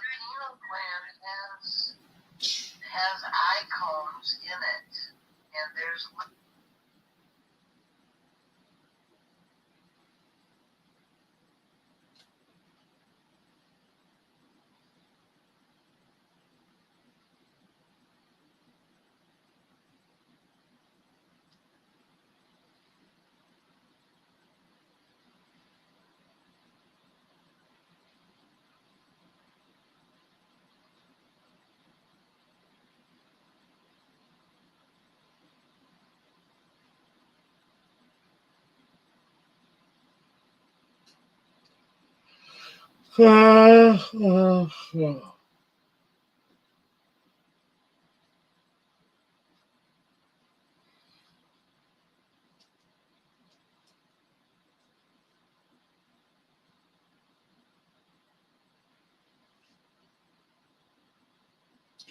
pineal gland has eye cones in it, and there's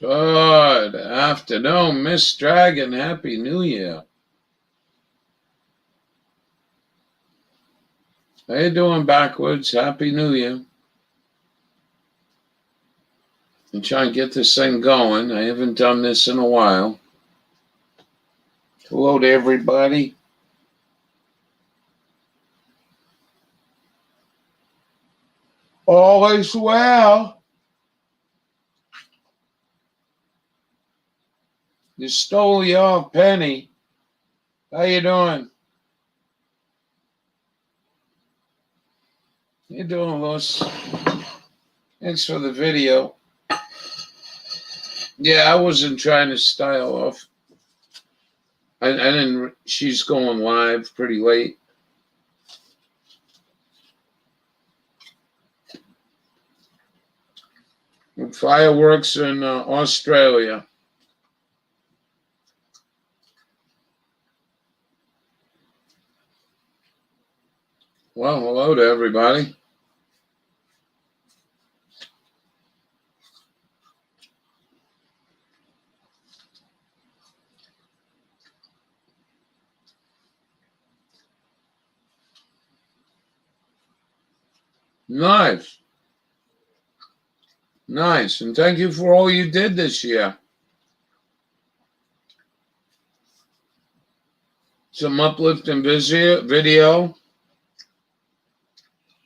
Good afternoon, Miss Dragon. Happy New Year. How you doing backwards? Happy New Year. I'm trying to get this thing going. I haven't done this in a while. Hello to everybody. All is well. You stole your penny. How you doing? How you doing, Louis? Thanks for the video. Yeah, I wasn't trying to style off. I didn't. She's going live pretty late. Fireworks in Australia. Well, hello to everybody. Nice. Nice. And thank you for all you did this year. Some uplifting video.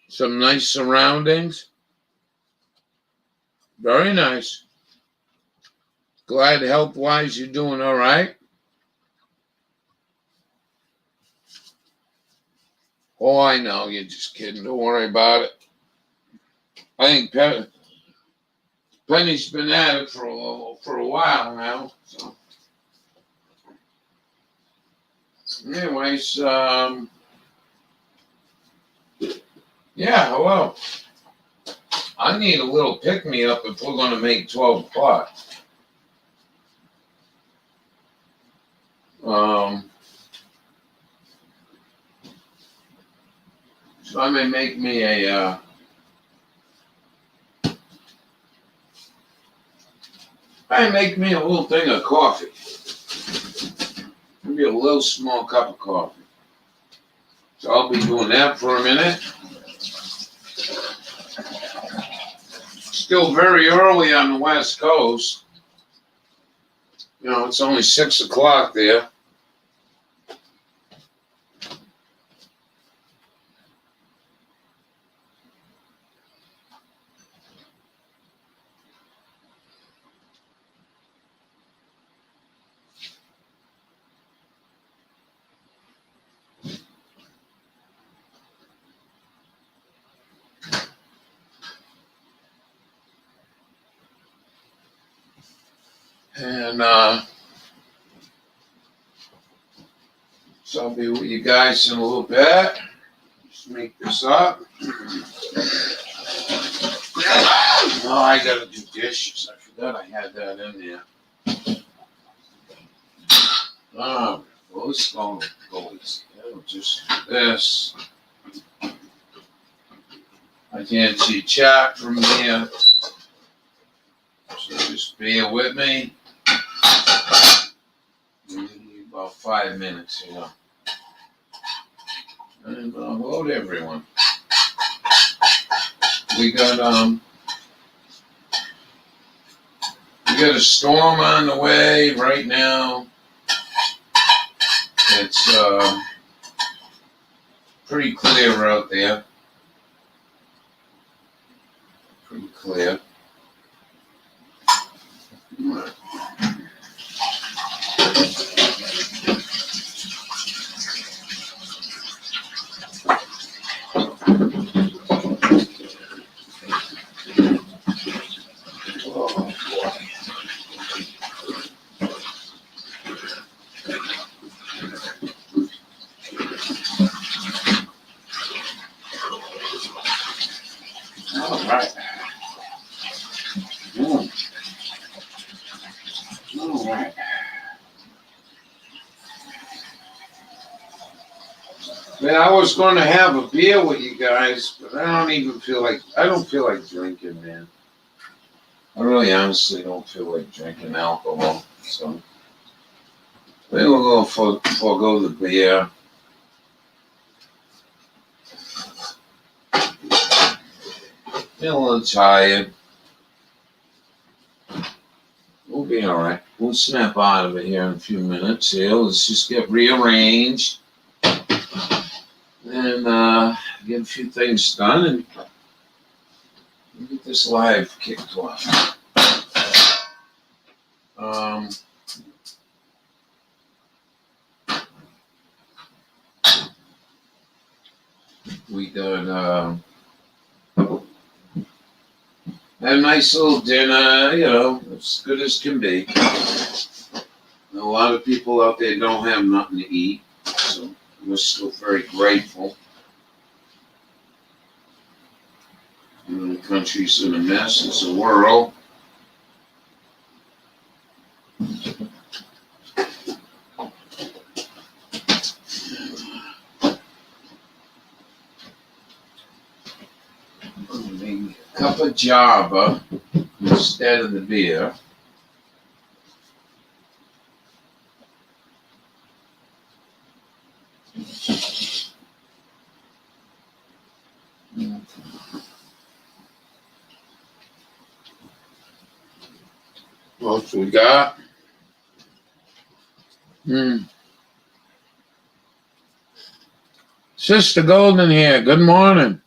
Some nice surroundings. Very nice. Glad health-wise you're doing all right. Oh, I know. You're just kidding. Don't worry about it. I think Penny's been at it for a while now. So, anyways, yeah, hello. I need a little pick-me-up if we're going to make 12 o'clock. So I may make me a little thing of coffee. Maybe a little small cup of coffee. So I'll be doing that for a minute. Still very early on the West Coast. You know, it's only 6 o'clock there. And so I'll be with you guys in a little bit. Just make this up. Oh, I gotta do dishes. I forgot I had that in there. Oh, well, let's go easy. Just do this. I can't see chat from here. So just bear with me. About 5 minutes here. And hello to everyone. We got We got a storm on the way right now. It's pretty clear out there. Pretty clear. All right. All right. Man, I was going to have a beer with you guys, but I don't feel like drinking, man. I really honestly don't feel like drinking alcohol, so maybe we'll go forego the beer. Feel a little tired. We'll be all right. We'll snap out of it here in a few minutes. Here, let's just get rearranged and get a few things done and get this live kicked off. We got had a nice little dinner, as good as can be. A lot of people out there don't have nothing to eat, so we're still very grateful. The country's in a mess, it's a world. A cup of Java instead of the beer. What else we got? Sister Golden here. Good morning.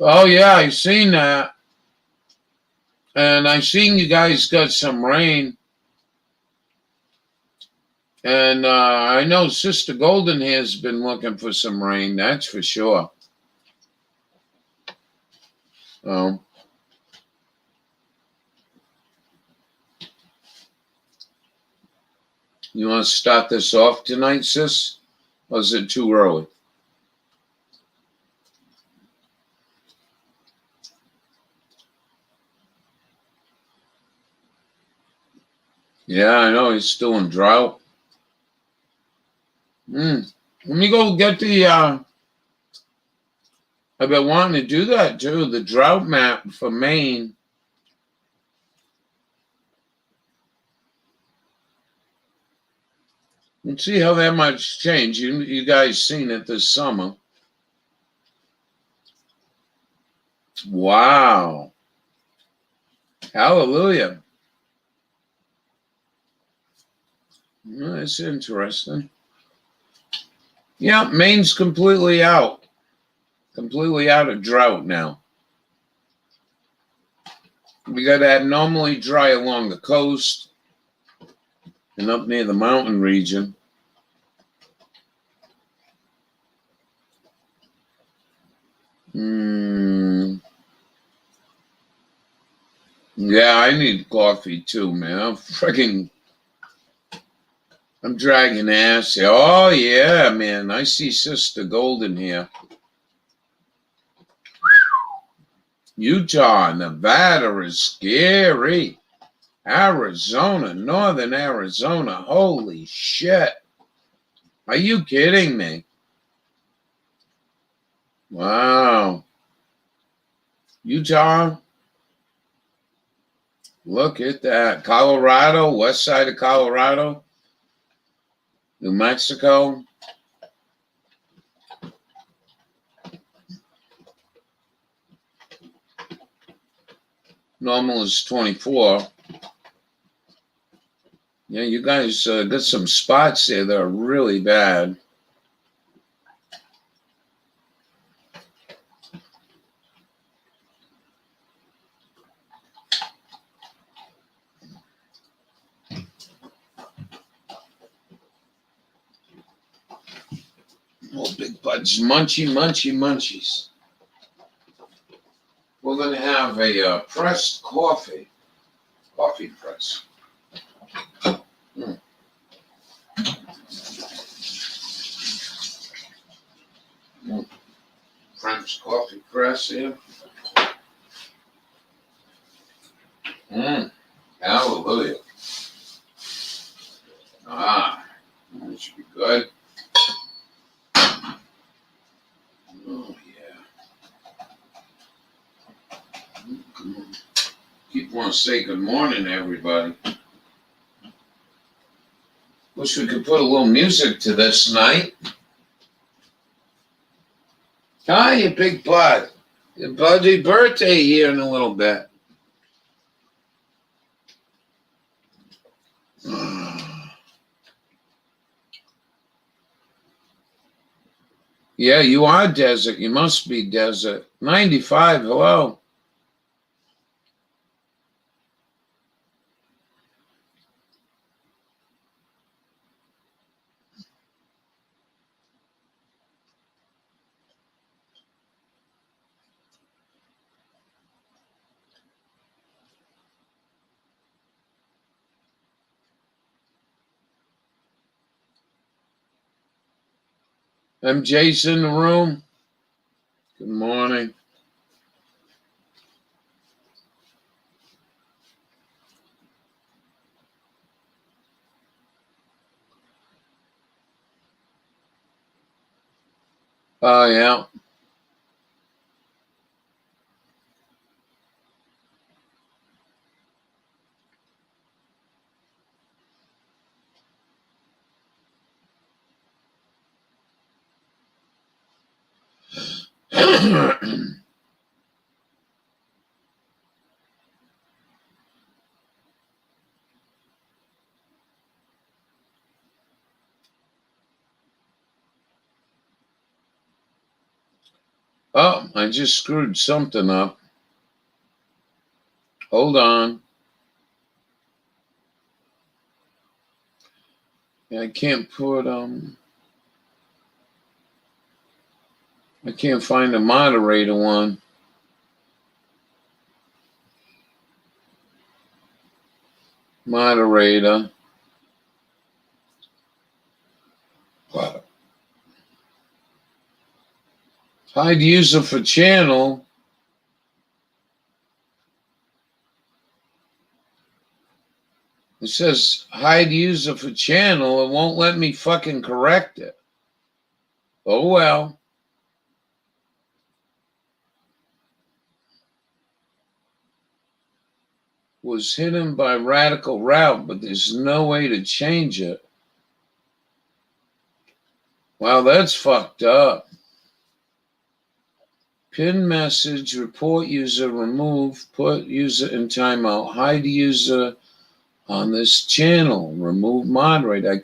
Oh yeah, I seen that. And I seen you guys got some rain. And I know Sister Golden has been looking for some rain, that's for sure. You want to start this off tonight, sis? Or is it too early? Yeah, I know, he's still in drought. Let me go get the, I've been wanting to do that too, the drought map for Maine. Let's see how that much changed. You guys seen it this summer. Wow. Hallelujah. That's interesting. Yeah, Maine's completely out of drought now. We got that normally dry along the coast and up near the mountain region. Yeah, I need coffee too, man. I'm dragging ass here. Oh yeah, man. I see Sister Golden here. Utah, Nevada is scary. Arizona, northern Arizona. Holy shit. Are you kidding me? Wow. Utah. Look at that. Colorado, west side of Colorado. New Mexico. Normal is 24. Yeah, you guys got some spots there that are really bad. Oh, big buds, munchies. We're going to have a pressed coffee press. French coffee press here. Hallelujah. That should be good. Oh, yeah. Come on. Keep want to say good morning, everybody. Wish we could put a little music to this night. Hi, you big bud. Your buddy birthday here in a little bit. Yeah, you are desert. You must be desert. 95, hello. MJ's in the room. Good morning. Oh, yeah. Oh, I just screwed something up. Hold on. I can't put, I can't find a moderator one. Moderator. What? Hide user for channel. It says hide user for channel. It won't let me fucking correct it. Oh, well. Was hidden by radical route, but there's no way to change it. Wow, that's fucked up. Pin message, report user, remove, put user in timeout, hide user on this channel, remove moderator. I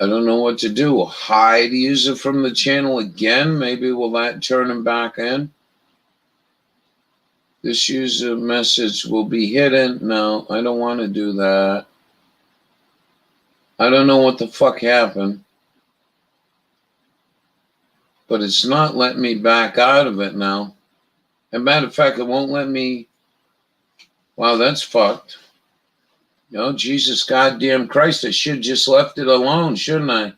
don't know what to do. Hide user from the channel again? Maybe will that turn him back in? This user message will be hidden. No, I don't want to do that. I don't know what the fuck happened. But it's not letting me back out of it now. As a matter of fact, it won't let me. Wow, that's fucked. You know, Jesus goddamn Christ, I should just left it alone, shouldn't I?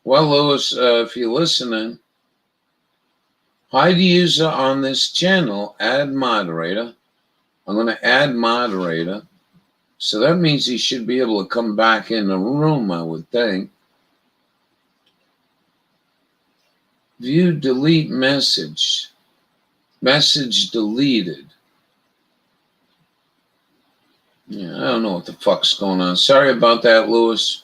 Well, Lewis, if you're listening, hide user on this channel, add moderator. I'm going to add moderator. So that means he should be able to come back in the room, I would think. View, delete message. Message deleted. Yeah, I don't know what the fuck's going on. Sorry about that, Lewis.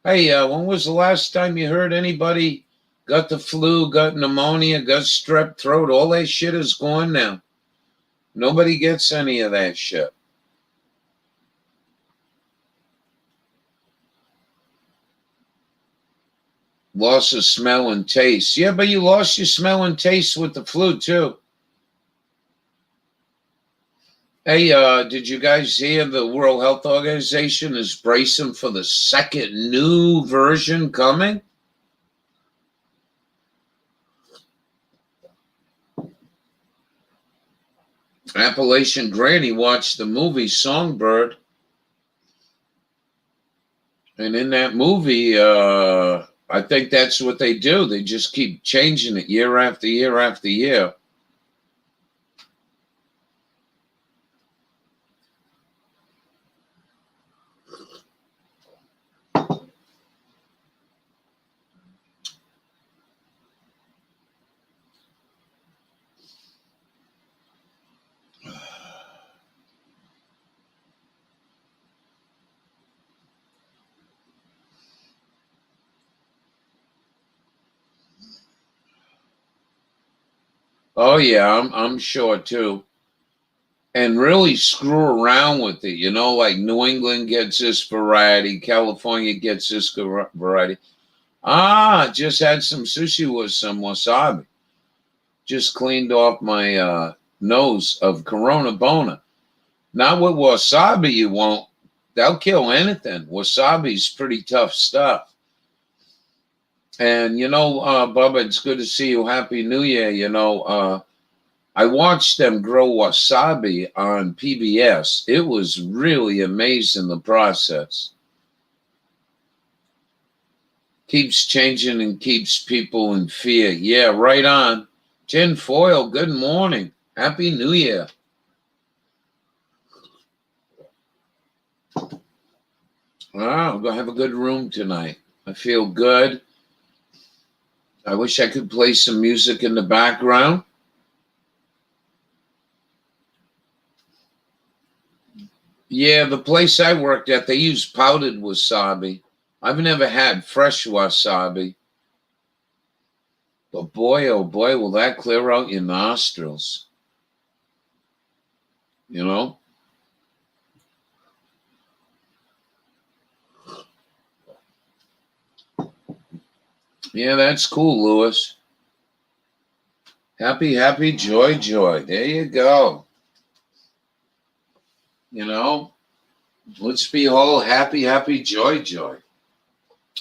Hey, when was the last time you heard anybody got the flu, got pneumonia, got strep throat? All that shit is gone now. Nobody gets any of that shit. Loss of smell and taste. Yeah, but you lost your smell and taste with the flu too. Hey, did you guys hear the World Health Organization is bracing for the second new version coming? Appalachian Granny watched the movie Songbird. And in that movie, I think that's what they do. They just keep changing it year after year after year. Oh yeah, I'm sure too. And really screw around with it, like New England gets this variety, California gets this variety. Just had some sushi with some wasabi. Just cleaned off my nose of Corona Bona. Not with wasabi, you won't. They'll kill anything. Wasabi's pretty tough stuff. And Bubba, it's good to see you. Happy New Year. I watched them grow wasabi on PBS. It was really amazing, the process. Keeps changing and keeps people in fear. Yeah, right on. Jen Foyle, good morning. Happy New Year. Wow, I'm going to have a good room tonight. I feel good. I wish I could play some music in the background. Yeah, the place I worked at, they use powdered wasabi. I've never had fresh wasabi. But boy, oh boy, will that clear out your nostrils. You know? Yeah, that's cool, Lewis. Happy, happy, joy, joy. There you go. Let's be all happy, happy, joy, joy.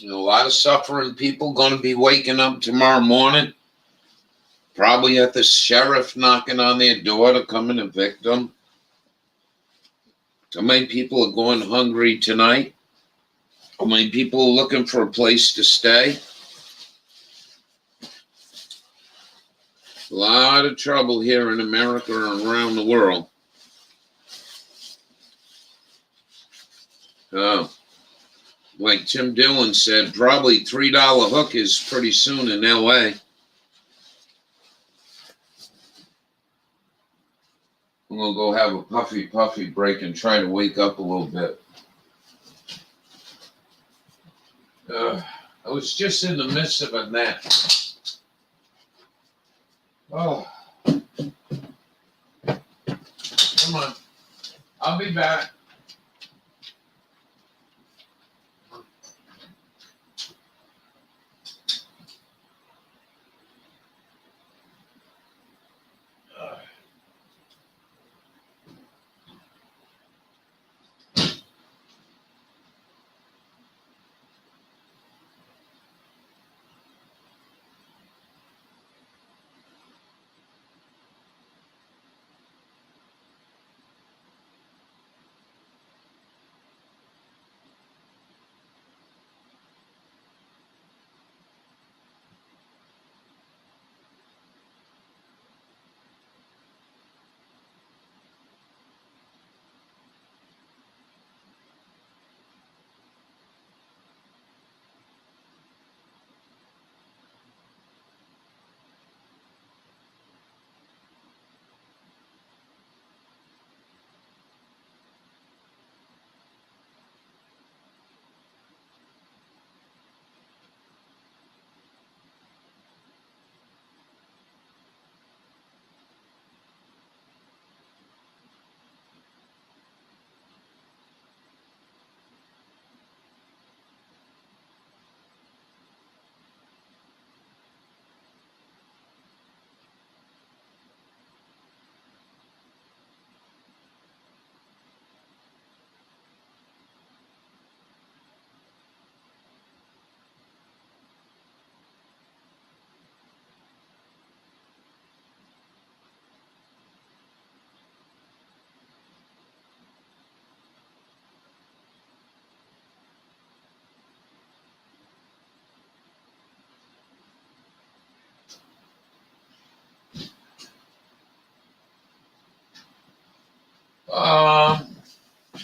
A lot of suffering people going to be waking up tomorrow morning, probably at the sheriff knocking on their door to come and evict them. How many people are going hungry tonight? How many people are looking for a place to stay? A lot of trouble here in America and around the world. Oh, like Tim Dillon said, probably $3 hookers pretty soon in LA. I'm going to go have a puffy break and try to wake up a little bit. I was just in the midst of a nap. Oh. Come on. I'll be back.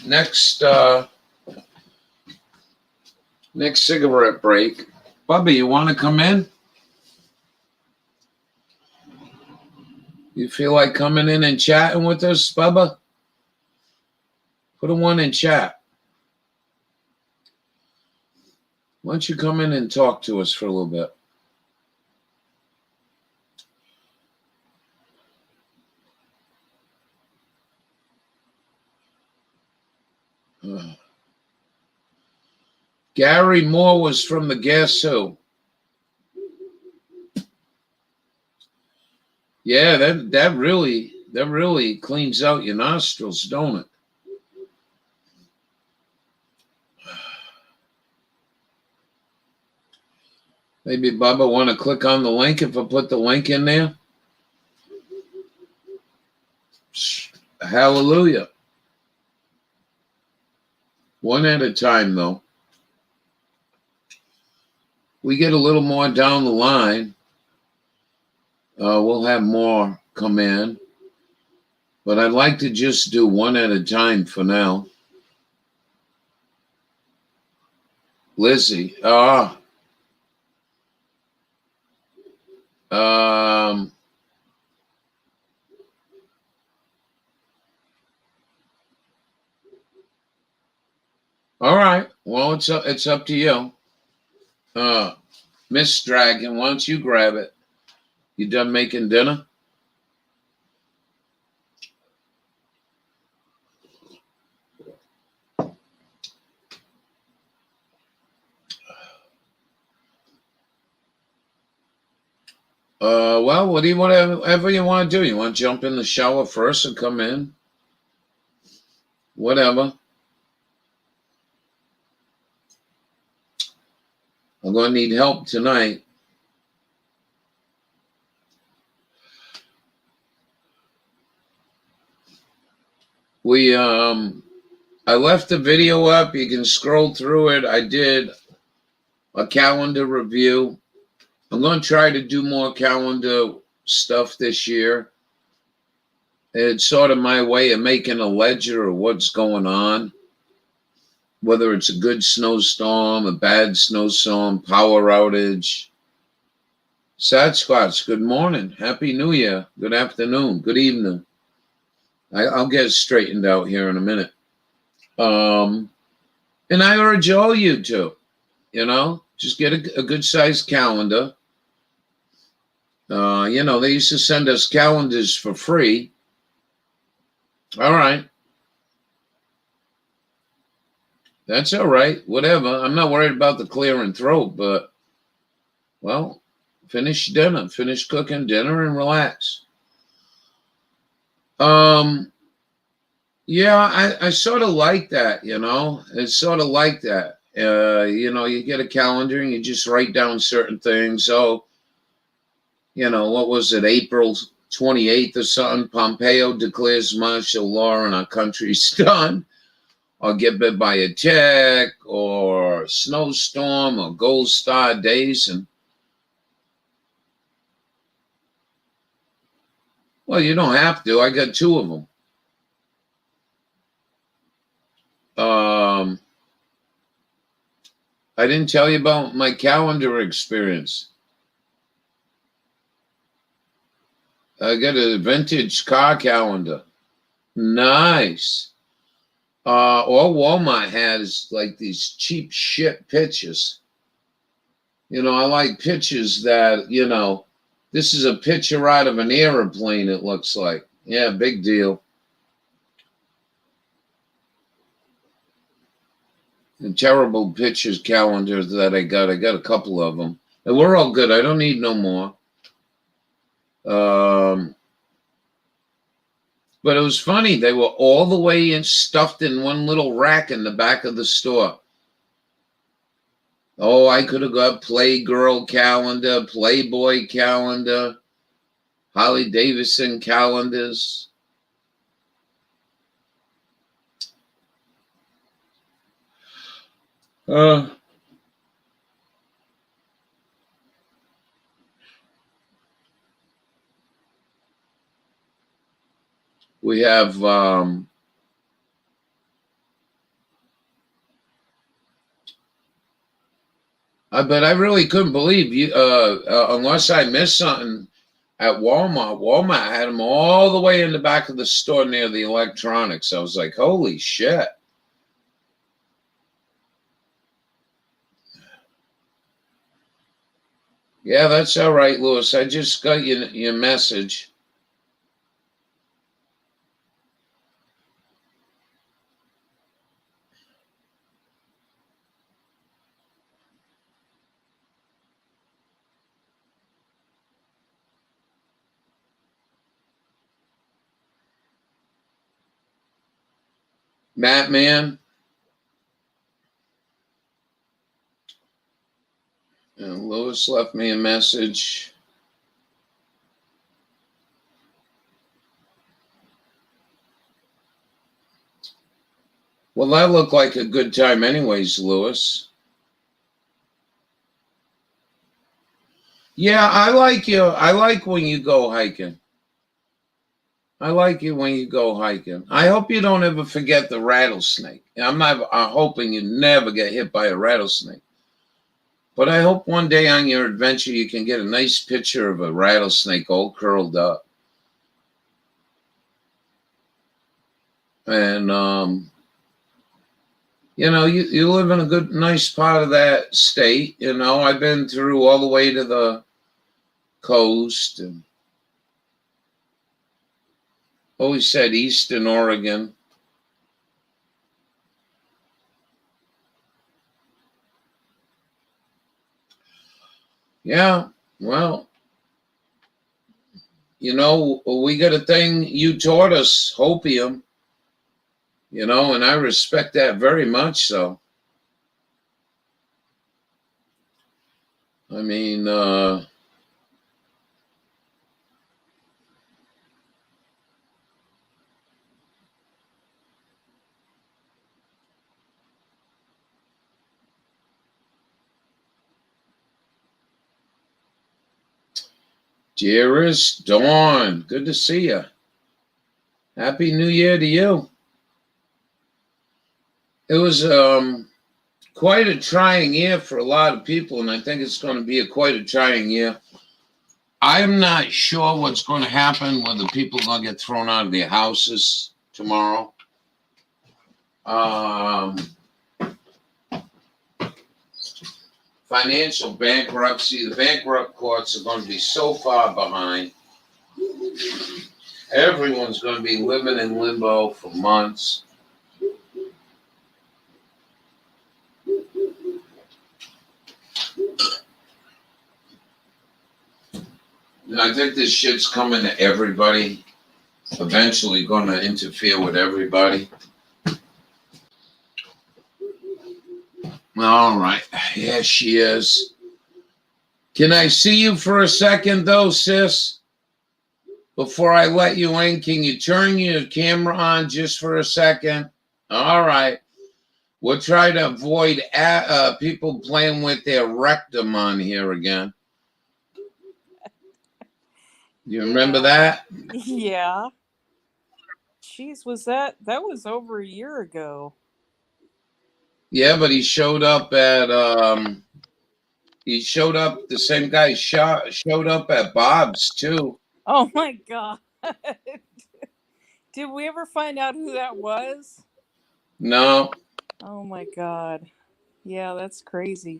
Next next cigarette break. Bubba, you want to come in? You feel like coming in and chatting with us, Bubba? Put a one in chat. Why don't you come in and talk to us for a little bit? Gary Moore was from the Guess Who. Yeah, that really cleans out your nostrils, don't it? Maybe Bubba want to click on the link if I put the link in there. Hallelujah. One at a time, though. We get a little more down the line. We'll have more come in. But I'd like to just do one at a time for now. Lizzie. All right. Well, it's up to you. Miss Dragon, why don't you grab it? You done making dinner? Well, what do you whatever you want to do? You want to jump in the shower first and come in? Whatever. I'm going to need help tonight. I left the video up. You can scroll through it. I did a calendar review. I'm going to try to do more calendar stuff this year. It's sort of my way of making a ledger of what's going on, whether it's a good snowstorm, a bad snowstorm, power outage. Sasquatch, good morning. Happy New Year. Good afternoon. Good evening. I'll get straightened out here in a minute. And I urge all you to, just get a good-sized calendar. They used to send us calendars for free. All right. That's all right. Whatever. I'm not worried about the clearing throat, but, well, finish dinner. Finish cooking dinner and relax. Yeah, I sort of like that, It's sort of like that. You get a calendar and you just write down certain things. So, what was it, April 28th or something? Pompeo declares martial law and our country's done. Or get bit by a tick, or snowstorm, or gold star days. And, well, you don't have to. I got two of them. I didn't tell you about my calendar experience. I got a vintage car calendar. Nice. All Walmart has like these cheap shit pictures. I like pictures that, this is a picture out of an airplane, it looks like. Yeah, big deal. The terrible pictures calendars that I got a couple of them. And we're all good. I don't need no more. But it was funny. They were all the way stuffed in one little rack in the back of the store. Oh, I could have got Playgirl calendar, Playboy calendar, Holly Davidson calendars. We have But I really couldn't believe you, unless I missed something at Walmart. Walmart had them all the way in the back of the store near the electronics. I was like, holy shit. Yeah, that's all right, Lewis. I just got your message. Matt, man. And Lewis left me a message. Well, that looked like a good time anyways, Lewis. Yeah, I like you. I like when you go hiking. I like it when you go hiking. I hope you don't ever forget the rattlesnake. I'm not hoping you never get hit by a rattlesnake. But I hope one day on your adventure you can get a nice picture of a rattlesnake all curled up. And, you live in a good, nice part of that state. I've been through all the way to the coast and always said Eastern Oregon. Yeah, well, we got a thing you taught us, hopium, and I respect that very much so. I mean, dearest Dawn, good to see you. Happy New Year to you. It was quite a trying year for a lot of people, and I think it's going to be quite a trying year. I'm not sure what's going to happen, whether people are going to get thrown out of their houses tomorrow. Financial bankruptcy. The bankrupt courts are going to be so far behind. Everyone's going to be living in limbo for months. I think this shit's coming to everybody. Eventually going to interfere with everybody. All right. Here she is. Can I see you for a second, though, sis? Before I let you in, can you turn your camera on just for a second? All right. We'll try to avoid people playing with their rectum on here again. You remember that? Yeah. Jeez, that was over a year ago. Yeah, but he showed up at the same guy showed up at Bob's too. Oh my God. Did we ever find out who that was? No. Oh my God. Yeah, that's crazy.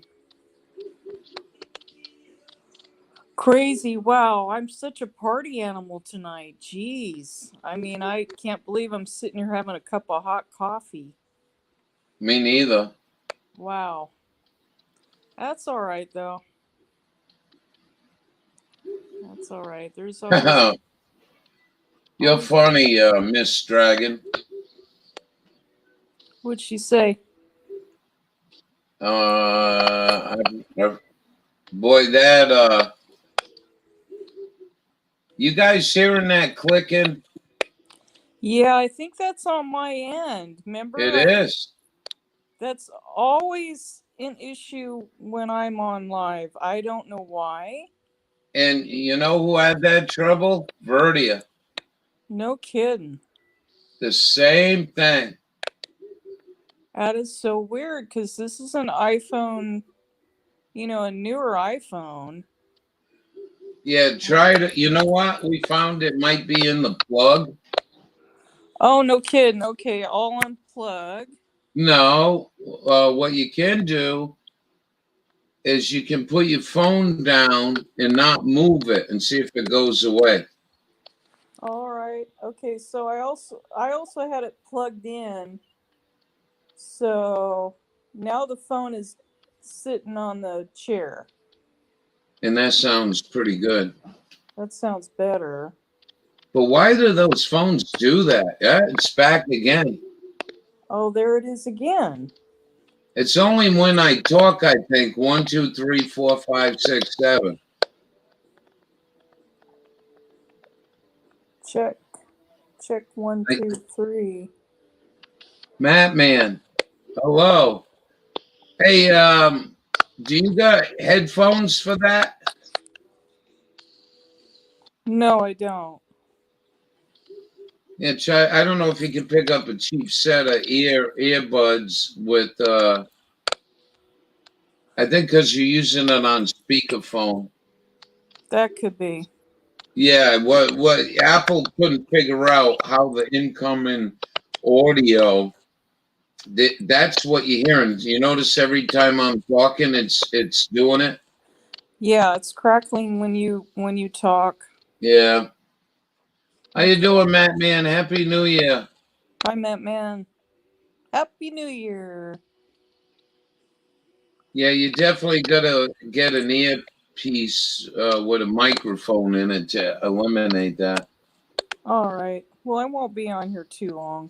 Crazy. Wow, I'm such a party animal tonight. Jeez. I mean, I can't believe I'm sitting here having a cup of hot coffee. Me neither. Wow. That's all right, though. That's all right. There's always... You're funny, Miss Dragon. What'd she say? Boy, that you guys hearing that clicking? Yeah, I think that's on my end. Remember? It is. That's always an issue when I'm on live. I don't know why. And you know who had that trouble? Verdia. No kidding. The same thing. That is so weird because this is an iPhone, a newer iPhone. Yeah, try to. You know what? We found it might be in the plug. Oh, no kidding. Okay, I'll unplug. No, what you can do is you can put your phone down and not move it and see if it goes away. All right. Okay, so I also had it plugged in. So now the phone is sitting on the chair. And that sounds pretty good. That sounds better. But why do those phones do that? Yeah, it's back again. Oh, there it is again. It's only when I talk, I think 1, 2, 3, 4, 5, 6, 7. Check. Check 1, 2, 3. Matt Man, hello. Hey, do you got headphones for that? No, I don't. Yeah, try. I don't know if you can pick up a cheap set of earbuds with. I think because you're using it on speakerphone. That could be. Yeah, what Apple couldn't figure out how the incoming audio. That's what you're hearing. You notice every time I'm talking, it's doing it. Yeah, it's crackling when you talk. Yeah. How you doing, Matt Man? Happy New Year. Hi, Matt Man. Happy New Year. Yeah, you definitely gotta get an earpiece with a microphone in it to eliminate that. All right. Well, I won't be on here too long.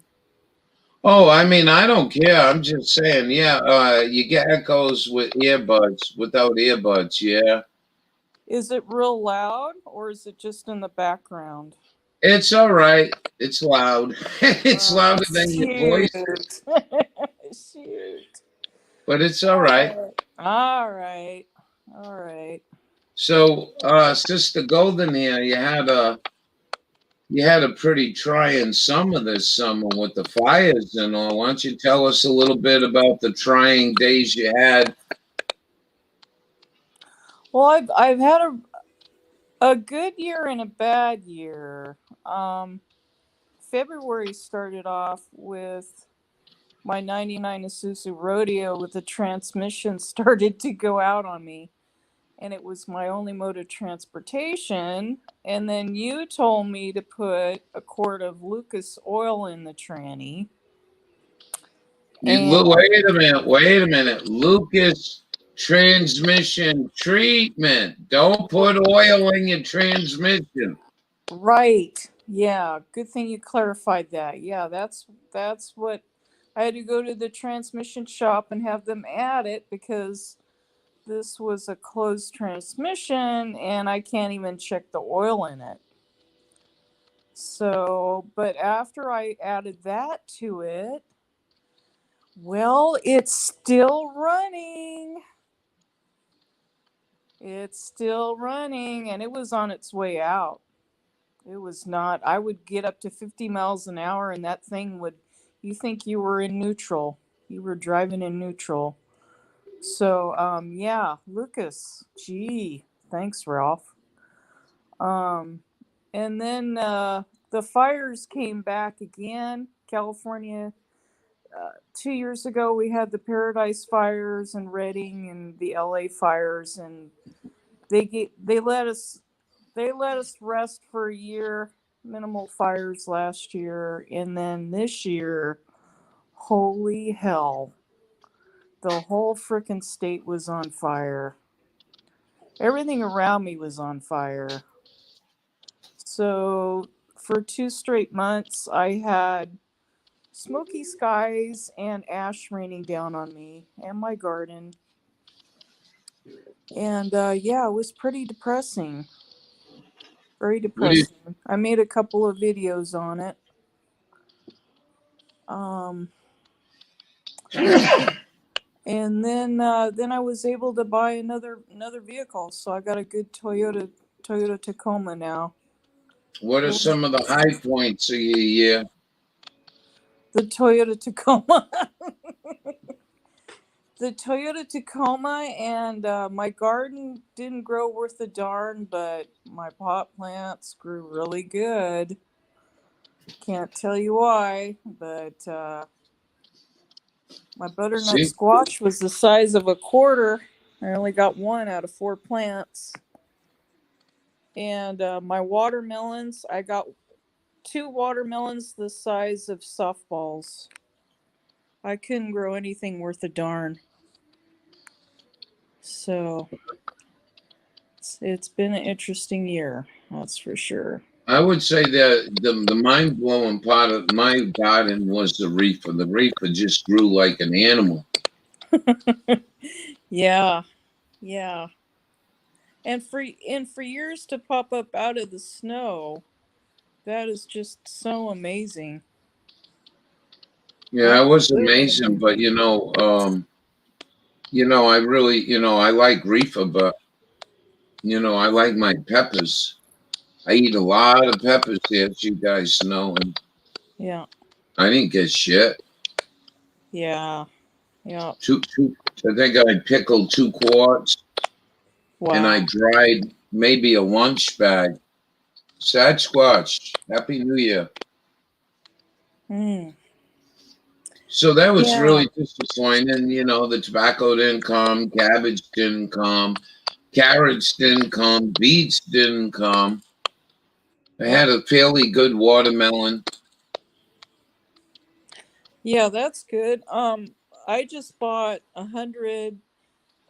Oh, I mean, I don't care. I'm just saying, yeah, you get echoes with earbuds, without earbuds, yeah. Is it real loud or is it just in the background? It's all right. It's loud. It's Oh, louder than your voice, shoot. Shoot. but it's all right. All right. All right. So, Sister Golden here, you had a pretty trying summer this summer with the fires and all. Why don't you tell us a little bit about the trying days you had? Well, I've had a good year and a bad year. February started off with my 99 Isuzu Rodeo with the transmission started to go out on me. And it was my only mode of transportation. And then you told me to put a quart of Lucas oil in the tranny. And Wait a minute. Lucas transmission treatment. Don't put oil in your transmission. right. Yeah, good thing you clarified that. Yeah, that's what I had to go to the transmission shop and have them add it because this was a closed transmission and I can't even check the oil in it. So, but after I added that to it, well, it's still running. It's still running and it was on its way out. It was not, I would get up to 50 miles an hour and that thing would, you think you were in neutral. You were driving in neutral. So, yeah, Lucas, gee, thanks, Ralph. And then the fires came back again. California, 2 years ago, we had the Paradise fires in Redding and the LA fires, and they let us rest for a year. Minimal fires last year, and then this year, holy hell, the whole frickin' state was on fire. Everything around me was on fire. So for 2 straight months, I had smoky skies and ash raining down on me and my garden. And yeah, it was pretty depressing. Very depressing. I made a couple of videos on it. And then I was able to buy another vehicle. So I got a good Toyota Tacoma now. What are some of the high points of your year? The Toyota Tacoma. the Toyota Tacoma, and my garden didn't grow worth a darn, but my pot plants grew really good. Can't tell you why, but my butternut See, squash was the size of a quarter. I only got one out of 4 plants. And my watermelons, I got 2 watermelons the size of softballs. I couldn't grow anything worth a darn. So it's been an interesting year, that's for sure. I would say that the mind blowing part of my garden was the reefer. The reefer just grew like an animal. Yeah, yeah. And for years to pop up out of the snow, that is just so amazing. Yeah, it was Absolutely amazing. But amazing. I really, I like reefer, but I like my peppers. I eat a lot of peppers, as you guys know, and Yeah, I didn't get shit. yeah, yeah. Two. I think I pickled 2 quarts, and I Wow. dried maybe a lunch bag. Sasquatch, Happy New Year. Mm. So that was Yeah. really disappointing. The tobacco didn't come, cabbage didn't come, carrots didn't come, beets didn't come. I Yeah. had a fairly good watermelon. Yeah, that's good. I just bought 100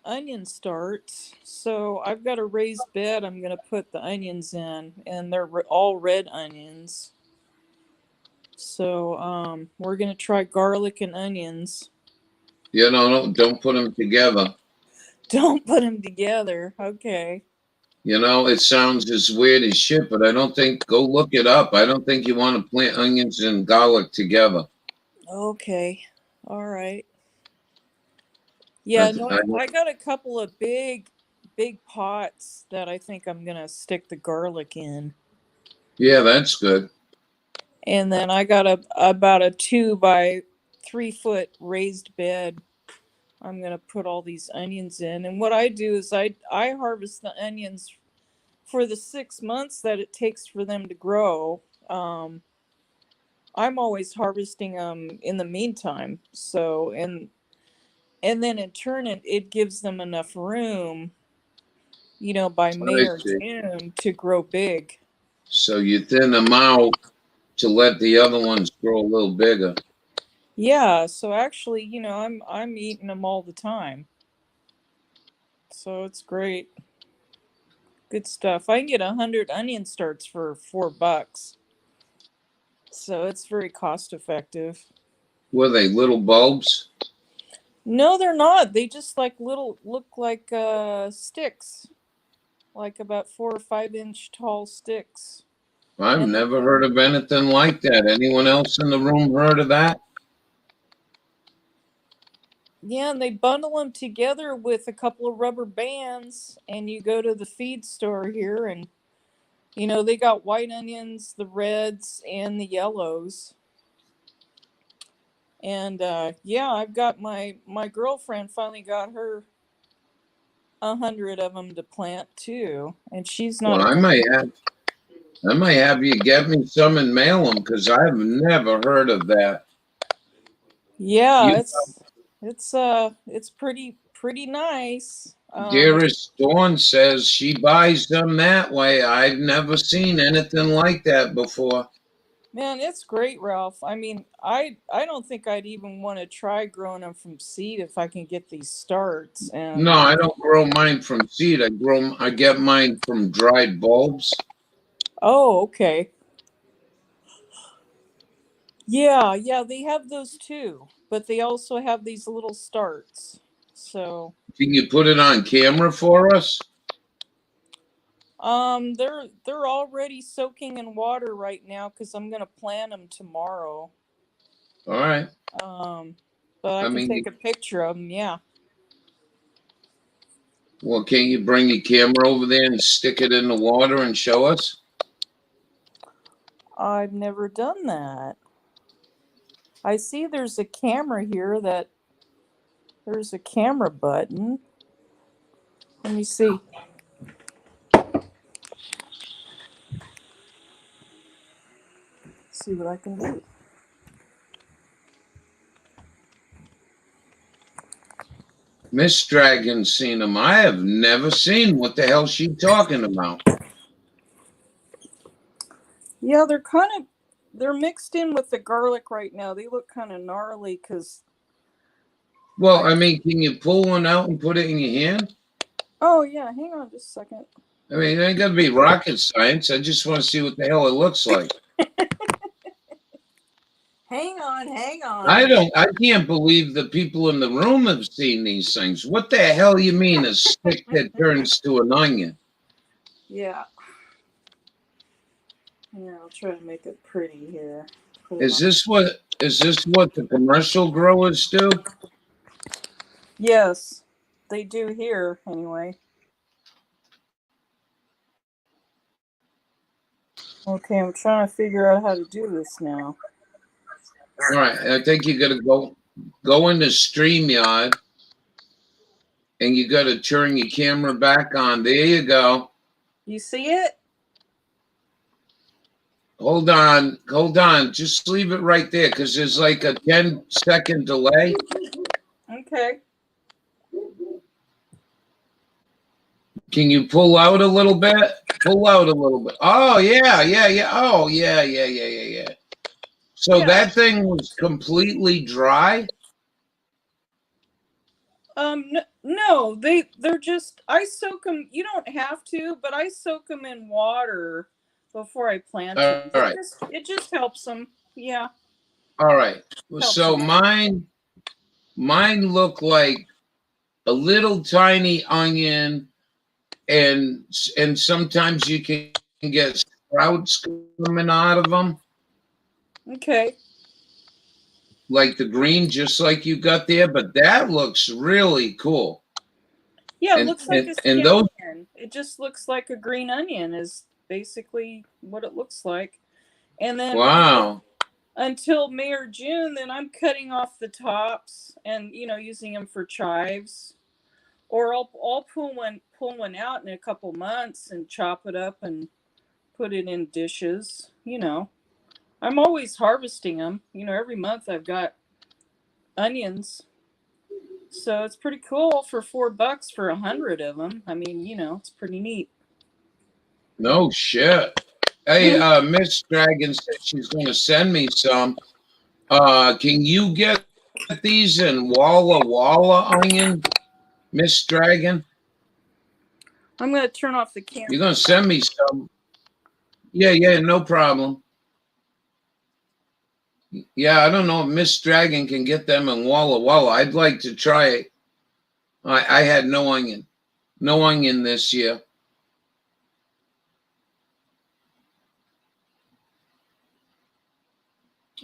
onion starts, so I've got a raised bed I'm gonna put the onions in, and they're all red onions. So we're gonna try garlic and onions. Don't put them together. Don't put them together. Okay. It sounds as weird as shit, but I don't think, go look it up. I don't think you want to plant onions and garlic together. Okay. All right. I, Yeah, no, I, I got a couple of big pots that I think I'm gonna stick the garlic in. yeah, that's good. And then I got about a 2 by 3 foot raised bed. I'm gonna put all these onions in. And what I do is I harvest the onions for the 6 months that it takes for them to grow. I'm always harvesting them in the meantime. So and then in turn it gives them enough room, by May I or see. June to grow big. So you thin them out to let the other ones grow a little bigger. Yeah, so actually, I'm eating them all the time. So it's great. Good stuff. I can get 100 onion starts for $4. So it's very cost effective. Were they little bulbs? No, they're not. They just look like sticks, like about 4 or 5 inch tall sticks. I've And never heard of anything like that. Anyone else in the room heard of that? yeah, and they bundle them together with a couple of rubber bands, and you go to the feed store here, and they got white onions, the reds, and the yellows. And yeah, I've got my girlfriend finally got her 100 of them to plant too, and she's not Well, a I might have you get me some and mail them because I've never heard of that. yeah, You, it's pretty nice. dearest Dawn says she buys them that way. I've never seen anything like that before. Man, it's great, Ralph. I mean, I don't think I'd even want to try growing them from seed if I can get these starts. No, And I don't grow mine from seed. I get mine from dried bulbs. oh, okay. Yeah, yeah, they have those too, but they also have these little starts. So, Can you put it on camera for us? they're already soaking in water right now because I'm gonna plant them tomorrow. All right. Um, but I I can mean, take a picture of them. Yeah, well, can you bring your camera over there and stick it in the water and show us? I've never done that. I see there's a camera here that There's a camera button. Let me see. See what I can do. Miss Dragon's seen them. I have never seen what the hell she talking about. Yeah, they're mixed in with the garlic right now. They look kind of gnarly because. Well, I mean, can you pull one out and put it in your hand? Oh yeah, hang on just a second. I mean, it ain't got to be rocket science. I just want to see what the hell it looks like. Hang on. I can't believe the people in the room have seen these things. What the hell you mean a stick that turns to an onion? Yeah. Yeah, I'll try to make it pretty here. Is this what the commercial growers do? Yes, they do here anyway. Okay, I'm trying to figure out how to do this now. All right, I think you got to go into StreamYard, and you got to turn your camera back on. There you go. You see it? Hold on. Just leave it right there because there's like a 10-second delay. Okay. Can you pull out a little bit? Oh, yeah. Oh, yeah. So Yeah. that thing was completely dry? No, they're just, I soak them. You don't have to, but I soak them in water before I plant them. All right. It just helps them. Yeah. All right. Helps So them. mine look like a little tiny onion, and sometimes you can get sprouts coming out of them, Okay. like the green, just like you got there. But that looks really cool. Yeah, it looks like a and those. scallion. It just looks like a green onion is basically what it looks like. And then Wow. until May or June, then I'm cutting off the tops and using them for chives. Or I'll pull one out in a couple months and chop it up and put it in dishes. I'm always harvesting them. Every month I've got onions. So it's pretty cool for $4 for 100 of them. I mean, it's pretty neat. No shit. Hey, Miss Dragon said she's going to send me some. Can you get these in Walla Walla onion, Miss Dragon? I'm going to turn off the camera. You're going to send me some? Yeah, no problem. Yeah, I don't know if Miss Dragon can get them in Walla Walla. I'd like to try it. I had no onion this year.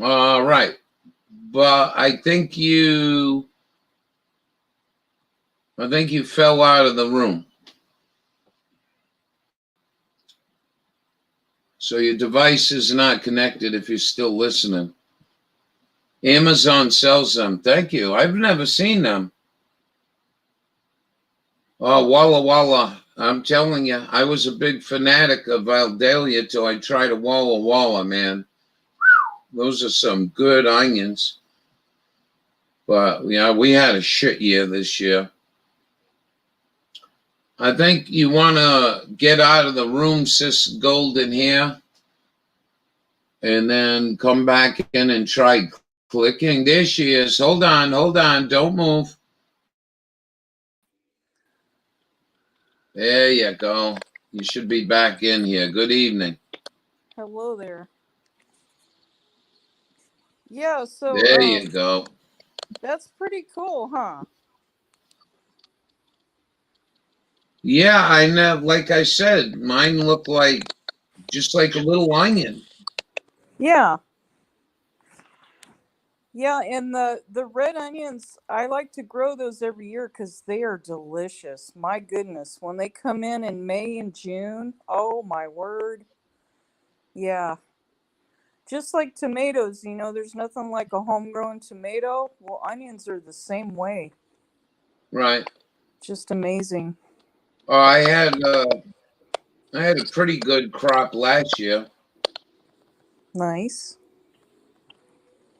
All right. But I think you fell out of the room. So your device is not connected if you're still listening. Amazon sells them. Thank you. I've never seen them. Oh, Walla Walla. I'm telling you, I was a big fanatic of Aldelia till I tried a Walla Walla, man. Those are some good onions. But yeah, we had a shit year this year. I think you want to get out of the room, Sis Golden Hair, and then come back in and try clicking. There she is. Hold on. Don't move. There you go. You should be back in here. Good evening. Hello there. Yeah, so there you go. That's pretty cool, huh? Yeah, I know. Like I said, mine look like just like a little onion. Yeah. Yeah, and the red onions, I like to grow those every year because they are delicious. My goodness, when they come in May and June, oh my word. Yeah. Just like tomatoes, there's nothing like a homegrown tomato. Well, onions are the same way. Right. Just amazing. I had a pretty good crop last year, Nice.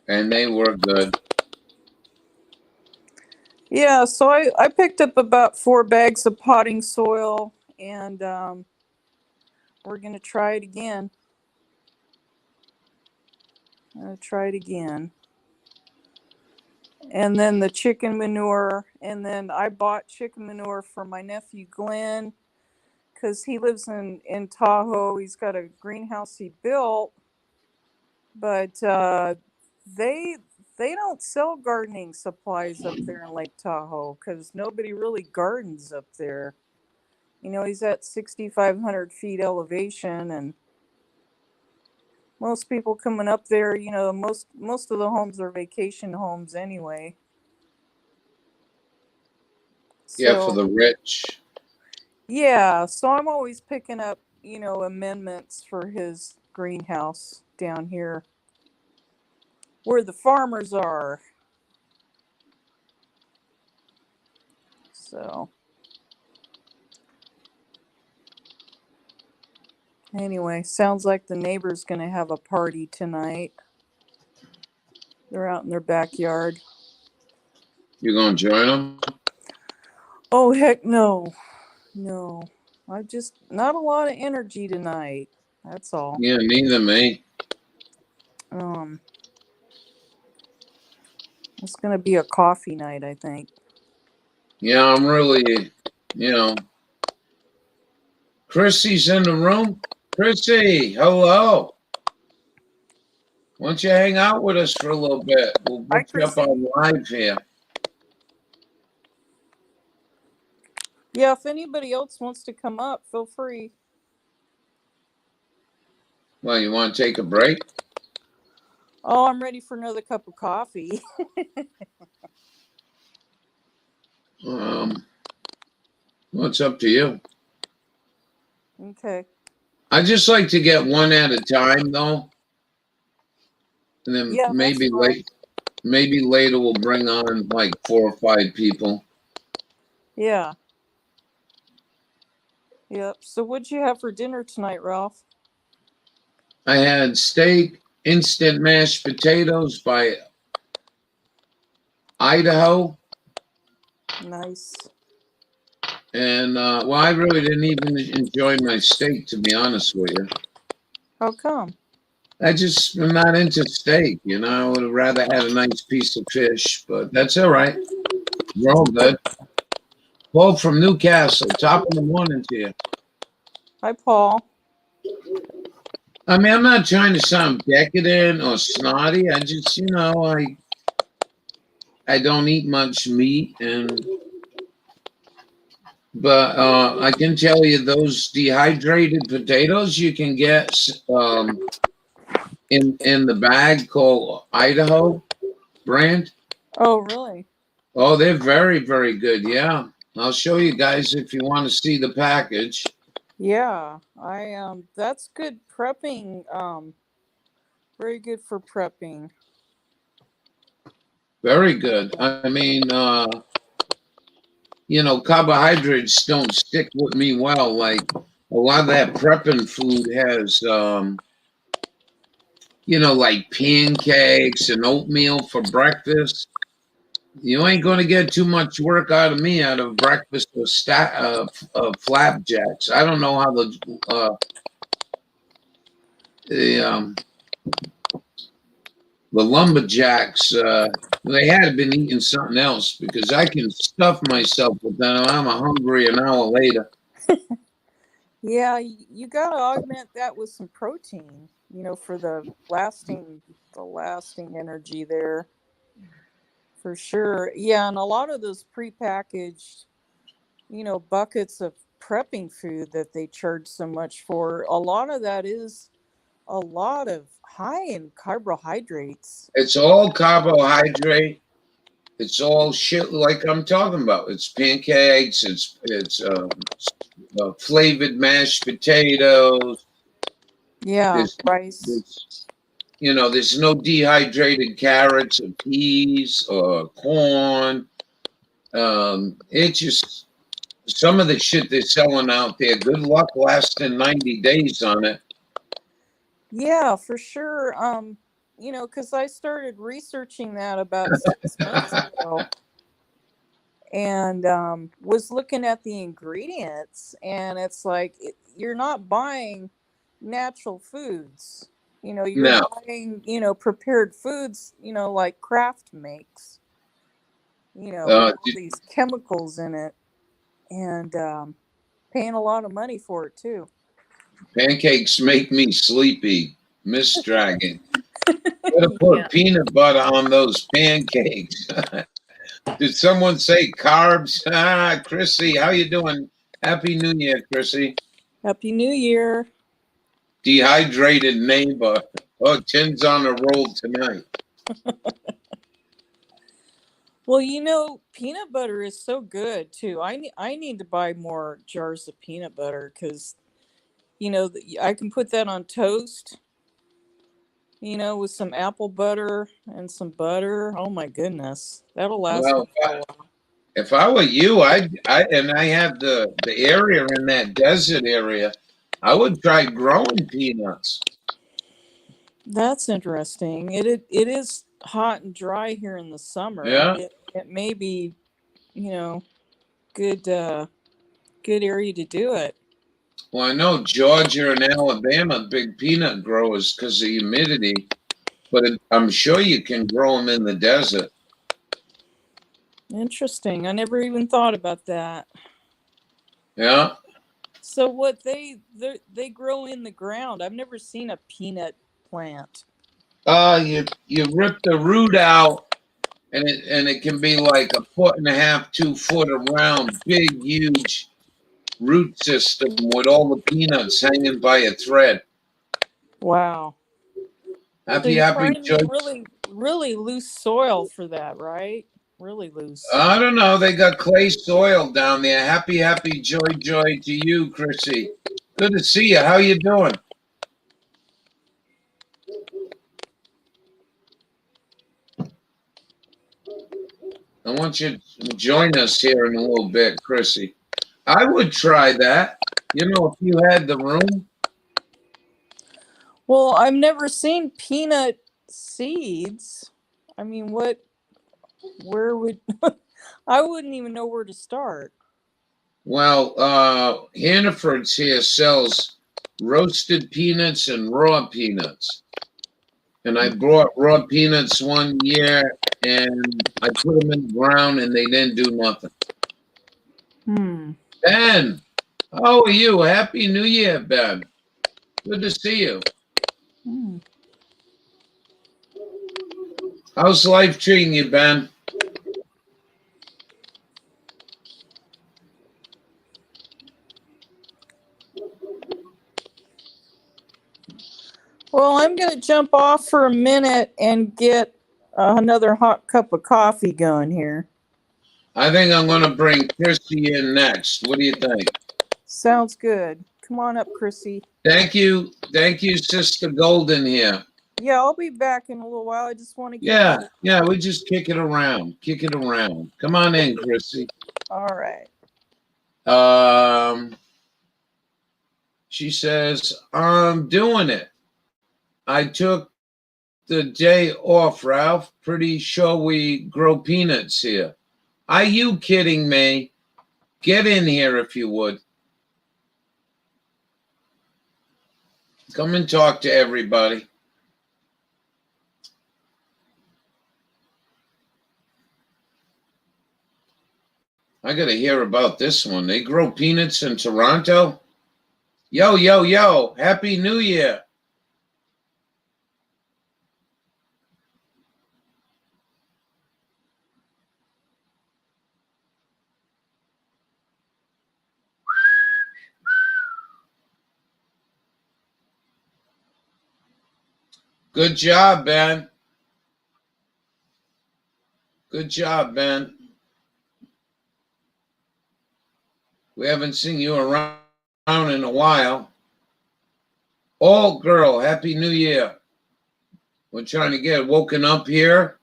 and they were good. Yeah, so I picked up about 4 bags of potting soil, and we're going to try it again. Try it again. And then the chicken manure. And then I bought chicken manure for my nephew Glenn because he lives in Tahoe. He's got a greenhouse he built, but they don't sell gardening supplies up there in Lake Tahoe because nobody really gardens up there. You know, he's at 6,500 feet elevation, and most people coming up there, you know, most of the homes are vacation homes anyway. Yeah, for So the rich. yeah, so I'm always picking up, you know, amendments for his greenhouse down here where the farmers are. So anyway, sounds like the neighbor's gonna have a party tonight. They're out in their backyard. You gonna join them? Oh heck no. No. I've just not a lot of energy tonight. That's all. Yeah, neither me. It's gonna be a coffee night, I think. Yeah, I'm really, you know. Chrissy's in the room. Chrissy, hello. Why don't you hang out with us for a little bit? We'll Hi, put you up Chrissy. on live here. Yeah, if anybody else wants to come up, feel free. Well, you want to take a break? Oh, I'm ready for another cup of coffee. Well, it's up to you. Okay. I just like to get one at a time, though, and then Yeah, that's fine. maybe later we'll bring on like 4 or 5 people. Yeah. Yep. So what'd you have for dinner tonight, Ralph? I had steak, instant mashed potatoes by Idaho, Nice. and well, I really didn't even enjoy my steak, to be honest with you. How come? I just am not into steak, you know. I would have rather had a nice piece of fish, but that's all right. We're all good. Paul from Newcastle, top of the morning to you. Hi, Paul. I mean, I'm not trying to sound decadent or snotty. I just, you know, I don't eat much meat, but I can tell you those dehydrated potatoes you can get in the bag called Idaho brand. Oh, really? Oh, they're very, very good. Yeah. I'll show you guys if you want to see the package. Yeah. That's good prepping. Very good for prepping. Very good. I mean, you know, carbohydrates don't stick with me well. Like a lot of that prepping food has, you know, like pancakes and oatmeal for breakfast. You ain't going to get too much work out of me out of breakfast with flapjacks. I don't know how the lumberjacks, they had been eating something else because I can stuff myself with them. I'm hungry an hour later. Yeah, you gotta augment that with some protein, you know, for the lasting energy there. For sure. Yeah, and a lot of those prepackaged, you know, buckets of prepping food that they charge so much for, a lot of that is a lot of high in carbohydrates. It's all carbohydrate. It's all shit like I'm talking about. It's pancakes. It's flavored mashed potatoes. Yeah, There's, rice. you know, there's no dehydrated carrots or peas or corn. It just some of the shit they're selling out there. Good luck lasting 90 days on it. Yeah, for sure. Because I started researching that about 6 months ago, and was looking at the ingredients, and it's like you're not buying natural foods. You're No, buying prepared foods. Like Kraft makes. With uh, all these chemicals in it, and paying a lot of money for it too. pancakes make me sleepy, Miss Dragon. Gotta put Yeah. peanut butter on those pancakes. Did someone say carbs? Ah, Chrissy, how you doing? Happy New Year, Chrissy. Happy New Year. Dehydrated neighbor. Oh, Tim's on a roll tonight. Well, peanut butter is so good too. I need to buy more jars of peanut butter because I can put that on toast. With some apple butter and some butter. Oh my goodness, that'll last Well, me for a while. if I were you, I have the area in that desert area, I would try growing peanuts. That's interesting. It is hot and dry here in the summer. Yeah. It may be good good area to do it. Well, I know Georgia and Alabama big peanut growers because of humidity, but I'm sure you can grow them in the desert. Interesting. I never even thought about that. Yeah. So what they grow in the ground. I've never seen a peanut plant. You rip the root out, and it can be like 1.5 feet, 2 foot around, big, huge root system with all the peanuts hanging by a thread. Wow. So Happy, you're happy, trying to George. get really, really loose soil for that, right? Really loose. I don't know. They got clay soil down there. Happy, happy, joy, joy to you, Chrissy. Good to see you. How you doing? I want you to join us here in a little bit, Chrissy. I would try that. If you had the room. Well, I've never seen peanut seeds. I mean, where would, I wouldn't even know where to start. Well, Hannaford's here sells roasted peanuts and raw peanuts. And I brought raw peanuts one year and I put them in the ground and they didn't do nothing. Ben, how are you? Happy New Year, Ben. Good to see you. How's life treating you, Ben? Well, I'm going to jump off for a minute and get another hot cup of coffee going here. I think I'm going to bring Chrissy in next. What do you think? Sounds good. Come on up, Chrissy. Thank you, Sister Golden here. Yeah, I'll be back in a little while. I just want to Yeah, we just kick it around. Come on in, Chrissy. All right. She says, I'm doing it. I took the day off, Ralph. Pretty sure we grow peanuts here. Are you kidding me? Get in here if you would. Come and talk to everybody. I got to hear about this one. They grow peanuts in Toronto? Yo, yo, yo. Happy New Year. Good job, Ben. Good job, Ben. We haven't seen you around in a while. Oh, girl, Happy New Year. We're trying to get woken up here.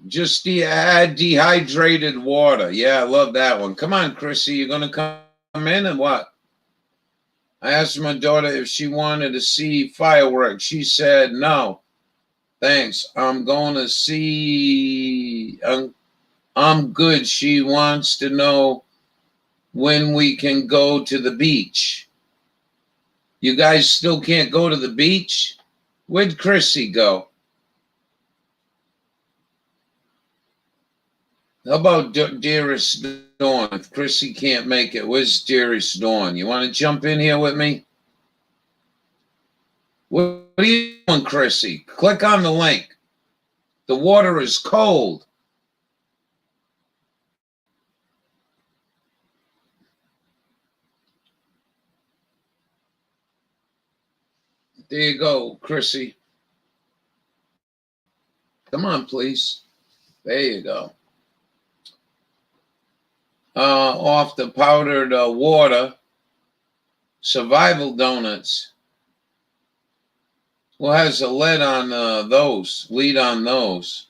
Just add dehydrated water. Yeah, I love that one. Come on, Chrissy, you gonna come in and what? I asked my daughter if she wanted to see fireworks. She said no. Thanks. I'm going to see. I'm good. She wants to know when we can go to the beach. You guys still can't go to the beach? Where'd Chrissy go? How about Dearest Dawn? If Chrissy can't make it, where's Dearest Dawn? You want to jump in here with me? What are you doing, Chrissy? Click on the link. The water is cold. There you go, Chrissy. Come on, please. There you go. Off the powdered water, survival donuts. Who has a lid on those? Lead on those.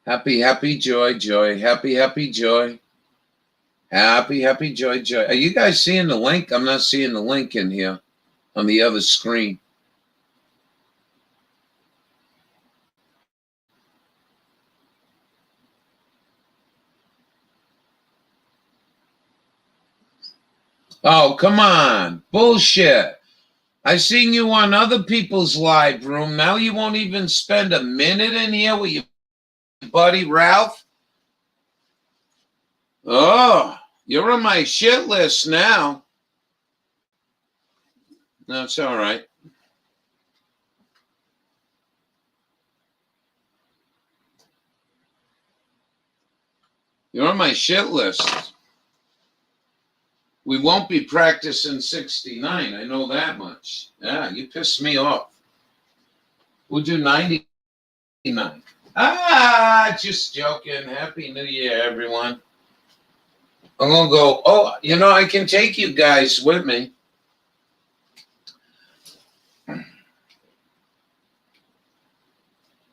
Happy, happy, joy, joy. Happy, happy, joy. Happy, happy, joy, joy. Are you guys seeing the link? I'm not seeing the link in here on the other screen. Oh, come on. Bullshit. I seen you on other people's live room. Now you won't even spend a minute in here with your buddy Ralph? Oh, you're on my shit list now. That's all right. You're on my shit list. We won't be practicing 69. I know that much. Yeah, you pissed me off. We'll do 99. Just joking. Happy New Year, everyone. I'm going to go. Oh, I can take you guys with me.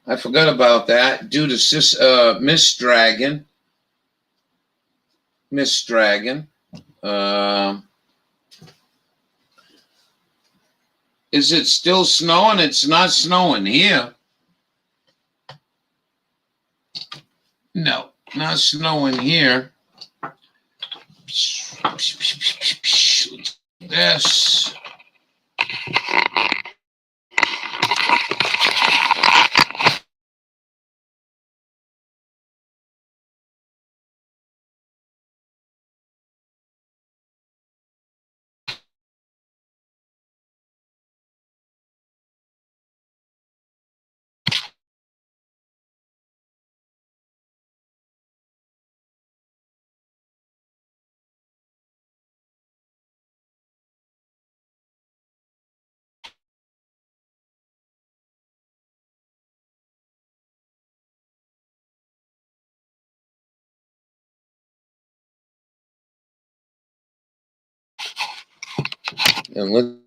I forgot about that. Due to Miss Dragon. Miss Dragon. Is it still snowing? It's not snowing here. No, not snowing here. This. And look.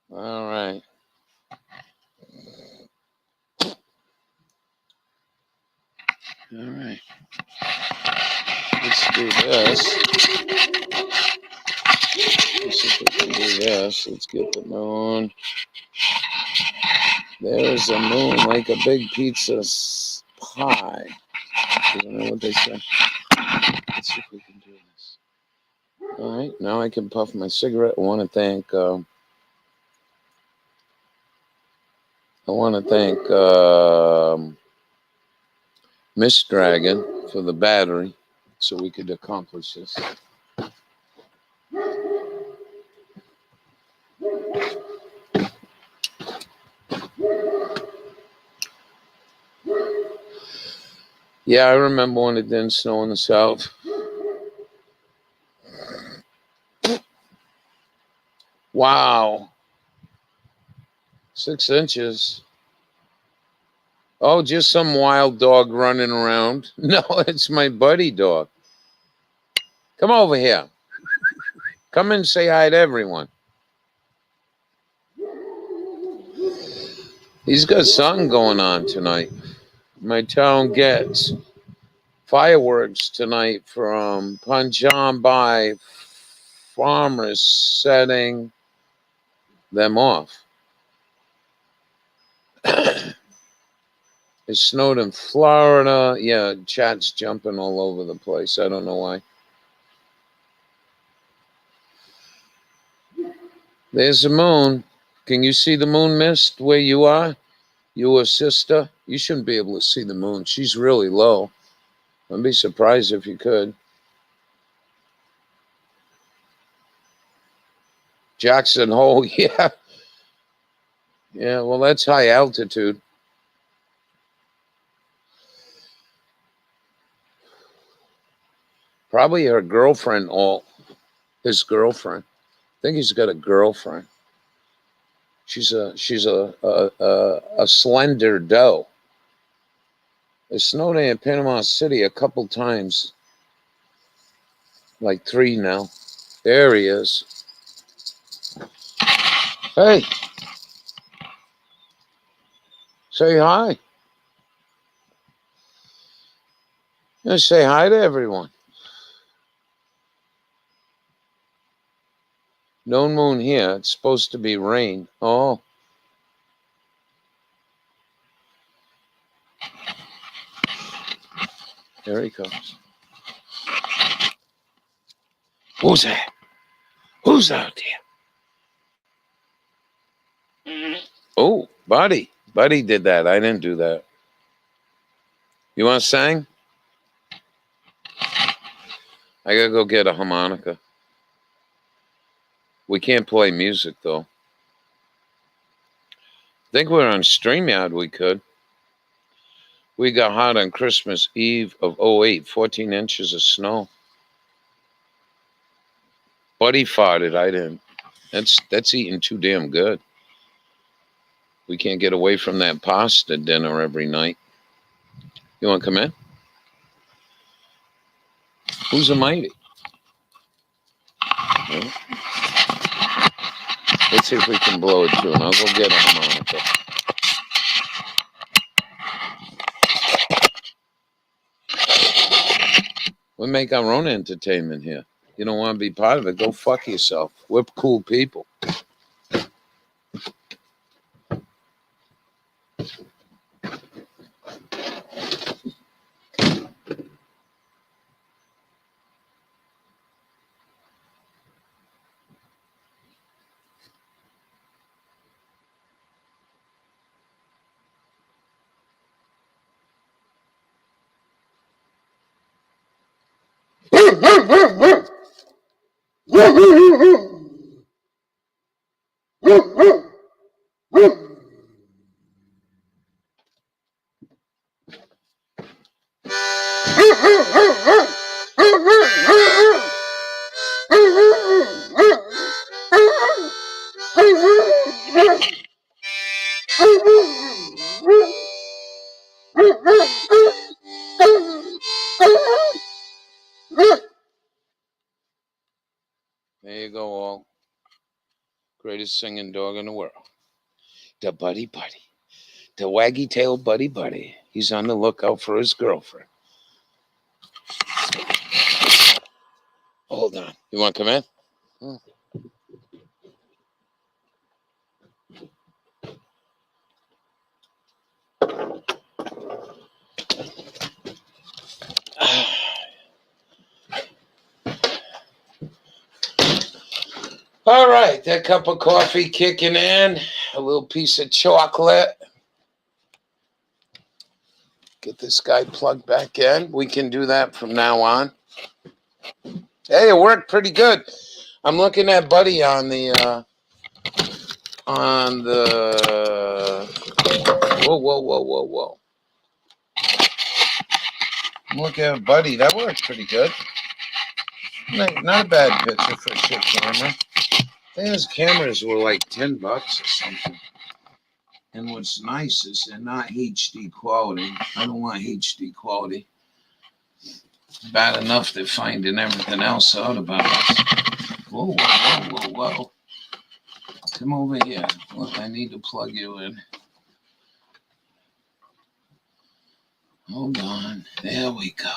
All right. All right. Let's do this. Let's see if we can do this. Let's get the moon. There's a moon like a big pizza pie. Isn't that what they say? Let's see if we can do this. All right, now I can puff my cigarette. I want to thank Miss Dragon for the battery so we could accomplish this. Yeah, I remember when it didn't snow in the South. Wow. 6 inches. Oh, just some wild dog running around. No, it's my buddy dog. Come over here. Come and say hi to everyone. He's got something going on tonight. My town gets fireworks tonight from Punjab by farmers setting them off. It snowed in Florida. Yeah, chat's jumping all over the place. I don't know why. There's the moon. Can you see the moon mist where you are? You, a sister? You shouldn't be able to see the moon. She's really low. I'd be surprised if you could. Jackson Hole, yeah. Yeah, well, that's high altitude. Probably her girlfriend, his girlfriend. I think he's got a girlfriend. She's a slender doe. It snowed in Panama City a couple times, like 3 now. There he is. Hey, say hi. Just say hi to everyone. No moon here. It's supposed to be rain. Oh. There he comes. Who's that? Who's out there? Oh, Buddy. Buddy did that. I didn't do that. You want to sing? I gotta go get a harmonica. We can't play music, though. I think we're on StreamYard. We could. We got hot on Christmas Eve of 08, 14 inches of snow. Buddy farted. I didn't. That's eating too damn good. We can't get away from that pasta dinner every night. You want to come in? Who's a mighty? Yeah. Let's see if we can blow a tune. I'll go get a harmonica. We make our own entertainment here. You don't want to be part of it, go fuck yourself. We're cool people. There you go, all. Greatest singing dog in the world. The Buddy Buddy. The waggy-tailed Buddy Buddy. He's on the lookout for his girlfriend. Hold on. You want to come in? All right, that cup of coffee kicking in, a little piece of chocolate. Get this guy plugged back in. We can do that from now on. Hey, it worked pretty good. I'm looking at Buddy on the whoa. I'm looking at Buddy. That worked pretty good. Not a bad picture for a shit camera. I think those cameras were like $10 or something. And what's nice is they're not HD quality. I don't want HD quality. Bad enough they're finding everything else out about us. Whoa. Come over here. Look, I need to plug you in. Hold on. There we go.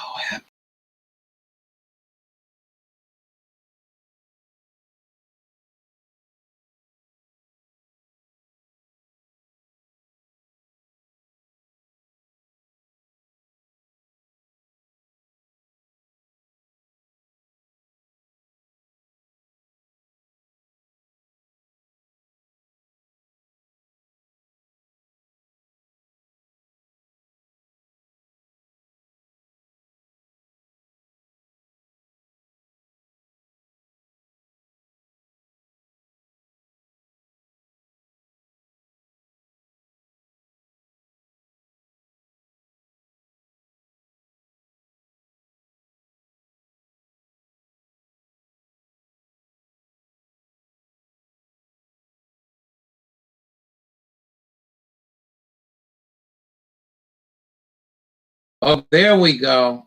Oh, there we go.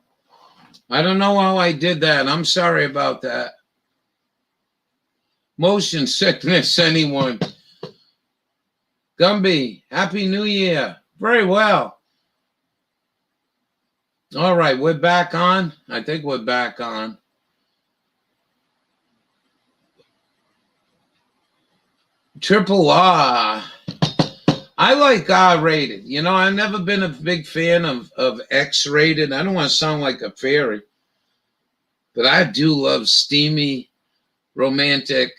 I don't know how I did that. I'm sorry about that. Motion sickness, anyone? Gumby, Happy New Year. Very well. All right, we're back on. I think we're back on. Triple R. I like R-rated. You know, I've never been a big fan of X-rated. I don't want to sound like a fairy, but I do love steamy, romantic,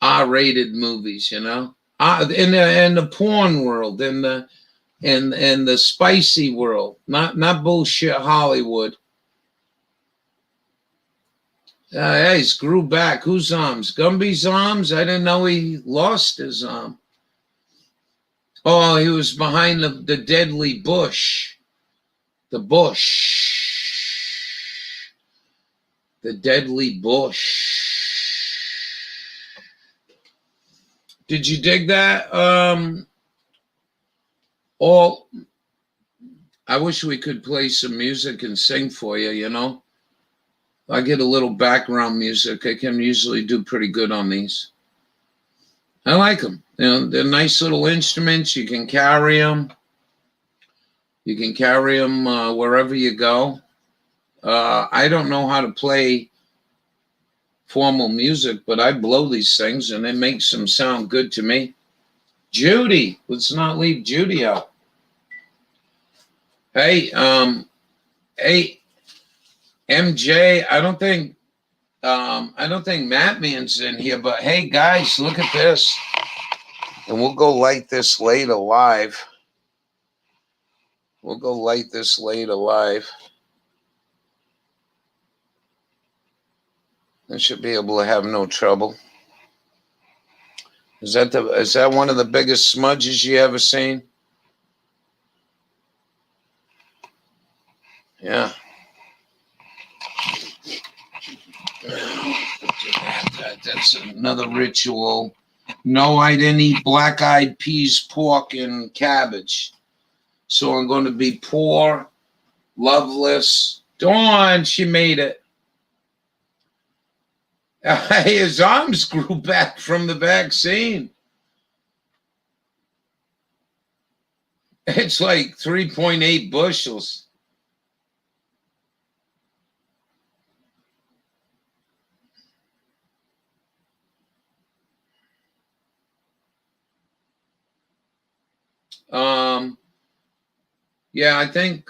R-rated movies. You know, in the porn world, in the spicy world, not bullshit Hollywood. He's grew back. Whose arms? Gumby's arms? I didn't know he lost his arm. Oh, he was behind the deadly bush. The bush. The deadly bush. Did you dig that? I wish we could play some music and sing for you, you know? I get a little background music. I can usually do pretty good on these. I like them. You know, they're nice little instruments. You can carry them. You can carry them wherever you go. I don't know how to play formal music, but I blow these things and it makes them sound good to me. Judy, let's not leave Judy out. Hey, MJ, I don't think Mattman's in here, but hey guys, look at this. And we'll go light this later live. I should be able to have no trouble. Is that one of the biggest smudges you ever seen? Yeah. That's another ritual. No, I didn't eat black-eyed peas, pork, and cabbage. So I'm going to be poor, loveless. Dawn, she made it. His arms grew back from the vaccine. It's like 3.8 bushels. Yeah, I think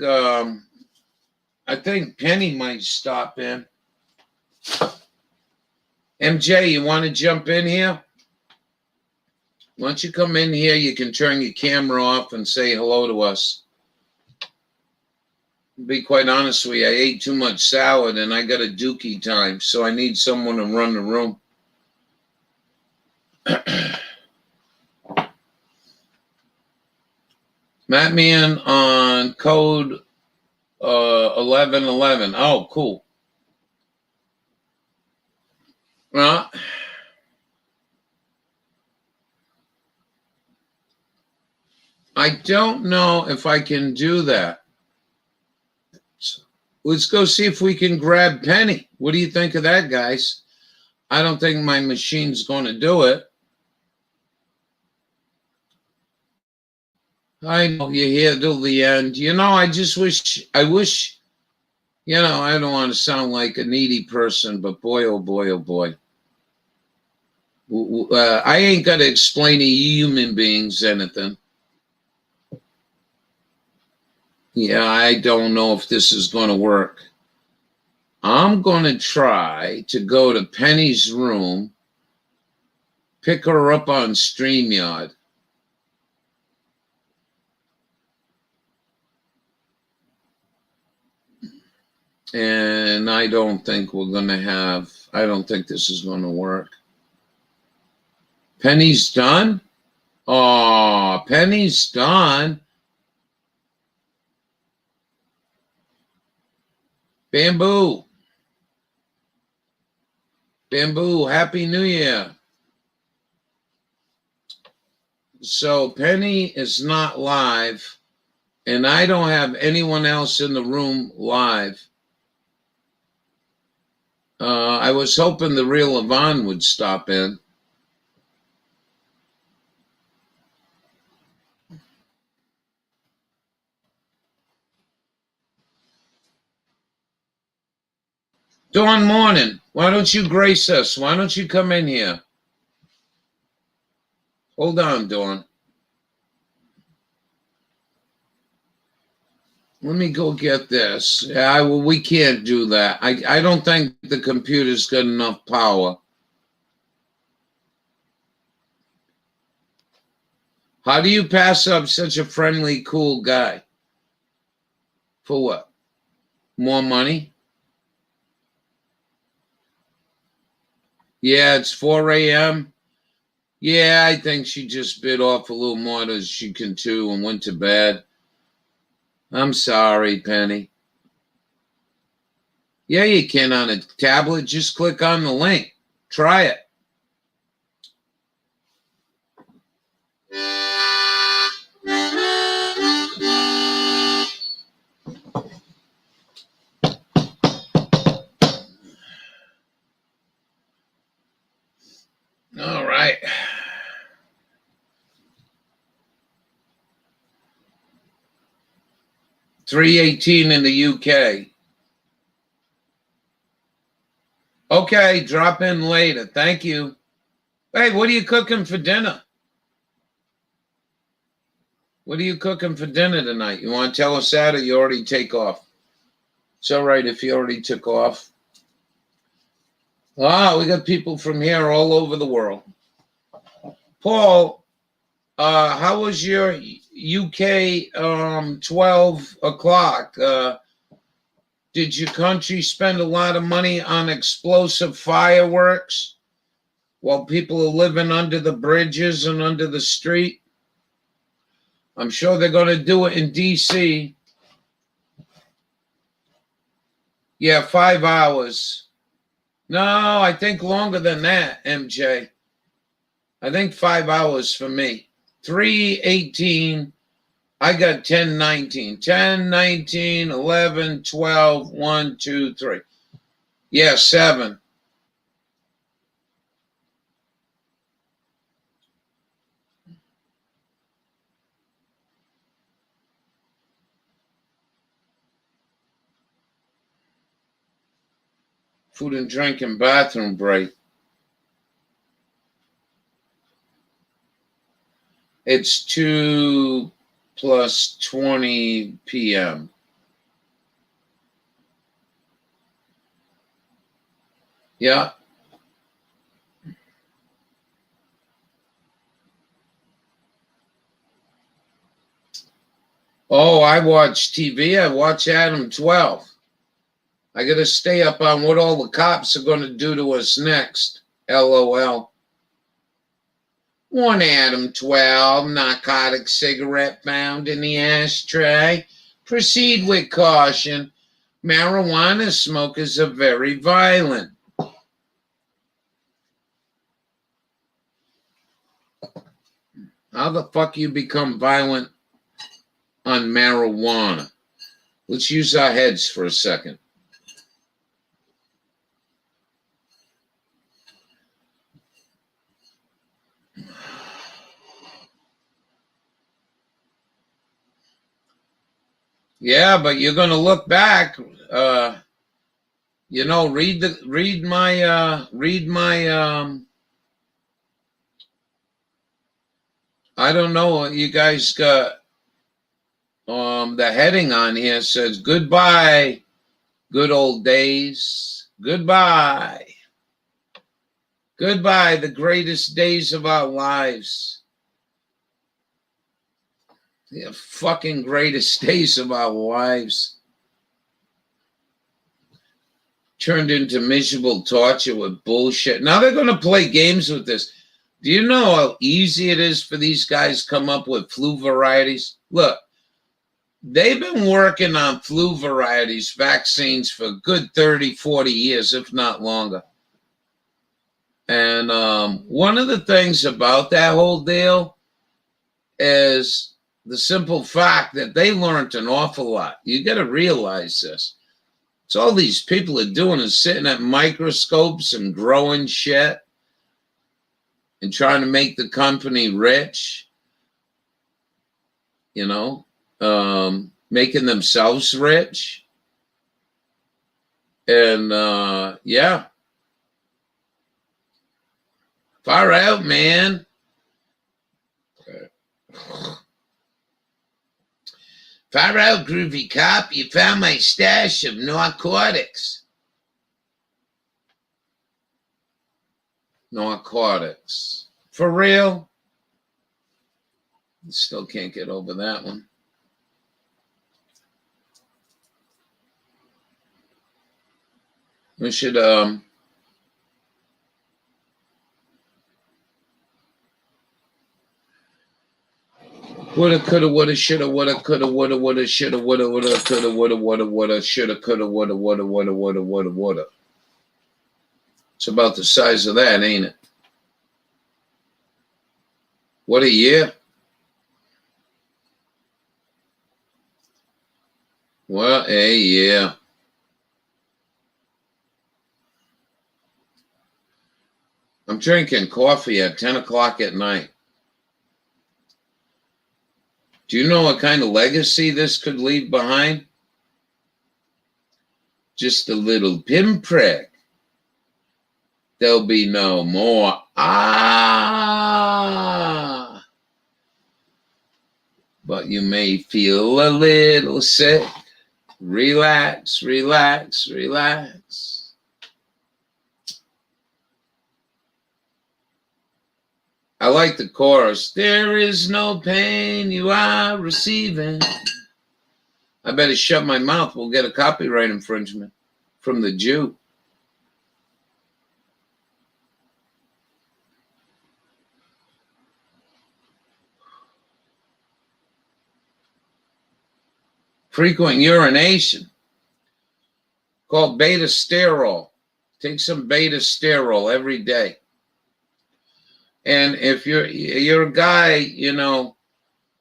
Penny might stop in. MJ, you want to jump in here? Once you come in here, you can turn your camera off and say hello to us. To be quite honest with you, I ate too much salad and I got a dookie time, so I need someone to run the room. Matt Man on code 1111. Oh, cool. Well, I don't know if I can do that. Let's go see if we can grab Penny. What do you think of that, guys? I don't think my machine's going to do it. I know you're here till the end. I wish, I don't want to sound like a needy person, but boy, oh boy, oh boy. I ain't got to explain to human beings anything. Yeah, I don't know if this is going to work. I'm going to try to go to Penny's room, pick her up on StreamYard. And I don't think this is going to work. Penny's done? Oh, Penny's done. Bamboo, Happy New Year. So Penny is not live, and I don't have anyone else in the room live. I was hoping the real Yvonne would stop in. Dawn Morning, why don't you grace us? Why don't you come in here? Hold on, Dawn. Let me go get this. We can't do that. I don't think the computer's got enough power. How do you pass up such a friendly, cool guy? For what? More money? Yeah, it's 4 a.m. Yeah, I think she just bit off a little more than she can chew and went to bed. I'm sorry, Penny. Yeah, you can on a tablet. Just click on the link. Try it. All right. $3.18 in the UK. Okay, drop in later. Thank you. Hey, what are you cooking for dinner? What are you cooking for dinner tonight? You want to tell us that, or you already take off? It's all right if you already took off. Ah, we got people from here all over the world. Paul, how was your UK 12 o'clock? Did your country spend a lot of money on explosive fireworks while people are living under the bridges and under the street? I'm sure they're going to do it in D.C. Yeah, 5 hours. No, I think longer than that, MJ. I think 5 hours for me. 3:18. I got 10:19. 10:19, 11, 12, 1, 2, 3. Yeah, 7. Food and drink and bathroom break. It's 2 plus 20 p.m. Yeah. Oh, I watch TV. I watch Adam 12. I got to stay up on what all the cops are going to do to us next. LOL. One Adam 12, narcotic cigarette found in the ashtray. Proceed with caution. Marijuana smokers are very violent. How the fuck you become violent on marijuana? Let's use our heads for a second. Yeah, but you're gonna look back. Read my. I don't know. You guys got the heading on here says goodbye, good old days. Goodbye. Goodbye, the greatest days of our lives. The fucking greatest days of our lives. Turned into miserable torture with bullshit. Now they're going to play games with this. Do you know how easy it is for these guys to come up with flu varieties? Look, they've been working on flu varieties, vaccines for a good 30, 40 years, if not longer. And one of the things about that whole deal is the simple fact that they learned an awful lot. You got to realize this. So all these people are doing is sitting at microscopes and growing shit and trying to make the company rich, making themselves rich. And yeah. Far out, man. Far out, groovy cop. You found my stash of narcotics. Narcotics. For real? Still can't get over that one. We should woulda, coulda, woulda, shoulda, woulda, coulda, woulda, woulda, shoulda, woulda, woulda, coulda, woulda, woulda, woulda, shoulda, coulda, woulda, woulda, woulda, woulda, woulda, woulda. It's about the size of that, ain't it? What a year. What a year. I'm drinking coffee at 10 o'clock at night. Do you know what kind of legacy this could leave behind? Just a little pinprick. There'll be no more. But you may feel a little sick. Relax, relax, relax. I like the chorus. There is no pain you are receiving. I better shut my mouth. We'll get a copyright infringement from the Jew. Frequent urination, called beta sterol. Take some beta sterol every day. And if you're a guy,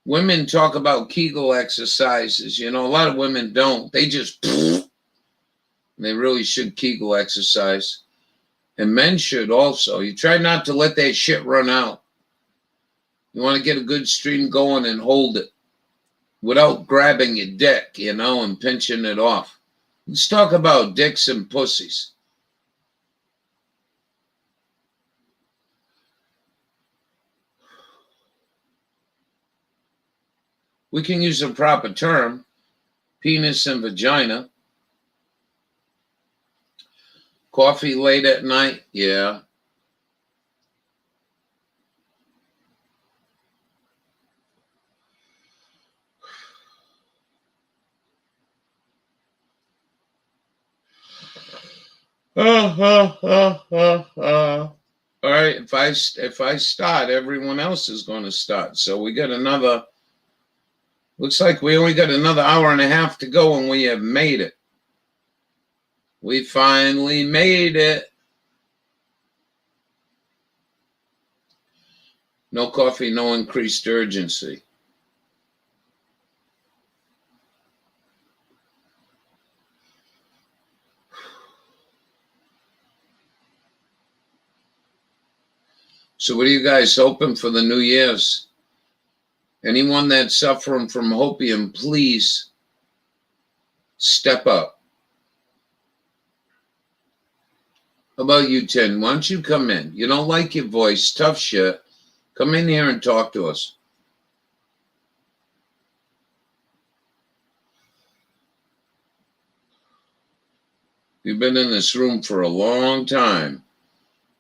women talk about Kegel exercises. A lot of women don't. They just, they really should Kegel exercise. And men should also. You try not to let that shit run out. You want to get a good stream going and hold it without grabbing your dick, and pinching it off. Let's talk about dicks and pussies. We can use a proper term. Penis and vagina. Coffee late at night? Yeah. All right, if I start, everyone else is going to start. So we got another. Looks like we only got another hour and a half to go, and we have made it. We finally made it. No coffee, no increased urgency. So what are you guys hoping for the New Year's? Anyone that's suffering from hopium, please step up. How about you, Tin? Why don't you come in? You don't like your voice, tough shit. Come in here and talk to us. You've been in this room for a long time.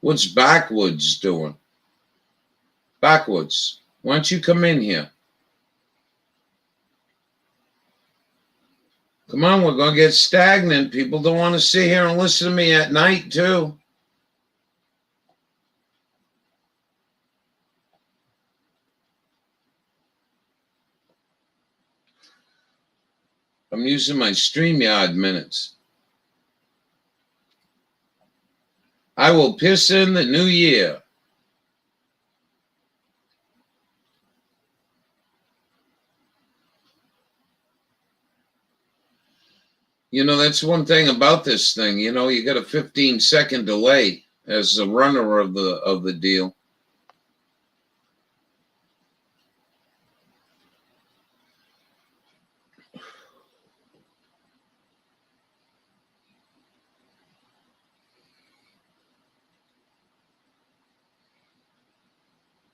What's Backwoods doing? Backwoods, why don't you come in here? Come on, we're going to get stagnant. People don't want to sit here and listen to me at night, too. I'm using my StreamYard minutes. I will piss in the new year. You know, that's one thing about this thing. You know, you got a 15-second delay as the runner of the deal.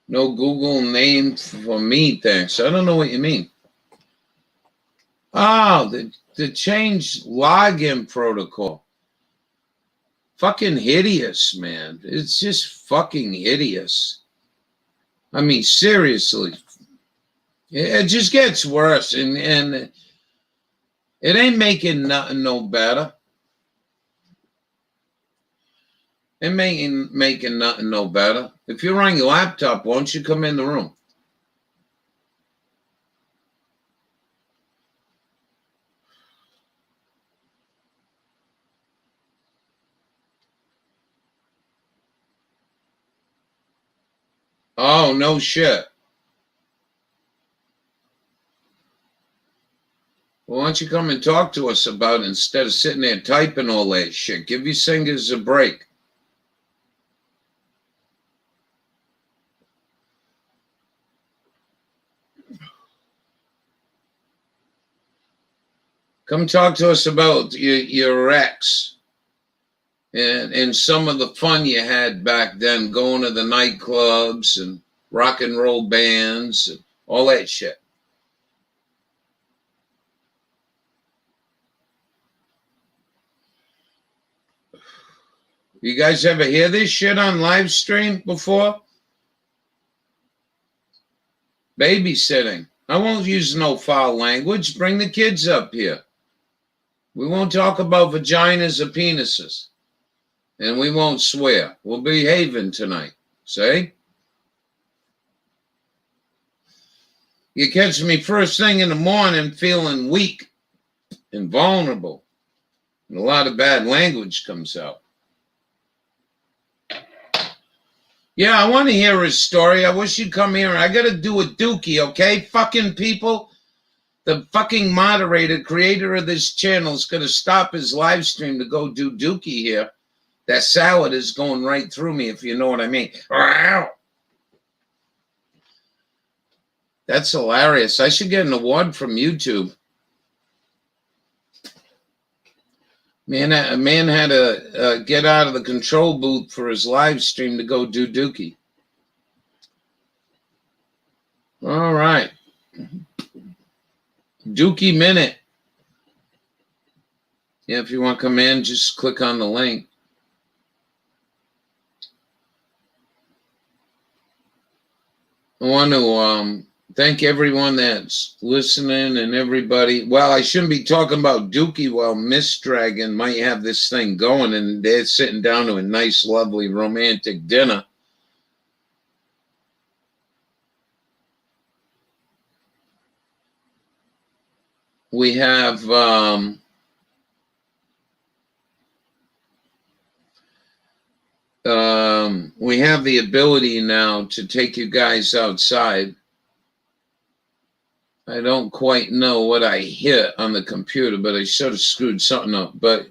No Google name for me, thanks. I don't know what you mean. Oh, the change login protocol. Fucking hideous, man. It's just fucking hideous. I mean, seriously. It just gets worse, and it ain't making nothing no better. It ain't making nothing no better. If you're on your laptop, why don't you come in the room? Oh, no shit. Well, why don't you come and talk to us about it instead of sitting there typing all that shit? Give your fingers a break. Come talk to us about your ex and some of the fun you had back then, going to the nightclubs and rock and roll bands and all that shit. You guys ever hear this shit on live stream before? Babysitting. I won't use no foul language. Bring the kids up here. We won't talk about vaginas or penises. And we won't swear. We're behaving tonight. See? You catch me first thing in the morning feeling weak and vulnerable. And a lot of bad language comes out. Yeah, I want to hear his story. I wish you'd come here. I got to do a dookie, okay? Fucking people. The fucking moderator, creator of this channel, is going to stop his live stream to go do dookie here. That salad is going right through me, if you know what I mean. That's hilarious. I should get an award from YouTube. Man had to get out of the control booth for his live stream to go do dookie. All right. Dookie Minute. Yeah, if you want to come in, just click on the link. I want to thank everyone that's listening and everybody. Well, I shouldn't be talking about Dookie while Miss Dragon might have this thing going and they're sitting down to a nice, lovely, romantic dinner. We have the ability now to take you guys outside. I don't quite know what I hit on the computer, but I sort of screwed something up. But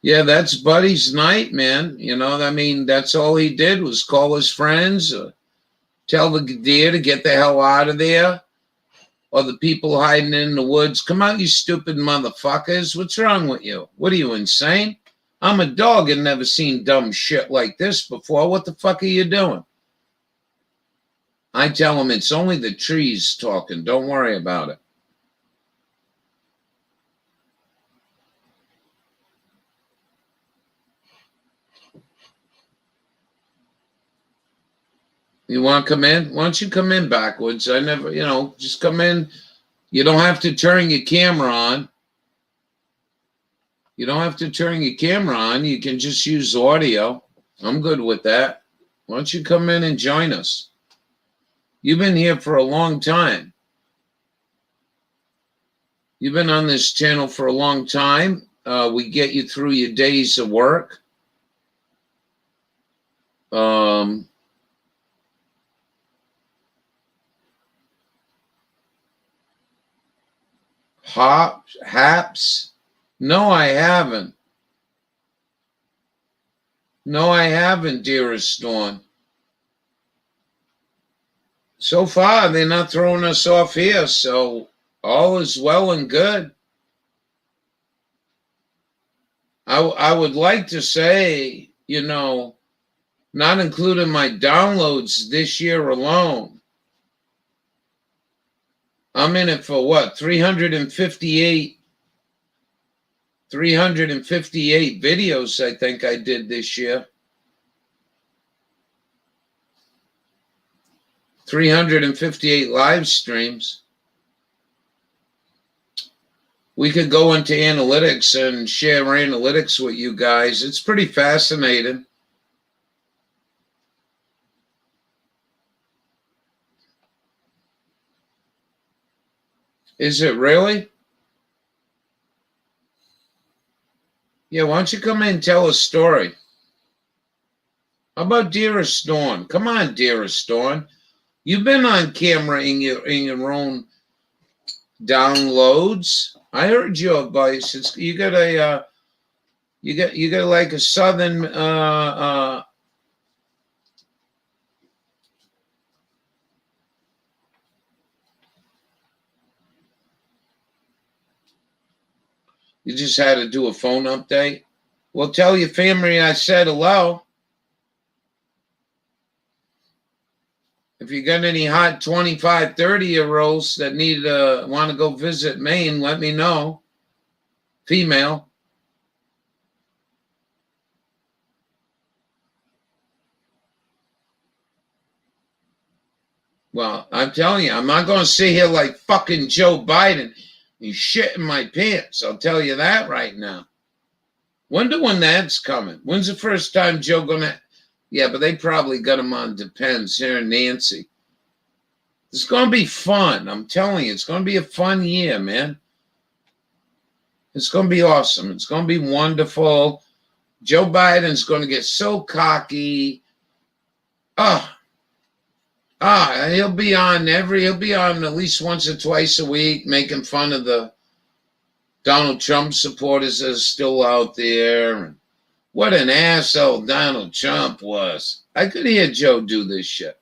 yeah, that's Buddy's night, man. You know, I mean, that's all he did was call his friends, tell the deer to get the hell out of there, or the people hiding in the woods, come out, you stupid motherfuckers. What's wrong with you? What are you, insane? I'm a dog and never seen dumb shit like this before. What the fuck are you doing? I tell them it's only the trees talking. Don't worry about it. You want to come in? Why don't you come in backwards? I never, just come in. You don't have to turn your camera on. You don't have to turn your camera on. You can just use audio. I'm good with that. Why don't you come in and join us? You've been here for a long time. You've been on this channel for a long time. We get you through your days of work. Haps? No, I haven't. No, I haven't, dearest Dawn. So far, they're not throwing us off here, so all is well and good. I would like to say, not including my downloads this year alone, I'm in it for what? 358 videos, I think I did this year. 358 live streams. We could go into analytics and share analytics with you guys. It's pretty fascinating. Is it really? Yeah, why don't you come in and tell a story? How about Dearest Dawn? Come on, Dearest Dawn. You've been on camera in your own downloads. I heard your voice. You got like a southern you just had to do a phone update. Well, tell your family I said hello. If you got any hot 25, 30-year-olds that want to go visit Maine, let me know. Female. Well, I'm telling you, I'm not going to sit here like fucking Joe Biden and shit in my pants. I'll tell you that right now. Wonder when that's coming. When's the first time Joe gonna... Yeah, but they probably got him on Depends here in Nancy. It's going to be fun. I'm telling you, it's going to be a fun year, man. It's going to be awesome. It's going to be wonderful. Joe Biden's going to get so cocky. He'll be on at least once or twice a week making fun of the Donald Trump supporters that are still out there. What an asshole Donald Trump was. I could hear Joe do this shit.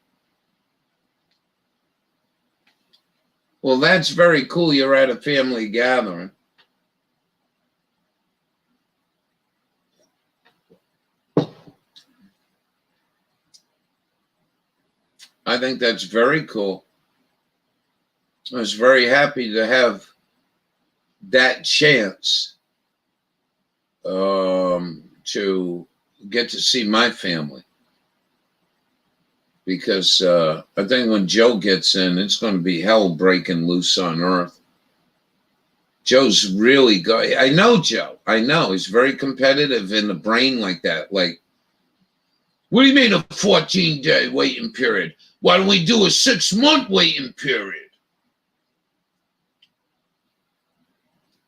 Well, that's very cool. You're at a family gathering. I think that's very cool. I was very happy to have that chance to get to see my family. Because I think when Joe gets in, it's going to be hell breaking loose on Earth. Joe's really good. I know Joe. I know. He's very competitive in the brain like that. Like, what do you mean a 14-day waiting period? Why don't we do a 6-month waiting period?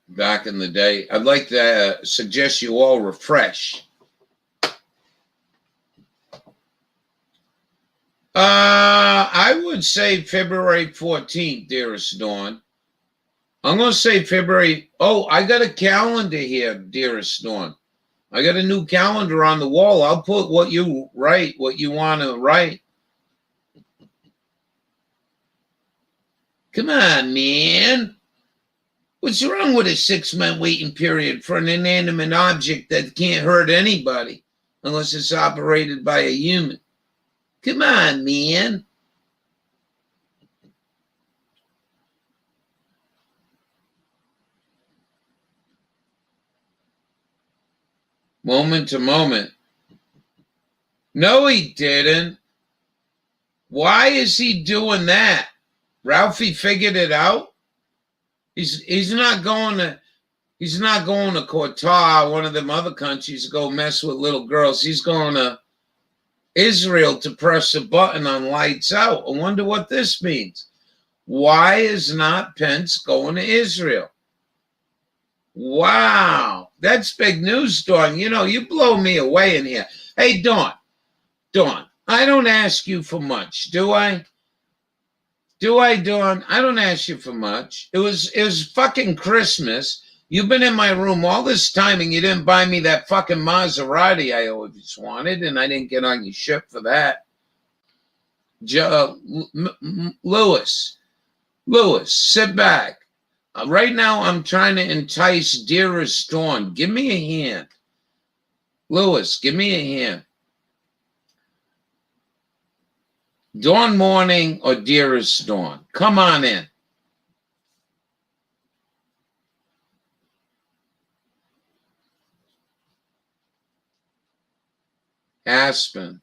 Back in the day, I'd like to suggest you all refresh. I would say February 14th, dearest Dawn. I'm going to say February. Oh, I got a calendar here, dearest Dawn. I got a new calendar on the wall. I'll put what you write, what you want to write. Come on, man. What's wrong with a 6-month waiting period for an inanimate object that can't hurt anybody unless it's operated by a human? Come on, man. Moment to moment. No, he didn't. Why is he doing that? Ralphie figured it out. He's not going to Qatar, one of them other countries, to go mess with little girls. He's going to Israel to press a button on lights out. I wonder what this means. Why is not Pence going to Israel? Wow, that's big news, Dawn. You know, you blow me away in here. Hey, Dawn, I don't ask you for much, do I? Do I, Dawn? I don't ask you for much. It was fucking Christmas. You've been in my room all this time and you didn't buy me that fucking Maserati I always wanted, and I didn't get on your ship for that. Lewis, sit back. Right now I'm trying to entice dearest Dawn. Give me a hand. Lewis, give me a hand. Dawn Morning or dearest Dawn? Come on in. Aspen.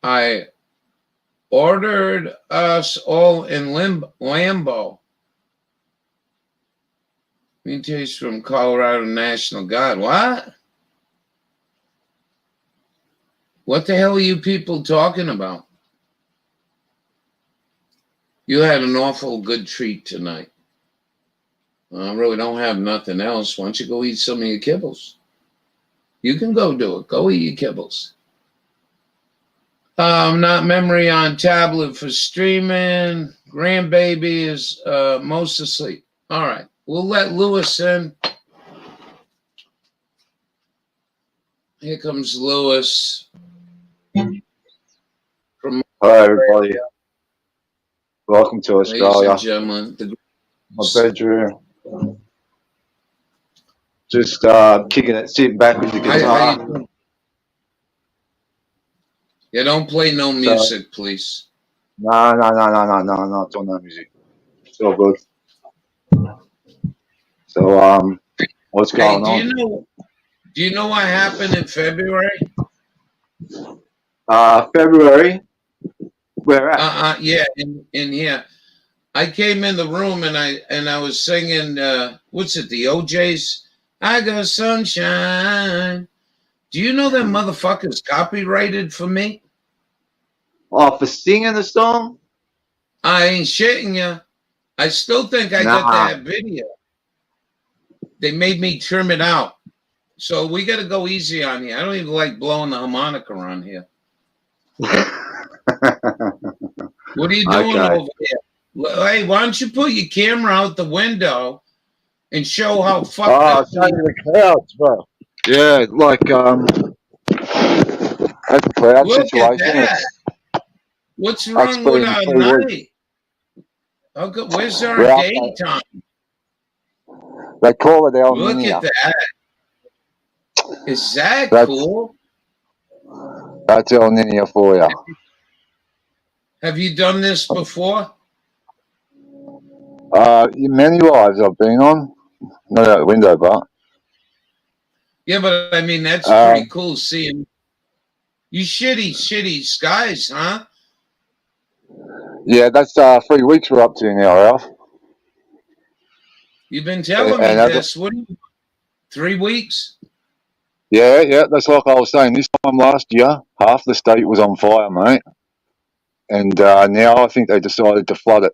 I ordered us all in Lambo. Vintage from Colorado National Guard. What? What the hell are you people talking about? You had an awful good treat tonight. I really don't have nothing else. Why don't you go eat some of your kibbles? You can go do it. Go eat your kibbles. Not memory on tablet for streaming. Grandbaby is most asleep. All right. We'll let Lewis in. Here comes Lewis. From Hello, everybody. Welcome to Australia. Ladies and gentlemen. My bedroom. Just kicking it, sitting back with the guitar. Yeah, don't play no music, please. No, not doing no music. It's all good. So, what's going on? Do you know what happened in February? February. Where at? Yeah, in here. I came in the room and I was singing what's it, the OJ's? I got sunshine. Do you know that motherfucker's copyrighted for me? Oh, for singing the song? I ain't shitting you. I still think I got that video. They made me trim it out. So we got to go easy on here. I don't even like blowing the harmonica around here. What are you doing over here? Hey, why don't you put your camera out the window and show how fucked up the clouds, bro. Yeah, like that's a cloud Look situation. at that. What's wrong with our night? Where's our daytime? They call it El Look Niño. at that. Is that cool? That's El Nino for you. Have you done this before? Many lives I've been on. Not out the window, but Yeah, but I mean that's uh, pretty cool seeing you shitty skies, huh? yeah, that's 3 weeks we're up to now, Ralph. You've been telling me this. What are you, 3 weeks? Yeah, that's like I was saying. This time last year, half the state was on fire, mate, and now I think they decided to flood it.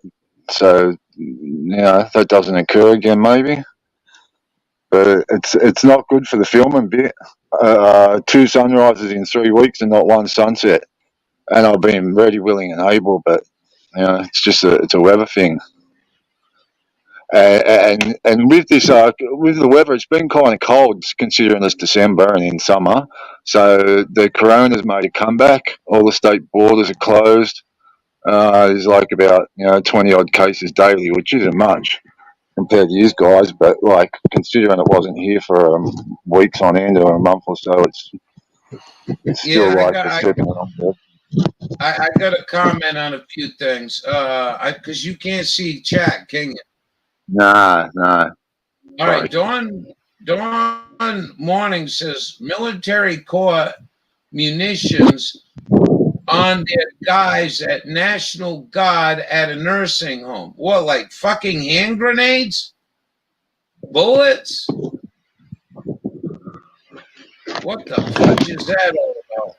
So, that doesn't occur again, maybe. But it's not good for the filming bit. 2 sunrises in 3 weeks and not one sunset. And I've been ready, willing, and able, but it's just it's a weather thing. And with this, with the weather, it's been kind of cold considering it's December and in summer. So the corona's made a comeback. All the state borders are closed. There's like about 20 odd cases daily, which isn't much compared to you guys. But like considering it wasn't here for weeks on end or a month or so, it's still stepping on. I got to comment on a few things. Because you can't see chat, can you? Nah. All right, Dawn Morning says military corps munitions on their guys at National Guard at a nursing home. What, like fucking hand grenades? Bullets? What the fuck is that all about?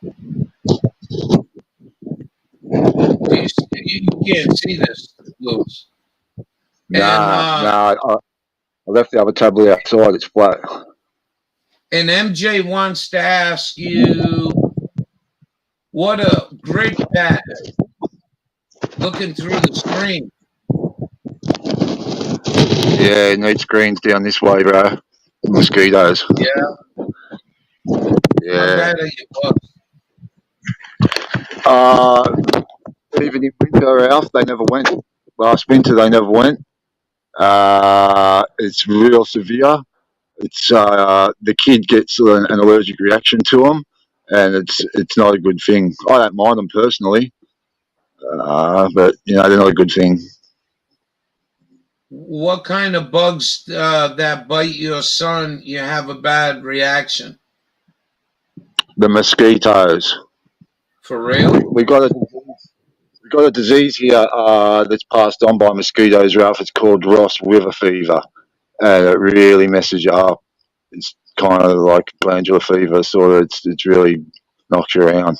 You can't see this, Louis. Nah. I left the other tablet outside. It's flat. And MJ wants to ask you, what a great bat looking through the screen. Yeah, it needs screens down this way, bro. Mosquitoes. Yeah. Yeah. How bad are you? Even in winter, Ralph, they never went. Last winter, they never went. It's real severe. It's the kid gets an allergic reaction to them, and it's not a good thing. I don't mind them personally, but they're not a good thing. What kind of bugs that bite your son? You have a bad reaction. The mosquitoes. For real? We got a disease here that's passed on by mosquitoes, Ralph. It's called Ross River fever, and it really messes you up. It's kind of like glandular fever, sort of. It's really knocks you around.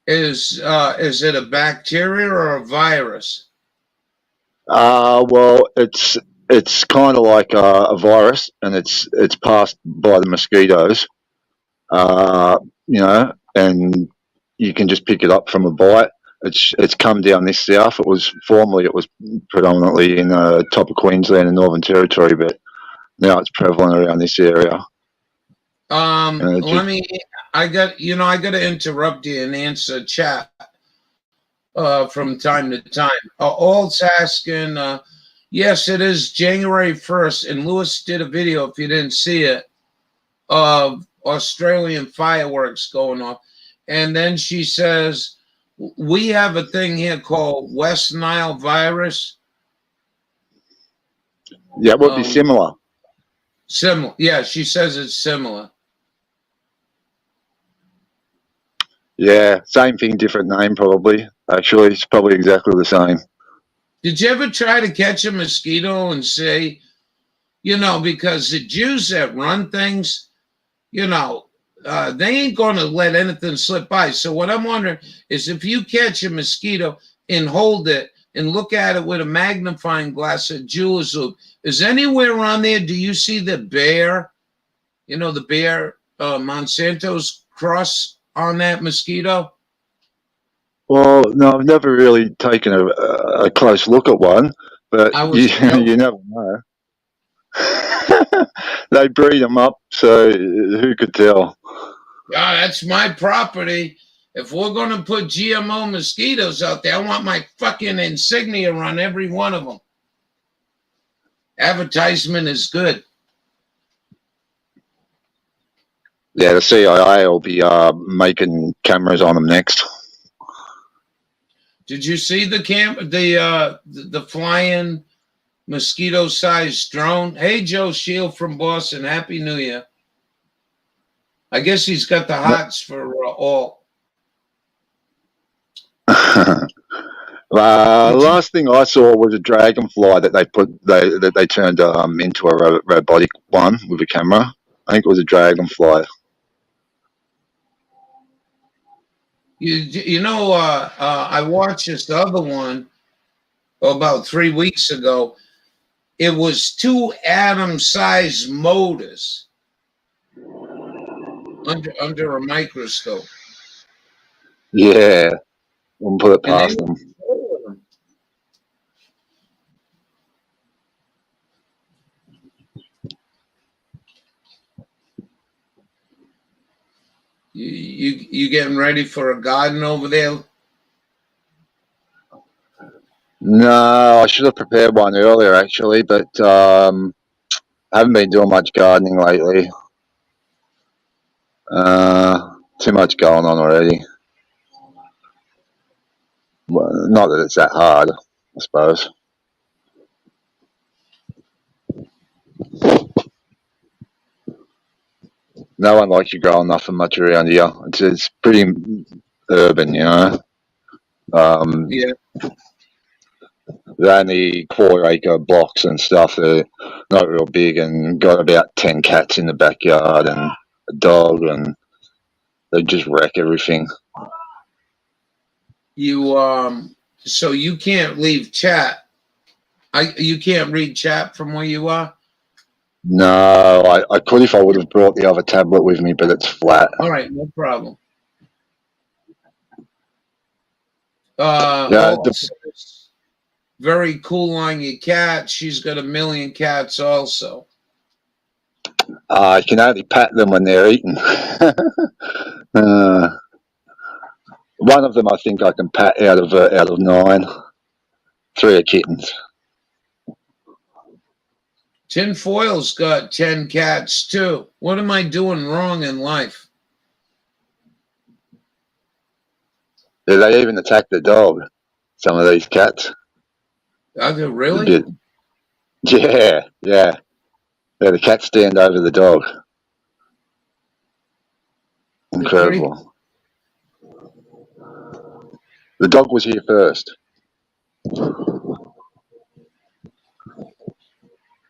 Is it a bacteria or a virus? Well, it's kind of like a virus, and it's passed by the mosquitoes. And you can just pick it up from a bite. It's come down this south. It was predominantly in the top of Queensland and Northern Territory, but now it's prevalent around this area. I got to interrupt you and answer chat from time to time. All's asking, yes, it is January 1st, and Lewis did a video, if you didn't see it, of Australian fireworks going off. And then she says, we have a thing here called West Nile virus. Yeah, it would be similar. Similar. Yeah, she says it's similar. Yeah, same thing, different name probably. Actually, it's probably exactly the same. Did you ever try to catch a mosquito and say, because the Jews that run things, they ain't going to let anything slip by. So what I'm wondering is if you catch a mosquito and hold it and look at it with a magnifying glass at jeweler's loop, is anywhere on there, do you see the bear, the bear Monsanto's cross on that mosquito? Well, no, I've never really taken a close look at one, but you never know. They breed them up, so who could tell? That's my property. If we're going to put GMO mosquitoes out there, I want my fucking insignia on every one of them. Advertisement is good. Yeah, the CIA will be making cameras on them next. Did you see the flying mosquito-sized drone? Hey, Joe Shield from Boston. Happy New Year. I guess he's got the hots for all. Last thing I saw was a dragonfly that they turned into a robotic one with a camera. I think it was a dragonfly. You know, I watched this other one about 3 weeks ago. It was 2 atom-sized motors under a microscope. Yeah, wouldn't put it And past them. You getting ready for a garden over there? No, I should have prepared one earlier actually, but I haven't been doing much gardening lately. Too much going on already. Well, not that it's that hard, I suppose. No one likes you growing nothing much around here. It's pretty urban, you know. Yeah. They're only 4-acre blocks and stuff. They're not real big, and got about 10 cats in the backyard and a dog, and they just wreck everything. So you can't leave chat. You can't read chat from where you are? No, I could if I would have brought the other tablet with me, but it's flat. All right, no problem. Yeah, very cool on your cat. She's got 1 million cats also. I can only pat them when they're eating. One of them I think I can pat out of 9. 3 are kittens. Tinfoil's got 10 cats too. What am I doing wrong in life? Yeah, they even attack the dog. Some of these cats. Are they really? Yeah. Yeah, the cats stand over the dog. Incredible. The dog was here first.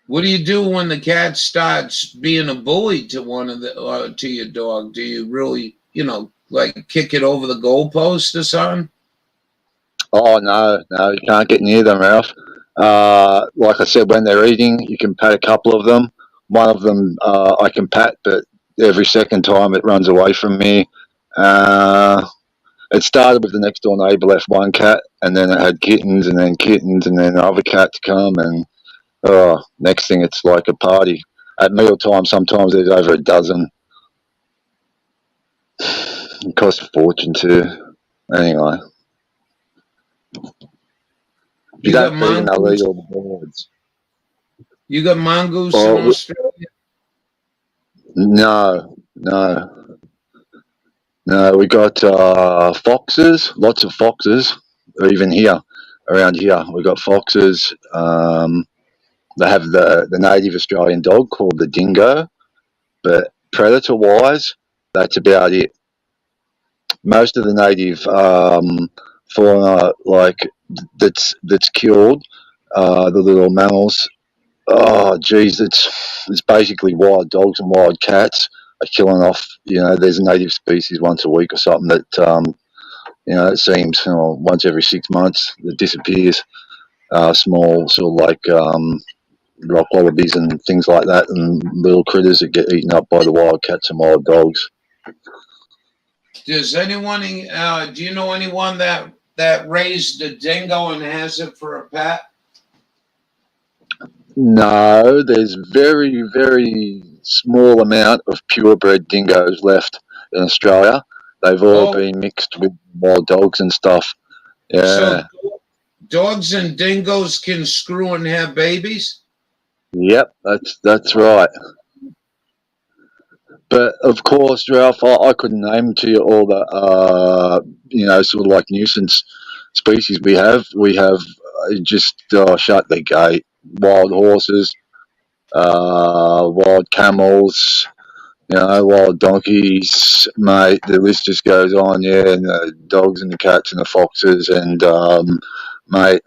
What do you do when the cat starts being a bully to to your dog? Do you really, like kick it over the goalpost or something? Oh no, you can't get near them, Ralph. Like I said, when they're eating, you can pat a couple of them. One of them I can pat, but every second time it runs away from me. It started with the next door neighbour left one cat, and then it had kittens, and then other cats come, and next thing it's like a party. At mealtime, sometimes there's over a dozen. It costs a fortune too. Anyway. You don't feed them, they'll eat all the birds. You got mongoose in Australia? No. We got foxes, lots of foxes, even here, around here. We got foxes. They have the native Australian dog called the dingo, but predator-wise, that's about it. Most of the native fauna, like that's killed, the little mammals. Oh, geez, it's basically wild dogs and wild cats are killing off. There's a native species once a week or something that it seems once every 6 months it disappears. Small sort of like rock wallabies and things like that, and little critters that get eaten up by the wild cats and wild dogs. Does anyone? Do you know anyone that raised a dingo and has it for a pet? No, there's very, very small amount of purebred dingoes left in Australia. They've all been mixed with wild dogs and stuff. Yeah. So dogs and dingoes can screw and have babies? Yep, that's right. But of course, Ralph, I couldn't name to you all the sort of like nuisance species we have. We have just shut the gate. Wild horses, wild camels, wild donkeys, mate. The list just goes on. Yeah, and the dogs and the cats and the foxes, and mate,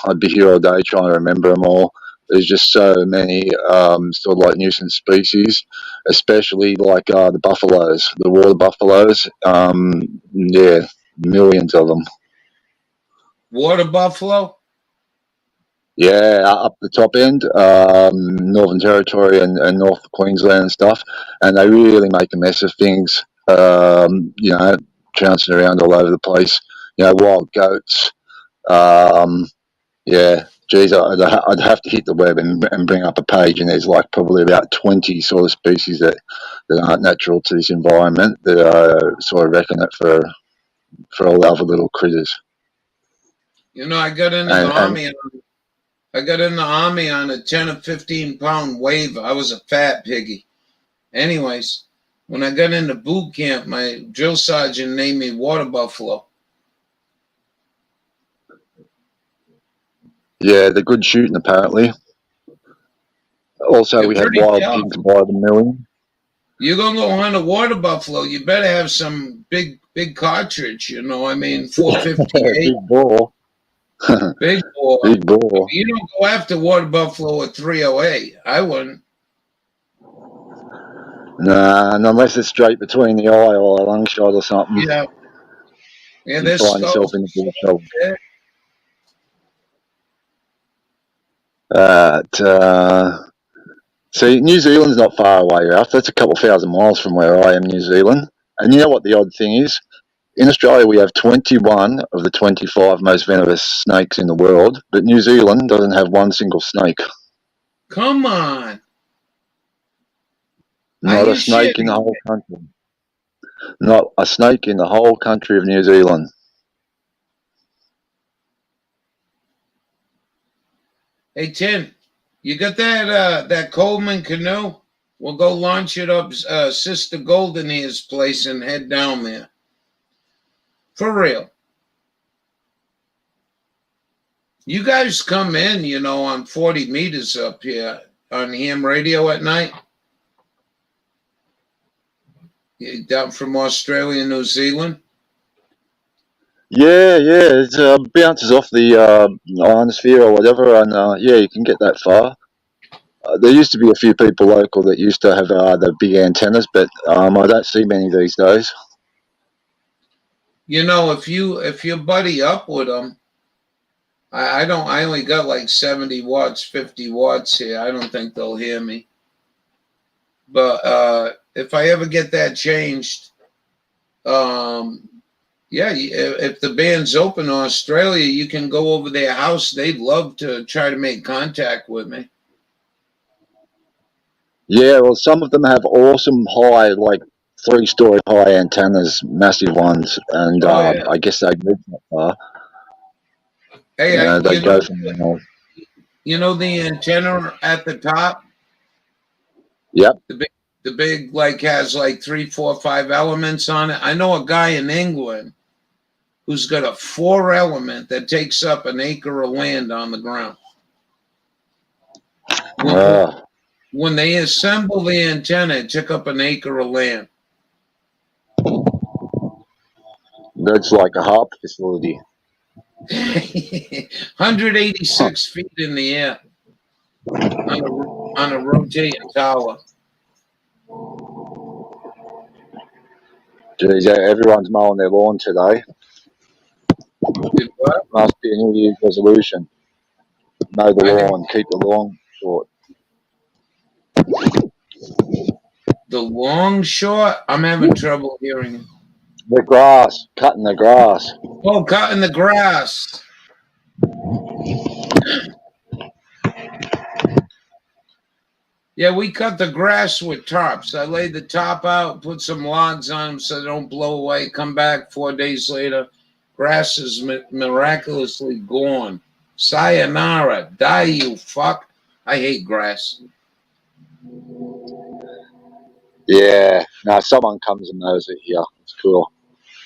I'd be here all day trying to remember them all. There's just so many sort of like nuisance species, especially like the buffaloes, the water buffaloes. Yeah, millions of them. Water buffalo? Yeah, up the top end, Northern Territory and North Queensland and stuff, and they really make a mess of things. Trouncing around all over the place. Wild goats. Yeah, geez, I'd have to hit the web and bring up a page, and there's like probably about 20 sort of species that aren't natural to this environment that sort of reckon it for all the other little critters. I got into the army. I got in the army on a 10 or 15 pound waiver. I was a fat piggy. Anyways, when I got into boot camp, my drill sergeant named me Water Buffalo. Yeah, they're good shooting apparently. Also, we have wild pigs by the million. You're going to go hunt a water buffalo, you better have some big cartridge, 458. Big ball. Big ball. Big ball. You don't go after water buffalo at 308. I wouldn't. Nah, unless it's straight between the eye or a lung shot or something. Yeah. Yeah, you find yourself in a bit of trouble. See, New Zealand's not far away, Ralph. That's a couple thousand miles from where I am, New Zealand. And you know what the odd thing is? In Australia, we have 21 of the 25 most venomous snakes in the world, but New Zealand doesn't have one single snake. Come on. Not a snake in the whole country. Not a snake in the whole country of New Zealand. Hey, Tim, you got that Coleman canoe? We'll go launch it up Sister Golden Ear's place and head down there. For real. You guys come in, on 40 meters up here on ham radio at night. You're down from Australia, New Zealand. Yeah, it bounces off the ionosphere or whatever, and you can get that far. There used to be a few people local that used to have the big antennas, but I don't see many these days. If you buddy up with them, I only got like 70 watts, 50 watts here. I don't think they'll hear me. But if I ever get that changed, if the band's open in Australia, you can go over their house. They'd love to try to make contact with me. Yeah, well, some of them have awesome high, like 3-story high antennas, massive ones, and I guess they move that far. Hey, they go from there. The antenna at the top? Yep. The big has 3, 4, 5 elements on it. I know a guy in England who's got a 4-element that takes up an acre of land on the ground. When they assemble the antenna, it took up an acre of land. That's like a harp facility. 186 feet in the air on a rotating tower. Geez, everyone's mowing their lawn today. Must be a New Year's resolution. Mow the lawn, keep the lawn short. The long short? I'm having trouble hearing it. The grass, cutting the grass. Oh, cutting the grass. Yeah, we cut the grass with tarps. I laid the top out, put some logs on them so they don't blow away. Come back 4 days later, grass is miraculously gone. Sayonara, die you fuck. I hate grass. Yeah, no, someone comes and mows it here. It's cool.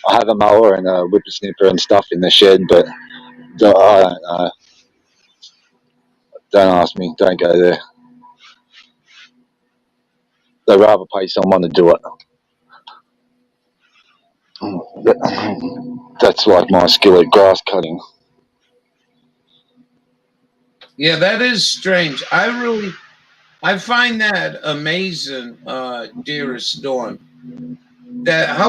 I have a mower and a whippersnipper and stuff in the shed, but I don't know. Don't ask me. Don't go there. They'd rather pay someone to do it. That's like my skill at grass cutting. Yeah, that is strange. I find that amazing, dearest Dawn. That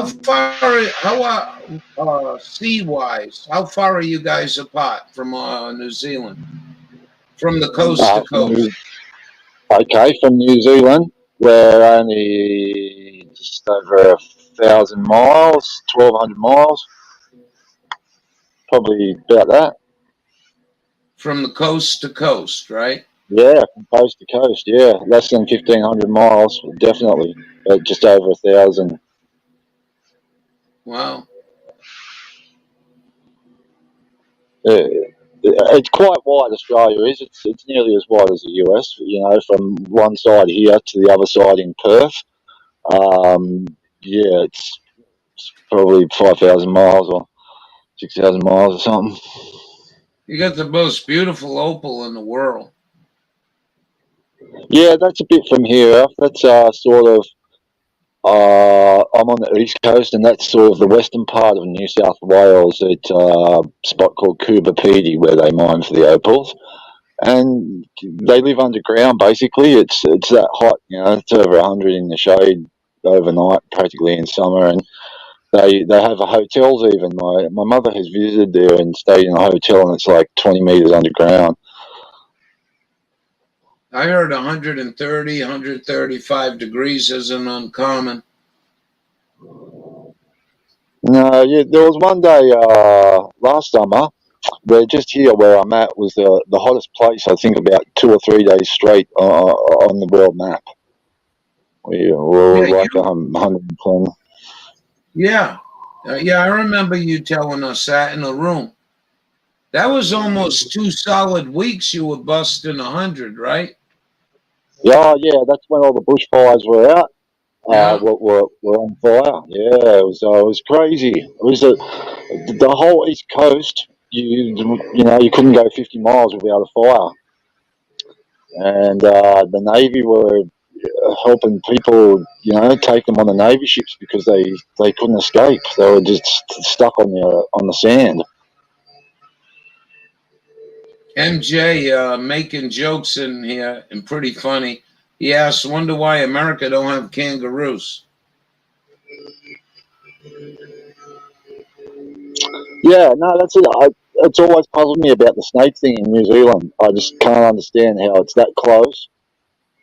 sea wise, how far are you guys apart from New Zealand? From the coast to coast? From New Zealand, we're only just over 1,000 miles, 1,200 miles, probably about that. From the coast to coast, right? Yeah, from coast to coast. Yeah, less than 1,500 miles, definitely, but just over 1,000. Wow. It's quite wide. Australia is. It's nearly as wide as the US. You know, from one side here to the other side in Perth. Yeah, it's probably 5,000 miles or 6,000 miles or something. You got the most beautiful opal in the world. Yeah, that's a bit from here. That's sort of. I'm on the east coast, and that's sort of the western part of New South Wales. It's a spot called Coober Pedy where they mine for the opals, and they live underground. Basically, it's that hot. You know, it's over 100 in the shade overnight, practically in summer, and they have hotels. Even my mother has visited there and stayed in a hotel, and it's like 20 meters underground. I heard 130, 135 degrees isn't uncommon. No, yeah, there was one day last summer where just here where I'm at was the hottest place, I think, about 2 or 3 days straight on the world map. We were Yeah, like 110. Yeah. Yeah, I remember you telling us that in the room. That was almost 2 solid weeks you were busting 100, right? Yeah, that's when all the bushfires were out. Yeah. Were on fire. Yeah, it was crazy. It was the whole east coast. You know you couldn't go 50 miles without a fire, and the Navy were helping people, you know, take them on the Navy ships because they couldn't escape. They were just stuck on the sand. MJ making jokes in here and pretty funny. He asks, wonder why America don't have kangaroos. Yeah, no, that's it. It's always puzzled me about the snake thing in New Zealand. I just can't understand how it's that close,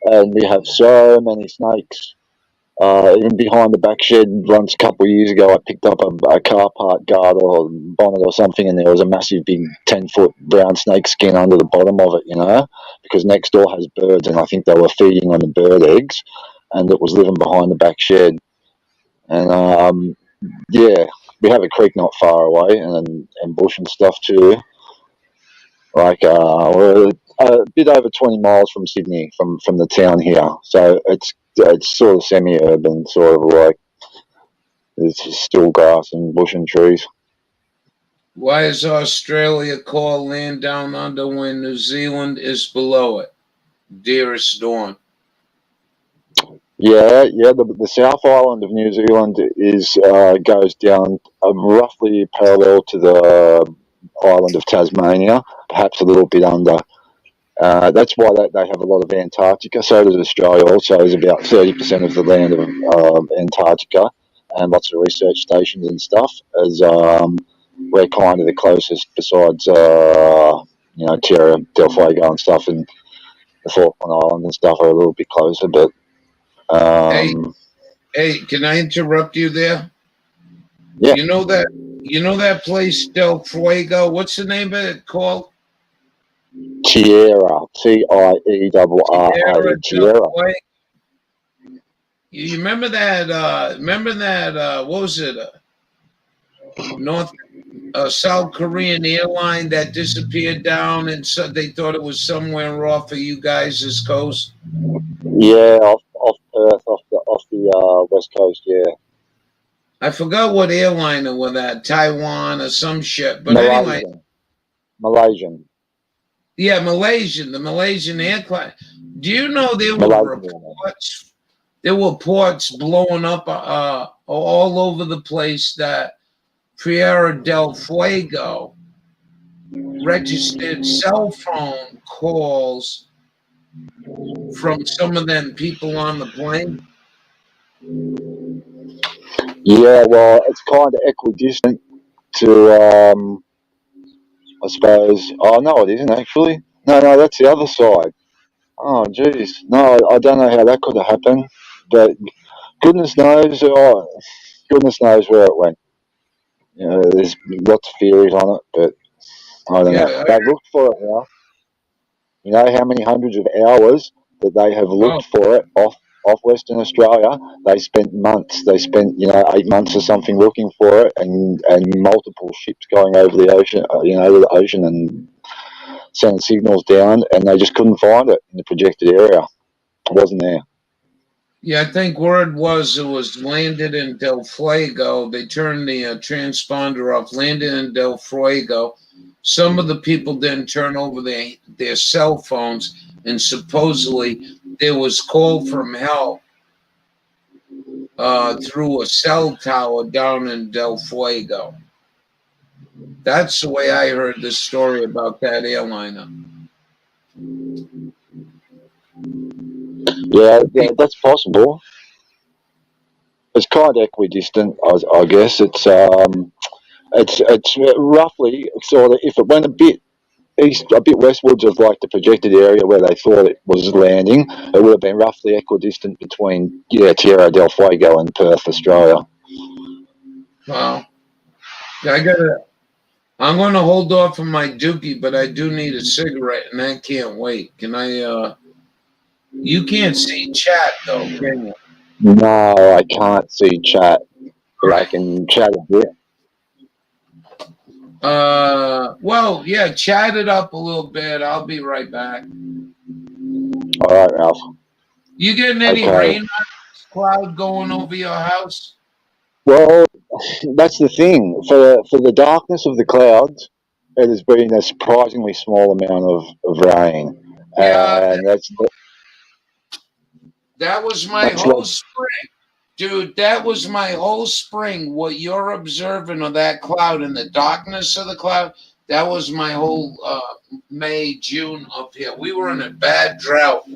and we have so many snakes. Even behind the back shed, once a couple of years ago, I picked up a car part guard or bonnet or something, and there was a massive, big 10-foot brown snake skin under the bottom of it, you know, because next door has birds, and I think they were feeding on the bird eggs, and it was living behind the back shed. And yeah, we have a creek not far away, and bush and stuff too. Like we're a bit over 20 miles from Sydney, from the town here, so it's sort of semi-urban, sort of like it's still grass and bush and trees. Why is Australia called land down under when New Zealand is below it? Dearest Dawn. Yeah. The South Island of New Zealand is goes down roughly parallel to the island of Tasmania, perhaps a little bit under. That's why they have a lot of Antarctica. So does Australia. Also, is about 30% of the land of Antarctica, and lots of research stations and stuff. As we're kind of the closest, besides you know, Tierra del Fuego and stuff, and the Falkland Islands and stuff are a little bit closer. But hey, can I interrupt you there? Yeah. You know that place Del Fuego? What's the name of it called? Tierra, Tierra. Tierra. You remember that? What was it? South Korean airline that disappeared down, and so they thought it was somewhere off of you guys' coast. Yeah, off Perth, off the West Coast, yeah. I forgot what airliner was that, Taiwan or some shit. But anyway, Malaysian. yeah, the Malaysian aircraft. Do you know there were Malaysian. reports? There were reports blowing up all over the place that Tierra del Fuego registered cell phone calls from some of them people on the plane. Yeah, well, it's kind of equidistant to, I suppose. Oh, no, it isn't actually. No, that's the other side. Oh, jeez. No, I don't know how that could have happened, but goodness knows, goodness knows where it went. You know, there's lots of theories on it, but I don't know. Yeah, They've looked for it now. You know how many hundreds of hours that they have looked for it off Western Australia? They spent months. They spent 8 months or something looking for it, and multiple ships going over the ocean, over the ocean and sending signals down, and they just couldn't find it in the projected area. It wasn't there. Yeah, I think word was it was landed in Del Fuego. They turned the transponder off, landed in Del Fuego. Some of the people didn't turn over their cell phones, and supposedly there was call from hell through a cell tower down in Del Fuego. That's the way I heard the story about that airliner. Yeah, that's possible. It's kind of equidistant, I guess. It's roughly sort of, if it went a bit westwards of like the projected area where they thought it was landing, it would have been roughly equidistant between Tierra del Fuego and Perth, Australia. Wow. I'm going to hold off on my dookie, but I do need a cigarette, and I can't wait. Can I? You can't see chat though, can you? No, I can't see chat, but I can chat a bit. Well, yeah, chat it up a little bit. I'll be right back. All right, Ralph. You getting any rain cloud going over your house? Well, that's the thing. For the darkness of the clouds, it has been a surprisingly small amount of rain. Yeah, And that was my whole spring. Dude, that was my whole spring. What you're observing of that cloud and the darkness of the cloud, that was my whole May, June up here. We were in a bad drought.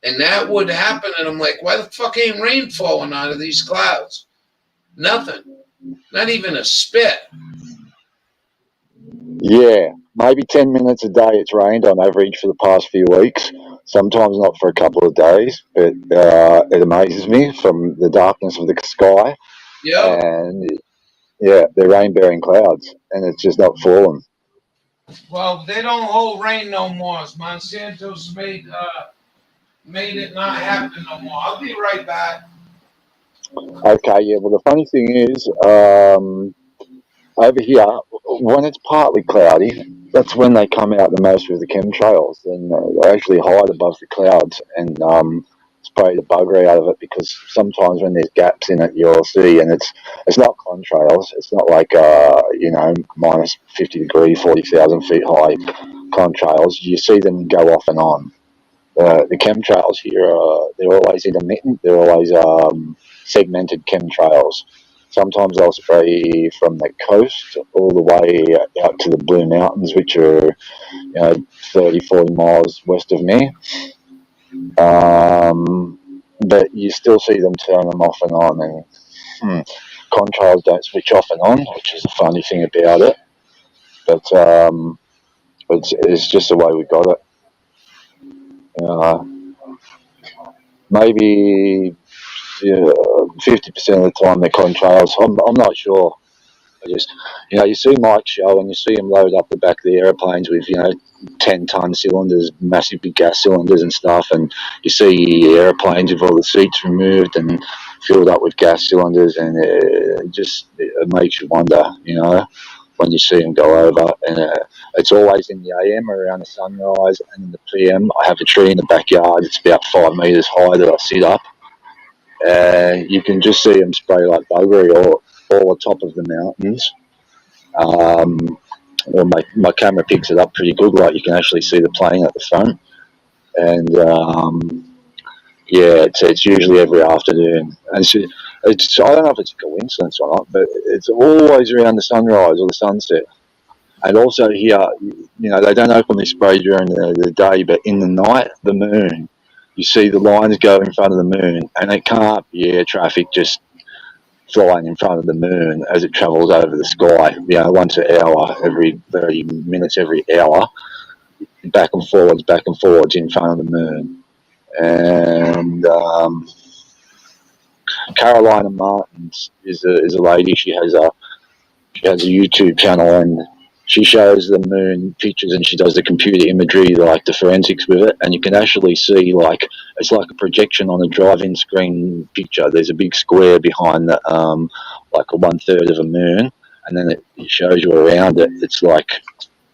And that would happen. And I'm like, why the fuck ain't rain falling out of these clouds? Nothing. Not even a spit. Yeah, maybe 10 minutes a day it's rained on average for the past few weeks. Sometimes not for a couple of days, but it amazes me from the darkness of the sky. Yeah. And yeah, they're rain-bearing clouds, and it's just not falling. Well, they don't hold rain no more. Monsanto's made it not happen no more. I'll be right back. Okay, yeah. Well, the funny thing is, over here, when it's partly cloudy, that's when they come out the most with the chemtrails, and they actually hide above the clouds and spray the buggery out of it, because sometimes when there's gaps in it, you'll see, and it's not contrails. It's not like minus 50 degree, 40,000 feet high contrails. You see them go off and on. The chemtrails here, they're always intermittent. They're always segmented chemtrails. Sometimes they'll spray from the coast all the way out to the Blue Mountains, which are 30, 40 miles west of me. But you still see them turn them off and on, and contrails don't switch off and on, which is the funny thing about it. But it's just the way we got it. Maybe 50% of the time they're contrails. I'm not sure. You see Mike's show, and you see him load up the back of the airplanes with 10-ton cylinders, massive big gas cylinders and stuff, and you see airplanes with all the seats removed and filled up with gas cylinders, and it makes you wonder, when you see them go over. And it's always in the AM around the sunrise, and in the PM I have a tree in the backyard. It's about 5 meters high that I sit up, You can just see them spray like buggery all the top of the mountains. Well, my camera picks it up pretty good. Like you can actually see the plane at the front, and yeah, it's usually every afternoon. And it's I don't know if it's a coincidence or not, but it's always around the sunrise or the sunset. And also here, they don't openly spray during the day, but in the night, the moon, you see the lines go in front of the moon, and it can't be air traffic just flying in front of the moon as it travels over the sky, once an hour, every 30 minutes, every hour, back and forwards in front of the moon. And Carolina Martins is a lady. She has a YouTube channel, and she shows the moon pictures, and she does the computer imagery, like the forensics with it, and you can actually see it's like a projection on a drive-in screen picture. There's a big square behind the like a 1/3 of a moon, and then it shows you around it. It's like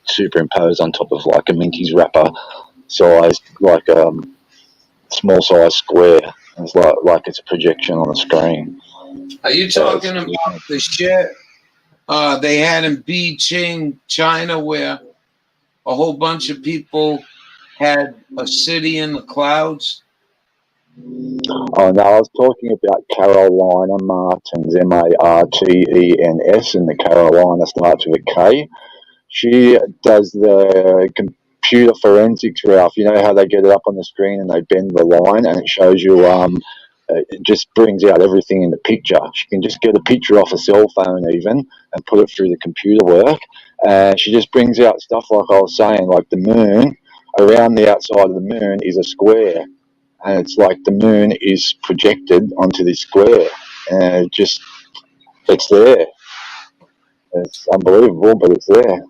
superimposed on top of like a Minty's wrapper size, like small size square. It's like it's a projection on a screen. Are you talking about the shit they had in Beijing, China, where a whole bunch of people had a city in the clouds? Oh no, I was talking about Carolina Martins, Martens, and the Carolina starts with a K. She does the computer forensics, Ralph. You know how they get it up on the screen and they bend the line and it shows you, it just brings out everything in the picture. She can just get a picture off a cell phone even and put it through the computer work. And she just brings out stuff like I was saying, like the moon, around the outside of the moon is a square. And it's like the moon is projected onto this square. And it's there. It's unbelievable, but it's there.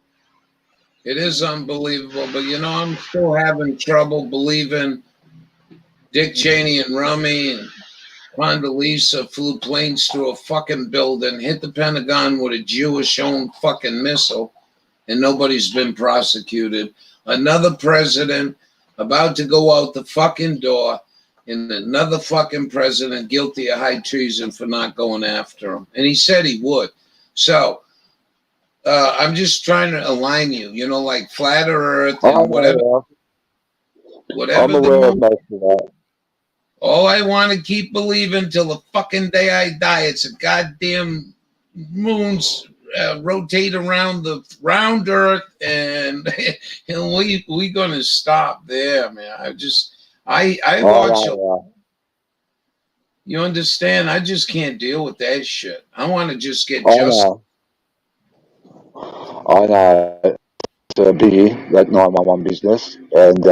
It is unbelievable, but I'm still having trouble believing Dick Cheney and Rummy and Condoleezza flew planes through a fucking building, hit the Pentagon with a Jewish-owned fucking missile, and nobody's been prosecuted. Another president about to go out the fucking door, and another fucking president guilty of high treason for not going after him. And he said he would. So I'm just trying to align you, like flat earth and whatever. I'm aware of most of that. Oh, I want to keep believing till the fucking day I die. It's a goddamn moon's rotate around the round earth, and we gonna stop there, man. I watch it. You understand? I just can't deal with that shit. I want to just get justice. I know. It's a biggie, that 911 business, and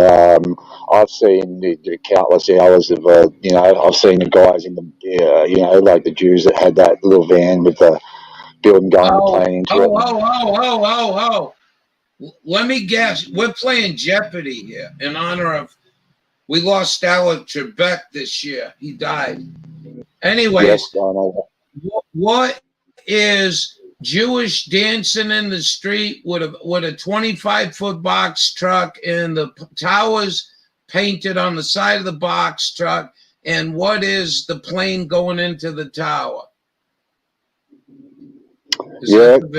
I've seen the countless hours of, I've seen the guys in the, like the Jews that had that little van with the building going to plane into it. Oh. Let me guess. We're playing Jeopardy here in honor of, we lost Alex Trebek this year. He died. Anyways, yes, I know. What is Jewish dancing in the street with a 25-foot box truck and the towers painted on the side of the box truck? And what is the plane going into the tower? And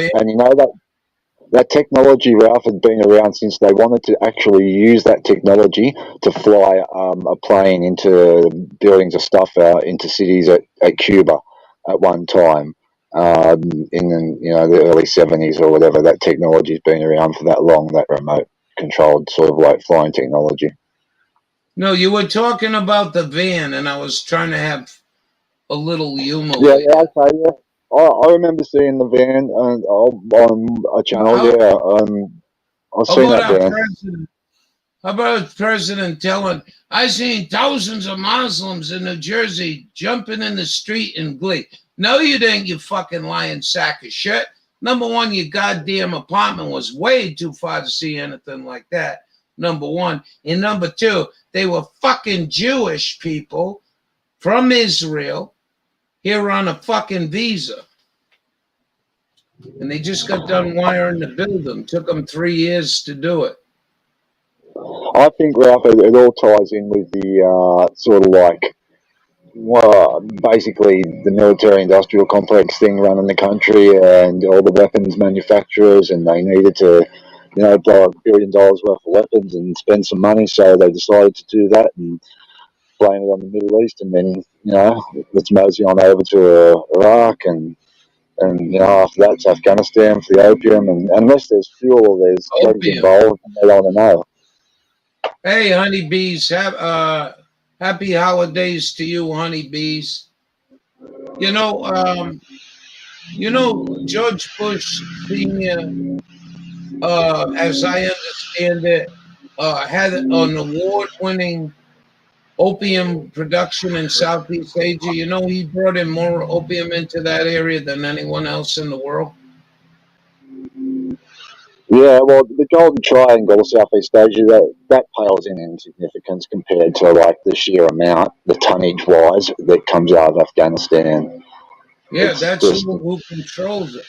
that technology, Ralph, has been around since they wanted to actually use that technology to fly a plane into buildings of stuff into cities at Cuba at one time. In the early 70s or whatever. That technology's been around for that long, that remote controlled sort of like flying technology. No, you were talking about the van, and I was trying to have a little humor. Yeah, okay, yeah. I remember seeing the van on a channel. I've seen that van. How about the president telling, I seen thousands of Muslims in New Jersey jumping in the street in glee. No, you didn't, you fucking lying sack of shit. Number one, your goddamn apartment was way too far to see anything like that. Number one. And number two, they were fucking Jewish people from Israel here on a fucking visa. And they just got done wiring the building. Took them 3 years to do it. I think, Ralph, it all ties in with the sort of like well, basically the military-industrial complex thing running the country and all the weapons manufacturers, and they needed to, blow $1 billion worth of weapons and spend some money, so they decided to do that and blame it on the Middle East, and then, let's mosey on over to Iraq, and after that it's Afghanistan for the opium, and unless there's fuel or there's drugs Opium. involved, they don't want to know. Hey, honeybees, happy holidays to you, honeybees. George Bush Sr., as I understand it, had an award-winning opium production in Southeast Asia. He brought in more opium into that area than anyone else in the world. Yeah, well, the Golden Triangle of Southeast Asia, that pales in significance compared to like the sheer amount, the tonnage wise, that comes out of Afghanistan. Yeah, It's that's just- who controls it.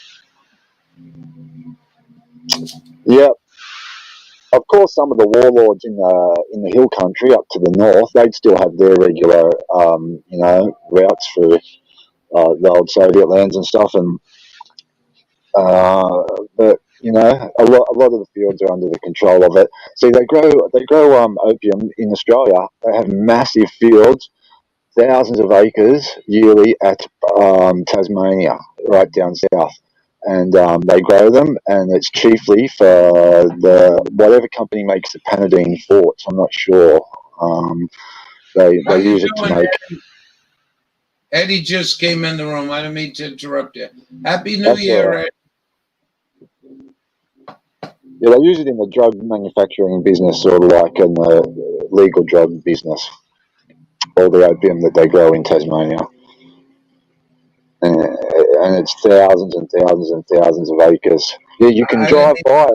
Yeah. Of course, some of the warlords in the hill country up to the north, they'd still have their regular, routes for the old Soviet lands and stuff, and but a lot of the fields are under the control of it. See, they grow opium in Australia. They have massive fields, thousands of acres yearly at Tasmania, right down south. And they grow them, and it's chiefly for whatever company makes the Panadine forts. I'm not sure. They use it to make. Eddie just came in the room. I didn't mean to interrupt you. Happy New That's Year, all right. Eddie. Yeah, they use it in the drug manufacturing business, sort of like in the legal drug business. All the opium that they grow in Tasmania. And it's thousands and thousands and thousands of acres. Yeah, you can drive by.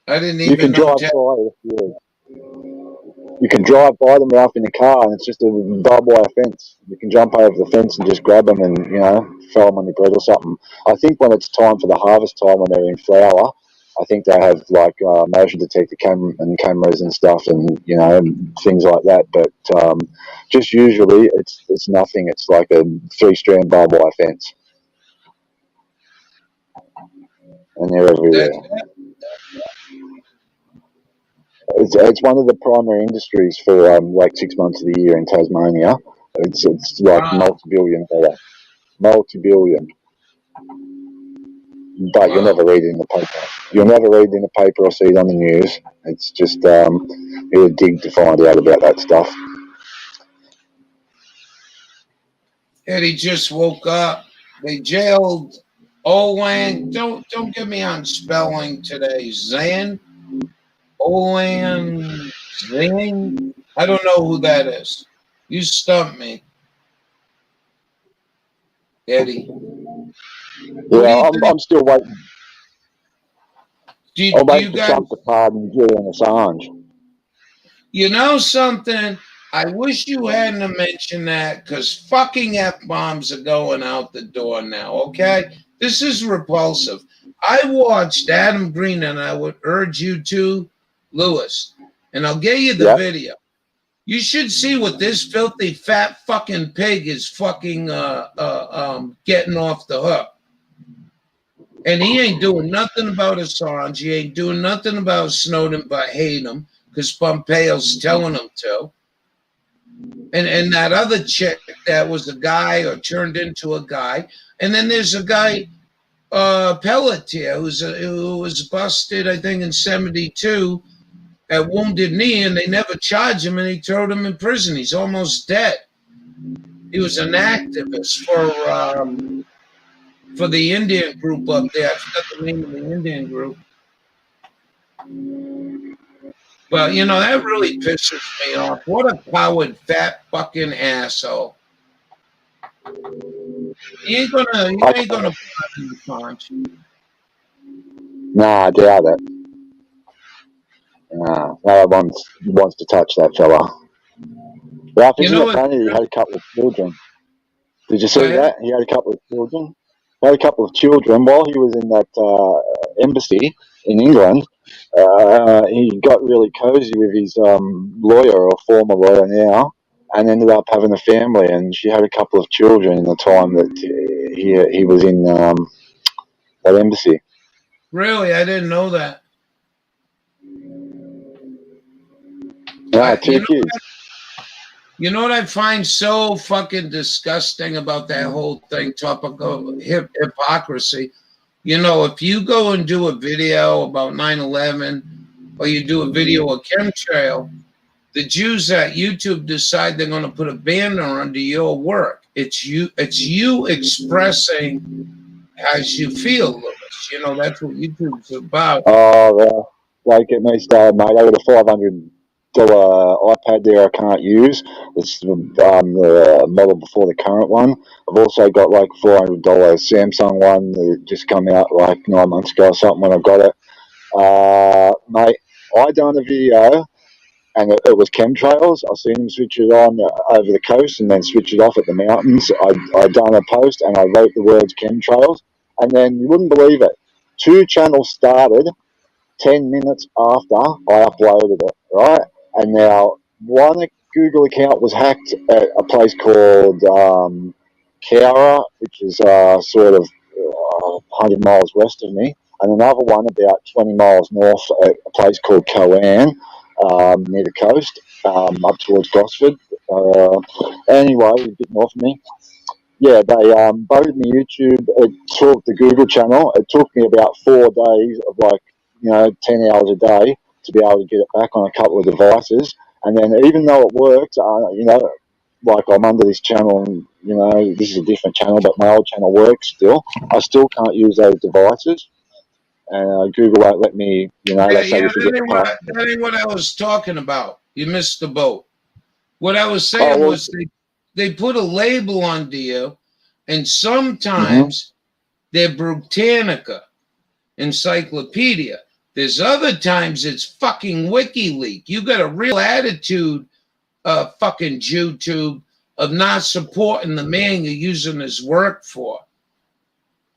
I didn't You even can know. drive by the field. You can drive by them, Ralph, in a car, and it's just a barbed wire fence. You can jump over the fence and just grab them and, throw them on your bread or something. I think when it's time for the harvest time, when they're in flower, I think they have like motion detector cameras and stuff, and things like that. But just usually, it's nothing. It's like a 3-strand barbed wire fence, and they're everywhere. It's one of the primary industries for like 6 months of the year in Tasmania. It's like multi-billion. But you'll never read it in the paper. You'll never read it in the paper or see it on the news. It's just you dig to find out about that stuff. Eddie just woke up. They jailed Olang. Don't get me on spelling today. Zan, Olang, Zing. I don't know who that is. You stumped me, Eddie. Yeah, I'm still waiting. I'm waiting for guys, Trump to pardon Julian Assange. You know something? I wish you hadn't mentioned that, because fucking F-bombs are going out the door now, okay? This is repulsive. I watched Adam Green, and I would urge you to, Lewis, and I'll get you the video. You should see what this filthy fat fucking pig is fucking getting off the hook. And he ain't doing nothing about Assange. He ain't doing nothing about Snowden but hate him, because Pompeo's telling him to. And that other chick that was a guy or turned into a guy. And then there's a guy, Pelletier, who was busted, I think, in 1972 at Wounded Knee, and they never charged him, and he threw him in prison. He's almost dead. He was an activist for the Indian group up there. I forgot the name of the Indian group. But, that really pisses me off. What a coward, fat fucking asshole. He ain't gonna pardon Assange. Nah, I doubt it. No one wants to touch that fella. Ralph, isn't it funny he had a couple of children? Did you see that? He had a couple of children. He had a couple of children while he was in that embassy in England. He got really cozy with his lawyer, or former lawyer now, and ended up having a family, and she had a couple of children in the time that he was in that embassy. Really, I didn't know that. Yeah, two kids. You know what I find so fucking disgusting about that whole thing, topical hypocrisy? You know, if you go and do a video about 9/11, or you do a video of chemtrail, the Jews at YouTube decide they're going to put a banner under your work. It's you expressing as you feel, Lewis. You know, that's what YouTube's about. Oh, well, don't get me started, mate. I got a $500 iPad there I can't use. It's the model before the current one. I've also got like $400 Samsung one that just come out like 9 months ago or something when I got it. Mate, I done a video and it was chemtrails. I seen them switch it on over the coast and then switch it off at the mountains. I done a post and I wrote the words chemtrails, and then you wouldn't believe it, 2 channels started 10 minutes after I uploaded it, right? And now one Google account was hacked at a place called Cowra, which is sort of 100 miles west of me, and another one about 20 miles north at a place called Coan, near the coast, up towards Gosford. Anyway, a bit north of me. Yeah, they voted me YouTube. It took the Google channel. It took me about 4 days of 10 hours a day to be able to get it back on a couple of devices. And then even though it worked, like I'm under this channel and, this is a different channel, but my old channel works still. I still can't use those devices. And Google won't let me, that ain't what I was talking about. You missed the boat. What I was saying was they put a label on you, and sometimes they're Britannica encyclopedia. There's other times it's fucking WikiLeaks. You got a real attitude, fucking YouTube, of not supporting the man you're using his work for.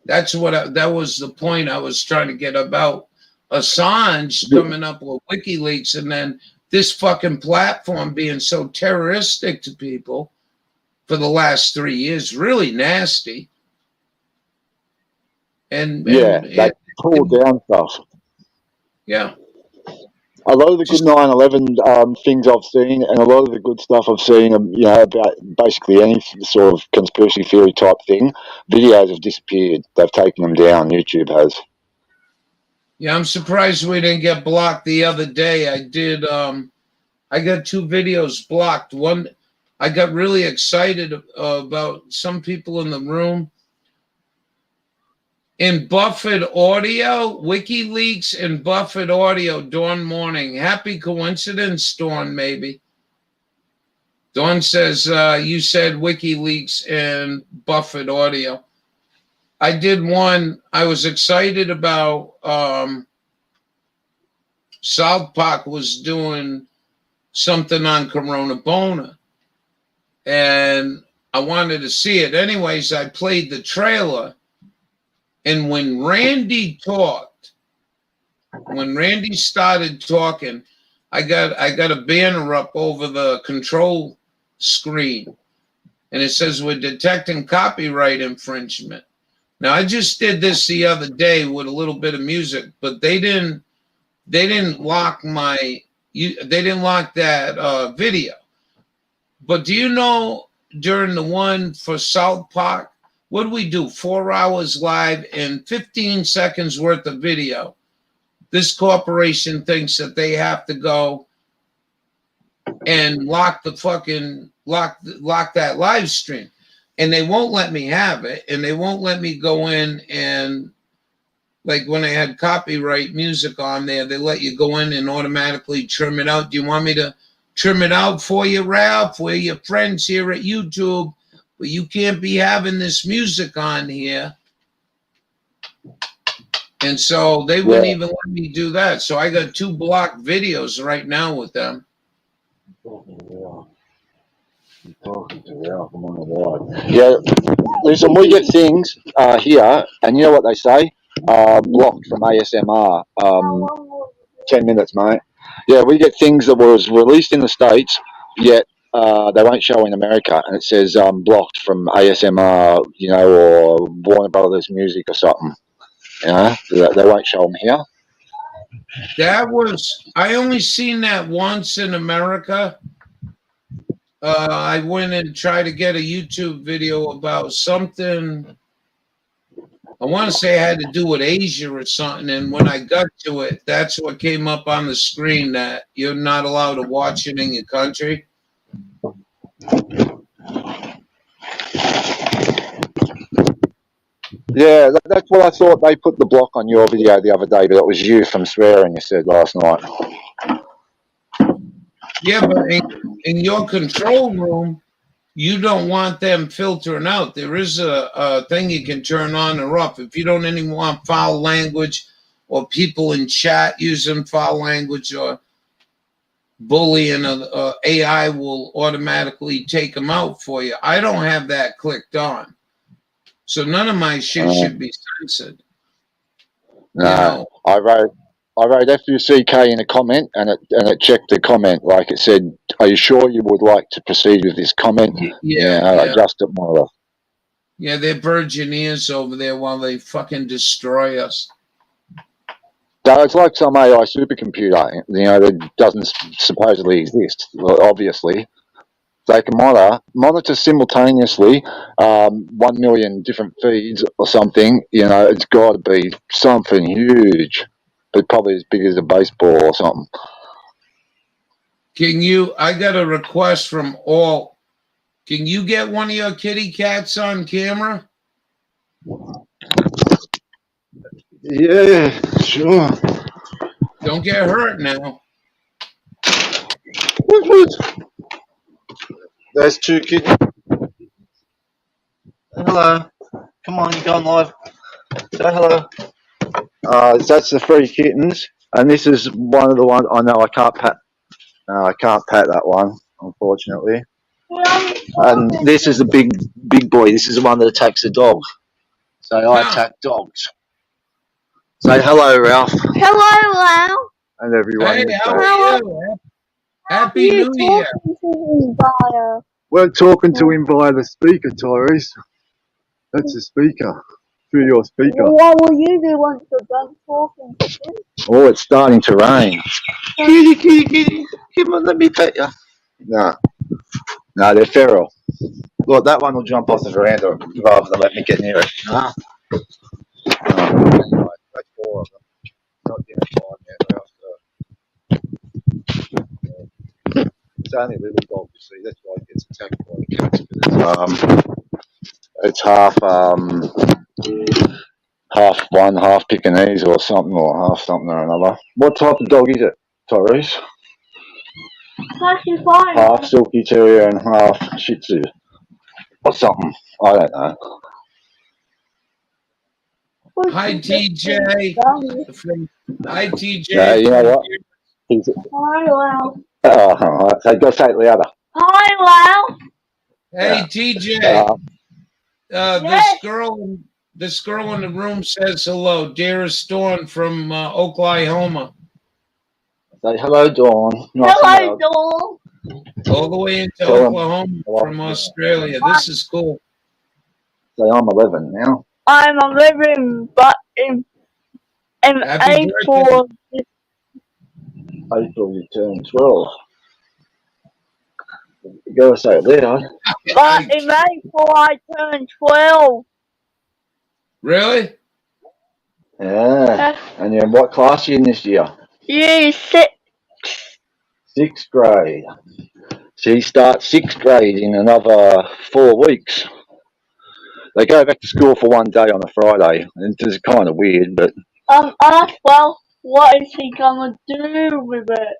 That's that was the point I was trying to get about Assange coming up with WikiLeaks, and then this fucking platform being so terroristic to people for the last 3 years, really nasty. And they pulled down stuff. Yeah. A lot of the good 9/11 things I've seen, and a lot of the good stuff I've seen, about basically any sort of conspiracy theory type thing, videos have disappeared. They've taken them down. YouTube has. Yeah, I'm surprised we didn't get blocked the other day. I did. I got 2 videos blocked. One, I got really excited about some people in the room. In Buffett Audio, WikiLeaks and Buffett Audio, Dawn Morning. Happy coincidence, Dawn, maybe. Dawn says, you said WikiLeaks and Buffett Audio. I did one. I was excited about South Park was doing something on Corona Bona, and I wanted to see it. Anyways, I played the trailer. And when Randy talked, when Randy started talking, I got a banner up over the control screen, and it says we're detecting copyright infringement. Now I just did this the other day with a little bit of music, but they didn't lock that video. But do you know during the one for South Park, what do we do? 4 hours live and 15 seconds worth of video. This corporation thinks that they have to go and lock that live stream, and they won't let me have it, and they won't let me go in and, like when I had copyright music on there, they let you go in and automatically trim it out. Do you want me to trim it out for you, Ralph? We're your friends here at YouTube. But you can't be having this music on here. And so they wouldn't even let me do that. So I got 2 blocked videos right now with them. Yeah, listen, we get things here, and you know what they say? Blocked from ASMR. 10 minutes, mate. Yeah, we get things that was released in the States, yet they won't show in America, and it says blocked from ASMR, you know, or Warner Brothers Music or something. You know, they won't show them here. I only seen that once in America. I went and tried to get a YouTube video about something. I want to say it had to do with Asia or something. And when I got to it, that's what came up on the screen, that you're not allowed to watch it in your country. Yeah, that's what I thought. They put the block on your video the other day, but it was you from swearing, you said last night. Yeah, but in your control room, you don't want them filtering out. There is a thing you can turn on or off. If you don't even want foul language or people in chat using foul language or bullying, AI will automatically take them out for you. I don't have that clicked on. So none of my shit should be censored. No, You know? I wrote FUCK in a comment, and it checked the comment, like it said, "Are you sure you would like to proceed with this comment?" I adjust it more or less. Yeah, they're virgineers over there while they fucking destroy us. So it's like some AI supercomputer, you know, that doesn't supposedly exist, obviously. They can monitor simultaneously 1 million different feeds or something. You know, it's got to be something huge, but probably as big as a baseball or something. I got a request from Alt. Can you get one of your kitty cats on camera? Yeah, sure. Don't get hurt now. There's 2 kittens. Hello. Come on, you're going live. Say hello. That's the 3 kittens, and this is one of the ones. I know I can't pat. No, I can't pat that one, unfortunately. And this is the big boy. This is the one that attacks the dog. So I attack dogs. Say hello, Ralph. Hello, Ralph. And everyone. Hey, how are you? Happy New Year. We're talking to him via the speaker, Tyrese. That's the speaker. Through your speaker. What will you do once you're done talking to him? Oh, it's starting to rain. Kitty. Come on, let me pet you. No, they're feral. Look, that one will jump off the veranda rather than let me get near it. That's 4 of them. Not yet 5 yet. It's only a little dog, you see. That's why it gets attacked by the cats. It's half one, half Pekingese or something, or half something or another. What type of dog is it, Tyrese? Half Silky Terrier and half Shih Tzu. Or something. I don't know. Hi, TJ. Hi, TJ. Yeah, you know what? Hi, Ralph. Alright, so go say it louder. Hi, Ralph. Hey, TJ. Yes. This girl in the room says hello. Dearest Dawn from Oklahoma. Say hello, Dawn. Hello, Dawn. All the way into Oklahoma from Australia. This is cool. Say I'm 11 now. I'm 11, but in Happy April. April you turn 12. You gotta say it loud. But in April I turned 12. Really? Yeah. And you're in what class are you in this year? Year 6. 6th grade. She starts 6th grade in another 4 weeks. They go back to school for 1 day on a Friday. It's kind of weird, but... Asked Ralph, what is he gonna do with it?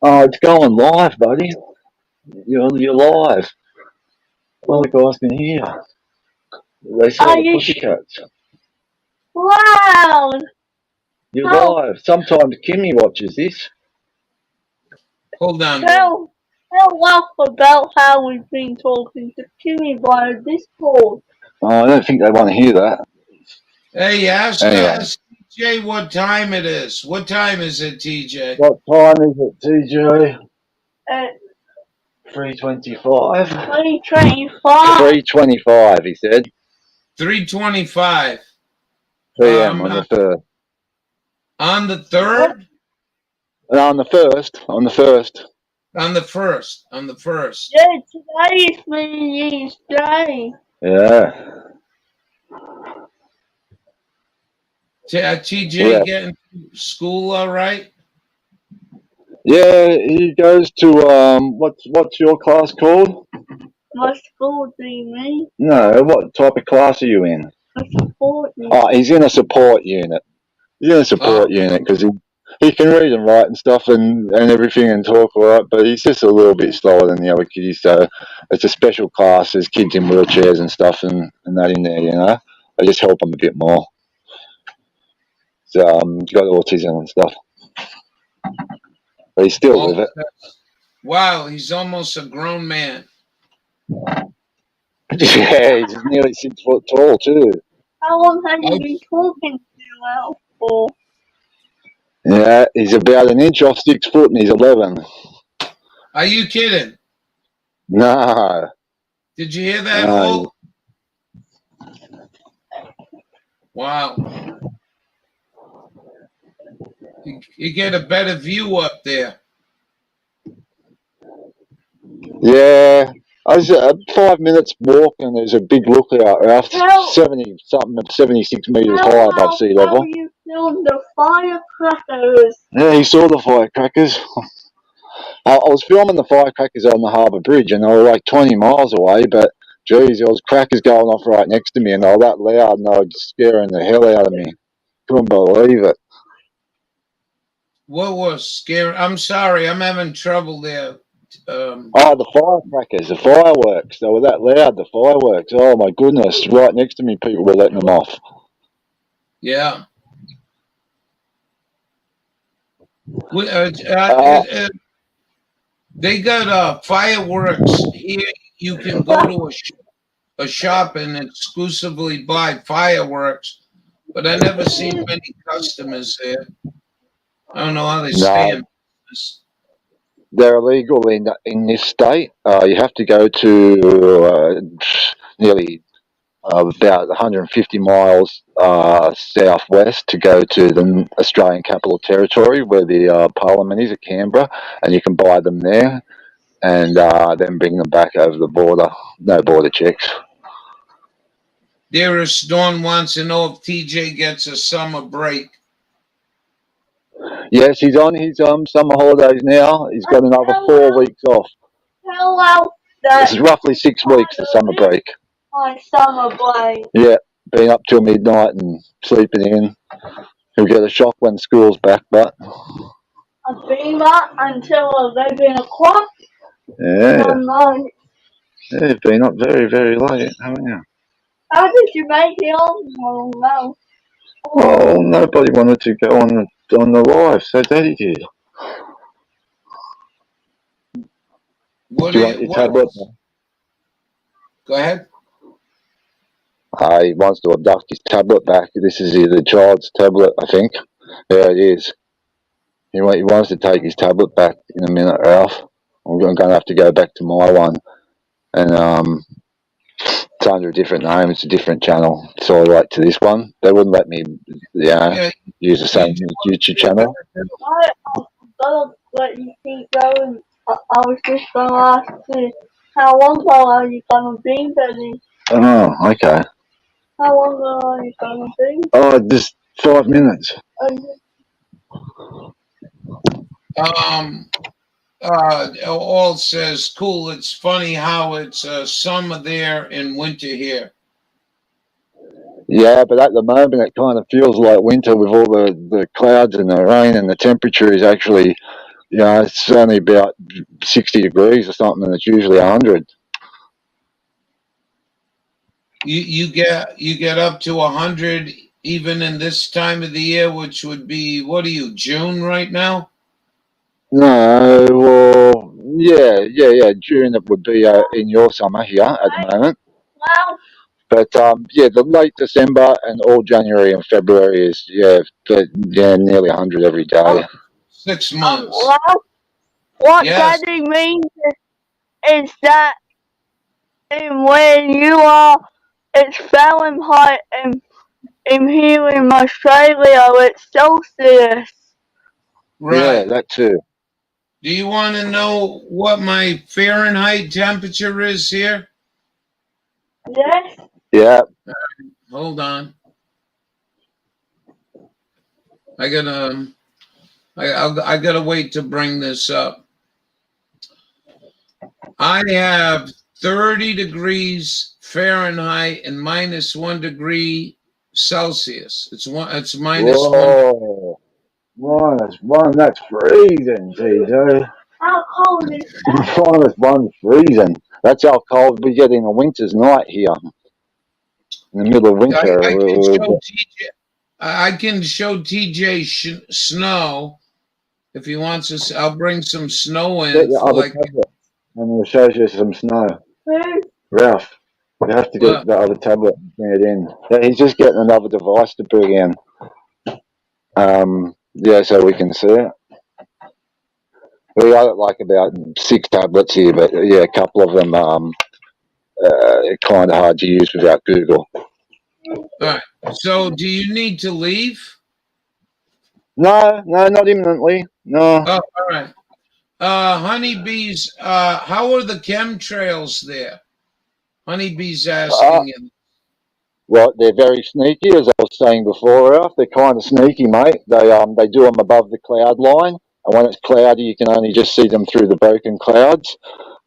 Oh, it's going live, buddy. You're live. All the guys can hear. They saw the Pussycats. Wow! You're live. Sometimes Kimmy watches this. Hold on. Tell Ralph about how we've been talking to Kimmy via Discord. Oh, I don't think they want to hear that. Hey, ask TJ what time it is. What time is it, TJ? What time is it, TJ? 3:25. 3:25. 3:25, he said. 3:25 PM on the first. on the 3rd, No, on the first. On the first. on the 1st, on the 1st. Yeah, today is New Year's Day. Yeah. TJ Yeah. getting to school all right? Yeah, he goes to what's your class called? What school do you mean? No, what type of class are you in? A support unit. Oh, he's in a support unit. He's in a support unit because he can read and write and stuff and everything and talk all right, but he's just a little bit slower than the other kiddies. So it's a special class. There's kids in wheelchairs and stuff and that in there, you know. I just help him a bit more. So he's got autism and stuff, but he's still with it. Wow, he's almost a grown man. Yeah, he's nearly 6 foot tall too. How long have you been talking to Al for? Yeah, he's about an inch off 6 foot and he's 11. Are you kidding? No. Did you hear that, No. Hulk? Wow. You get a better view up there. Yeah, I was 5 minutes walk and there's a big lookout after 76 meters high above sea level. How you filmed the firecrackers? Yeah, he saw the firecrackers. I was filming the firecrackers on the Harbour Bridge and they were like 20 miles away, but geez, there was crackers going off right next to me and they were that loud and they were scaring the hell out of me. Couldn't believe it. What was scary? I'm sorry, I'm having trouble there. The firecrackers, the fireworks. They were that loud, the fireworks. Oh my goodness, right next to me people were letting them off. Yeah. They got fireworks here. You can go to a shop and exclusively buy fireworks, but I never seen many customers there. I don't know how they stay in business. They're illegal in this state. You have to go to nearly about 150 miles southwest to go to the Australian Capital Territory where the Parliament is at Canberra, and you can buy them there and then bring them back over the border. No border checks. Dearest Dawn wants to know if TJ gets a summer break. Yes, he's on his summer holidays now. He's got another 4 weeks off. Hello. This is roughly 6 weeks, the summer break. My summer break. Yeah, being up till midnight and sleeping in. He'll get a shock when school's back, but... I've been up until 11 o'clock. Yeah. Night. Yeah, you've been up very, very late, haven't you? How did you make it on? Oh, no. Oh, nobody wanted to go on the live, so Daddy did. What Do you want your tablet? Go ahead. He wants to abduct his tablet back. This is the child's tablet, I think. Yeah, it is. He wants to take his tablet back in a minute, Ralph. I'm going to have to go back to my one. And it's under a different name. It's a different channel. So I write to this one. They wouldn't let me use the same YouTube channel. I'm gonna let you keep going. I was just gonna ask you, how long are you gonna be, Daddy? Oh, okay. How long are you gonna be? Oh, just 5 minutes. All says, cool. It's funny how it's summer there and winter here. Yeah, but at the moment it kind of feels like winter with all the clouds and the rain, and the temperature is actually, it's only about 60 degrees or something, and it's usually 100. You get up to 100 even in this time of the year, which would be, what are you, June right now? No, well, yeah. June it would be in your summer here at the moment. Wow. But the late December and all January and February is nearly 100 every day. 6 months. Wow. What Yes. Daddy means is is that in where you are, it's Fahrenheit, and in here in Australia, it's Celsius. Yeah, Right. that too. Do you want to know what my Fahrenheit temperature is here? Yes. Yeah. Hold on. I gotta wait to bring this up. I have 30 degrees Fahrenheit and -1 degree Celsius. It's -1. Whoa. -1, that's freezing, TJ. How cold is that? -1 freezing. That's how cold we get in a winter's night here. In the middle of winter. I can show TJ snow if he wants to. I'll bring some snow in. Get the other tablet and we'll show you some snow. Ralph, you have to get the other tablet and bring it in. Yeah, he's just getting another device to bring in. Yeah, so we can see it. We got like about 6 tablets here, but yeah, a couple of them kind of hard to use without Google. All right. So, do you need to leave? No, not imminently. No. Oh, all right. Honeybees, how are the chemtrails there? Honeybees asking you. Well, they're very sneaky, as I was saying before, Ralph. They're kind of sneaky, mate. They do them above the cloud line, and when it's cloudy, you can only just see them through the broken clouds.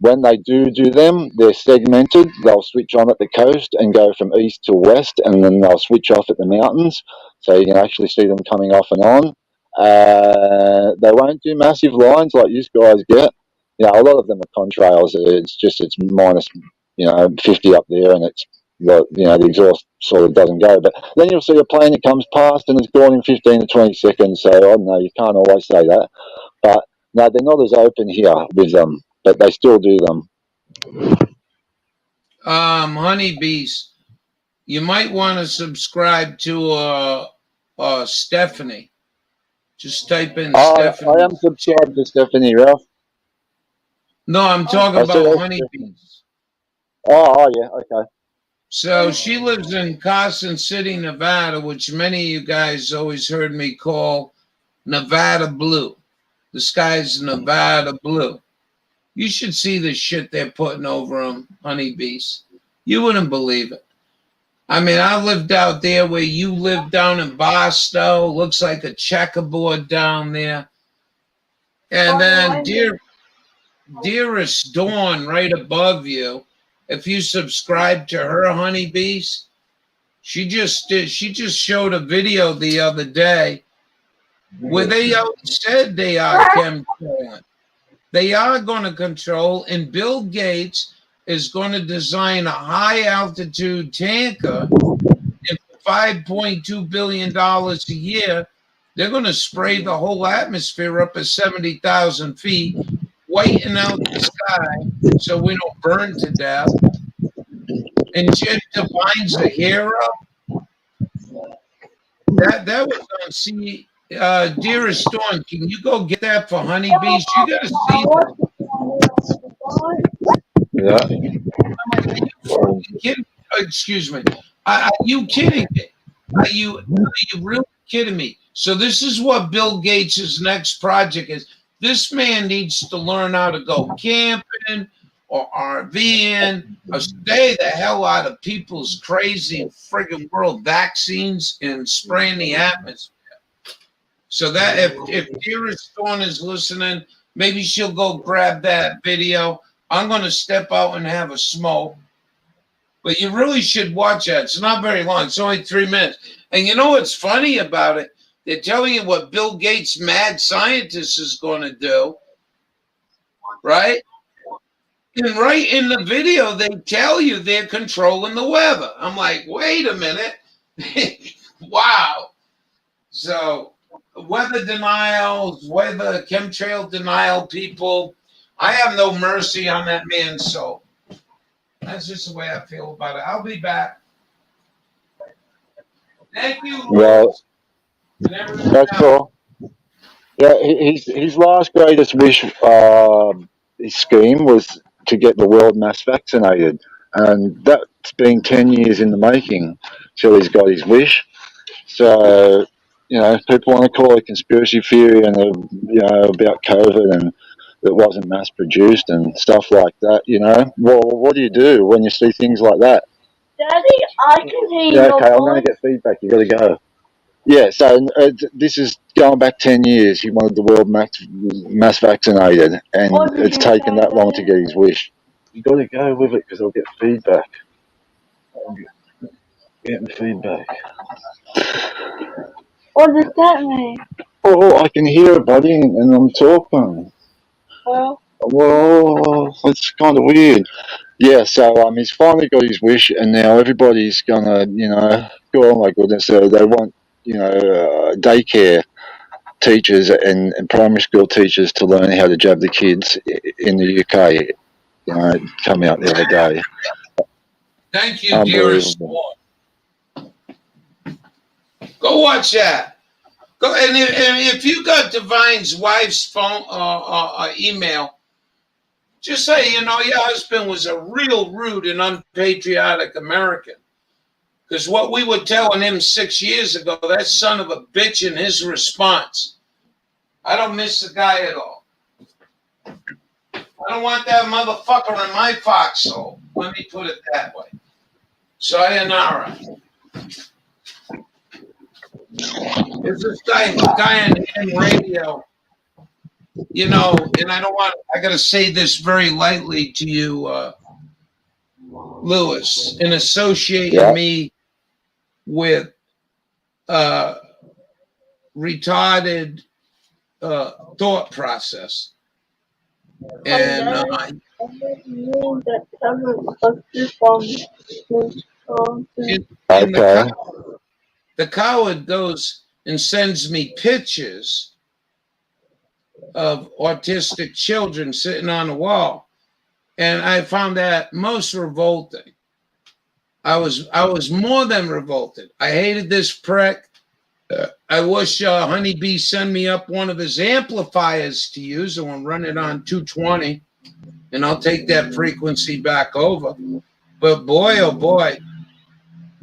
When they do them, they're segmented. They'll switch on at the coast and go from east to west, and then they'll switch off at the mountains, so you can actually see them coming off and on. They won't do massive lines like you guys get. You know, a lot of them are contrails. It's minus, 50 up there, and it's the exhaust sort of doesn't go. But then you'll see a plane that comes past and it's gone in 15 to 20 seconds. So I don't know, you can't always say that. But no, they're not as open here with them, but they still do them. Honeybees, you might want to subscribe to Stephanie. Just type in Stephanie. I am subscribed to Stephanie, Ralph. No, I'm talking about honeybees. Oh, yeah, okay. So she lives in Carson City, Nevada, which many of you guys always heard me call Nevada blue. The sky's Nevada blue. You should see the shit they're putting over them, honeybees. You wouldn't believe it. I mean, I lived out there where you live down in Barstow. Looks like a checkerboard down there. And then Dearest Dawn right above you. If you subscribe to her honeybees, she just showed a video the other day where they said they are chemtrailing. They are going to control, and Bill Gates is going to design a high altitude tanker, and for $5.2 billion a year, they're going to spray the whole atmosphere up at 70,000 feet, whiten out the sky so we don't burn to death. And Jim Devine's a hero. That was on C. Dearest Dawn, can you go get that for honeybees? You got to see that. Yeah. Excuse me. Are you kidding me? Are you really kidding me? So this is what Bill Gates' next project is. This man needs to learn how to go camping or RVing or stay the hell out of people's crazy friggin' world vaccines and spraying the atmosphere. So that if Dearest Dawn is listening, maybe she'll go grab that video. I'm going to step out and have a smoke. But you really should watch that. It's not very long. It's only 3 minutes. And you know what's funny about it? They're telling you what Bill Gates, mad scientist, is going to do. Right? And right in the video, they tell you they're controlling the weather. I'm like, wait a minute. Wow. So weather denials, weather chemtrail denial people, I have no mercy on that man's soul. That's just the way I feel about it. I'll be back. Thank you. Well, that's cool. Yeah, his last greatest wish, his scheme was to get the world mass vaccinated, and that's been 10 years in the making till he's got his wish. So, people want to call it a conspiracy theory and about COVID and it wasn't mass produced and stuff like that. Well, what do you do when you see things like that? Daddy, I can hear Yeah, your okay, I'm going voice. to get feedback. You got to go. Yeah, so this is going back 10 years. He wanted the world mass vaccinated, and What did it's you taken say, that long to Daddy? get his wish. You got to go with it because I'll get feedback. I'm getting feedback. What does that mean? Oh, I can hear it, buddy, and I'm talking. Well, Well, it's kind of weird. Yeah, so he's finally got his wish, and now everybody's gonna, go, oh my goodness, they want, daycare teachers and primary school teachers to learn how to jab the kids in the UK. Come out the other day. Thank you, dearest Unbelievable. Lord. Go watch that. Go and if you got Divine's wife's phone email, just say, your husband was a real rude and unpatriotic American. Because what we were telling him 6 years ago, that son of a bitch in his response. I don't miss the guy at all. I don't want that motherfucker in my foxhole. Let me put it that way. Sayonara. There's this guy on AM radio, and I got to say this very lightly to you, Lewis, in associating me with retarded thought process. And the coward goes and sends me pictures of autistic children sitting on the wall, and I found that most revolting. I was more than revolted. I hated this prick. I wish Honeybee send me up one of his amplifiers to use, and we'll run it on 220, and I'll take that frequency back over. But boy, oh boy,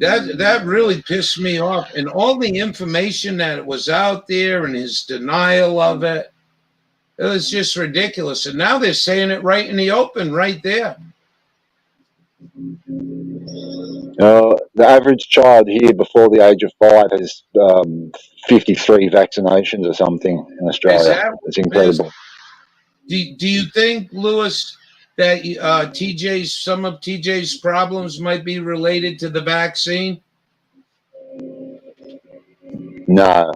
that really pissed me off. And all the information that was out there and his denial of it, it was just ridiculous. And now they're saying it right in the open, right there. The average child here before the age of 5 has 53 vaccinations or something in Australia. It's incredible. Do you think, Lewis, that some of TJ's problems might be related to the vaccine? No,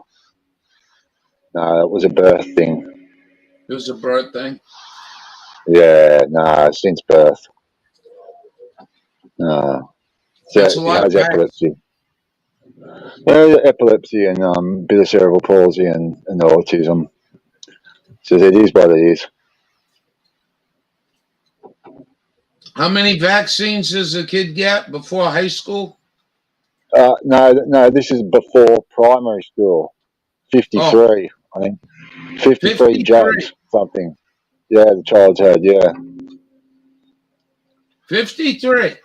it was a birth thing. It was a birth thing? Yeah, no, since birth. No. So That's a lot of epilepsy. Well, epilepsy and a bit of cerebral palsy and autism. So it is what it is. How many vaccines does a kid get before high school? No, this is before primary school. 53, I think. 53 jabs, something. Yeah, the child's had, yeah. 53.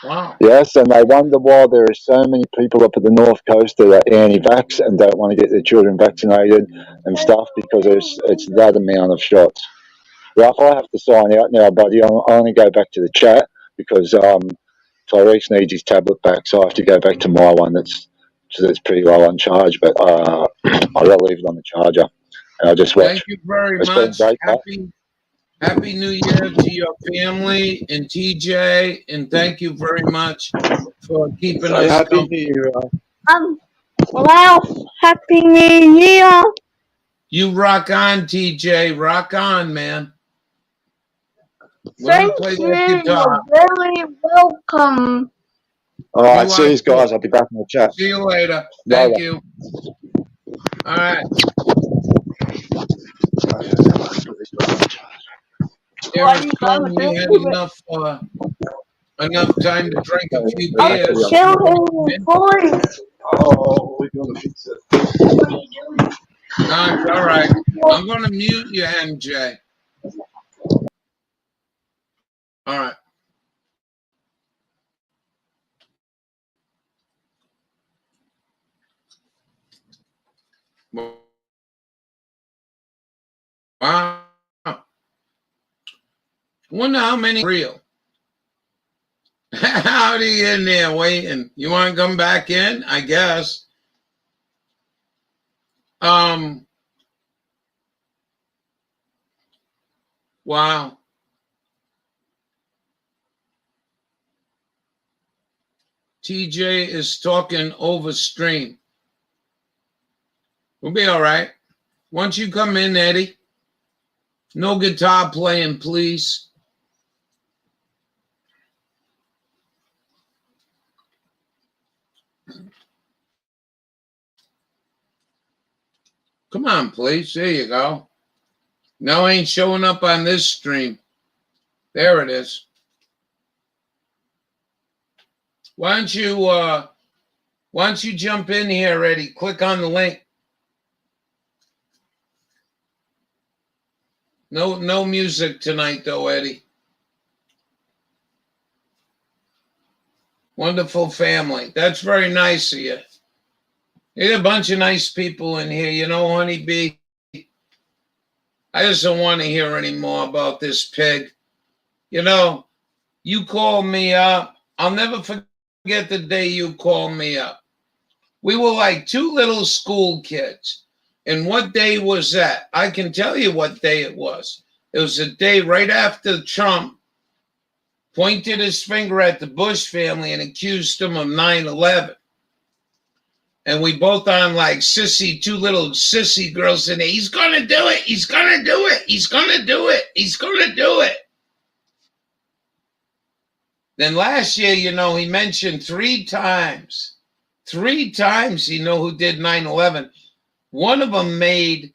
Wow. Yes, and they wonder why there are so many people up at the North Coast that are anti-vax and don't want to get their children vaccinated and stuff because it's that amount of shots. Ralph, I have to sign out now, buddy. I'll only go back to the chat because Tyrese needs his tablet back, so I have to go back to my one that's pretty low on charge, but I'll leave it on the charger. And I'll just watch. Thank you very much. Happy New Year to your family and TJ, and thank you very much for keeping us happy company. New Year. Ralph, Happy New Year. You rock on, TJ. Rock on, man. Thank you. You're very welcome. All right, see you guys. I'll be back in the chat. See you later. Thank you. All right. Eric, you had enough time to drink a few beers. Oh, we're going to fix it. No, it's all right. I'm going to mute you, MJ. All right. Wow. Wonder how many real. Howdy in there waiting. You want to come back in? I guess. Wow. TJ is talking over stream. We'll be all right. Once you come in, Eddie. No guitar playing, please. Come on, please. There you go. No, ain't showing up on this stream. There it is. Why don't you jump in here, Eddie? Click on the link. No music tonight, though, Eddie. Wonderful family. That's very nice of you. There's a bunch of nice people in here. You know, Honeybee, I just don't want to hear any more about this pig. You know, you called me up. I'll never forget the day you called me up. We were like two little school kids. And what day was that? I can tell you what day it was. It was a day right after Trump pointed his finger at the Bush family and accused them of 9/11. And we both on like two little sissy girls in there. He's going to do it. He's going to do it. He's going to do it. He's going to do it. Then last year, you know, he mentioned three times he know who did 9/11. One of them made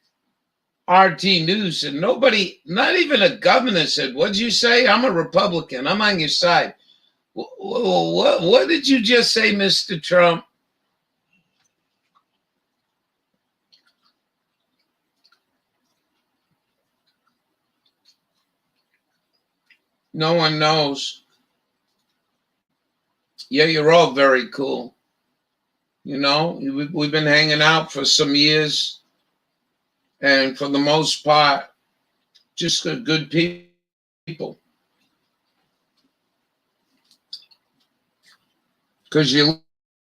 RT News, and nobody, not even a governor, said, "What'd you say? I'm a Republican. I'm on your side." What did you just say, Mr. Trump? No one knows. Yeah, you're all very cool. You know, we've been hanging out for some years. And for the most part, just good people. Because you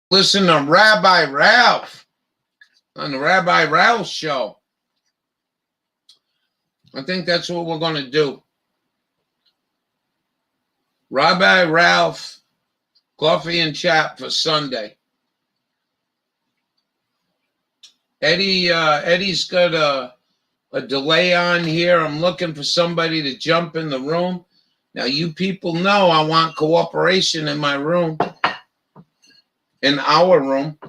listen to Rabbi Ralph on the Rabbi Ralph show. I think that's what we're going to do. Rabbi Ralph, coffee and chat for Sunday. Eddie's got a delay on here. I'm looking for somebody to jump in the room. Now, you people know I want cooperation in my room, in our room.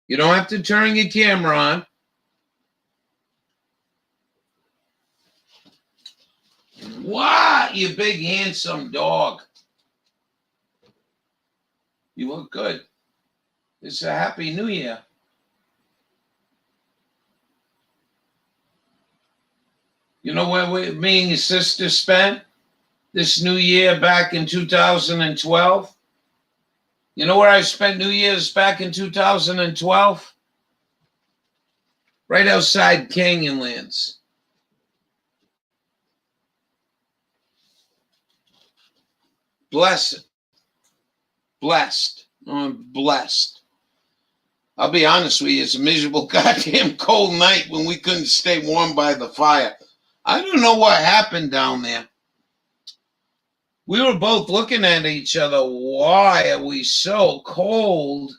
You don't have to turn your camera on. What, you big handsome dog. You look good. It's a Happy New Year. You know where me and your sister spent this New Year back in 2012? You know where I spent New Year's back in 2012? Right outside Canyonlands. Blessed. I'm blessed. I'll be honest with you, it's a miserable goddamn cold night when we couldn't stay warm by the fire. I don't know what happened down there. We were both looking at each other. Why are we so cold?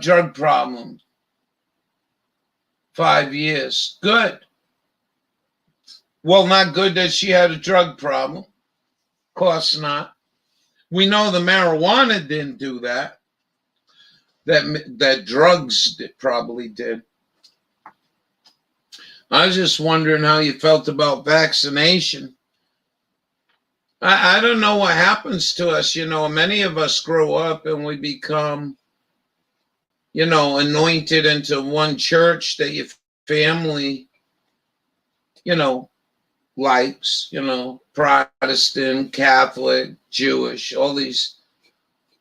Drug problem. 5 years. Good. Well, not good that she had a drug problem. Of course not. We know the marijuana didn't do that. That drugs probably did. I was just wondering how you felt about vaccination. I don't know what happens to us. You know, many of us grow up and we become, you know, anointed into one church that your family, you know, likes, Protestant, Catholic, Jewish, all these.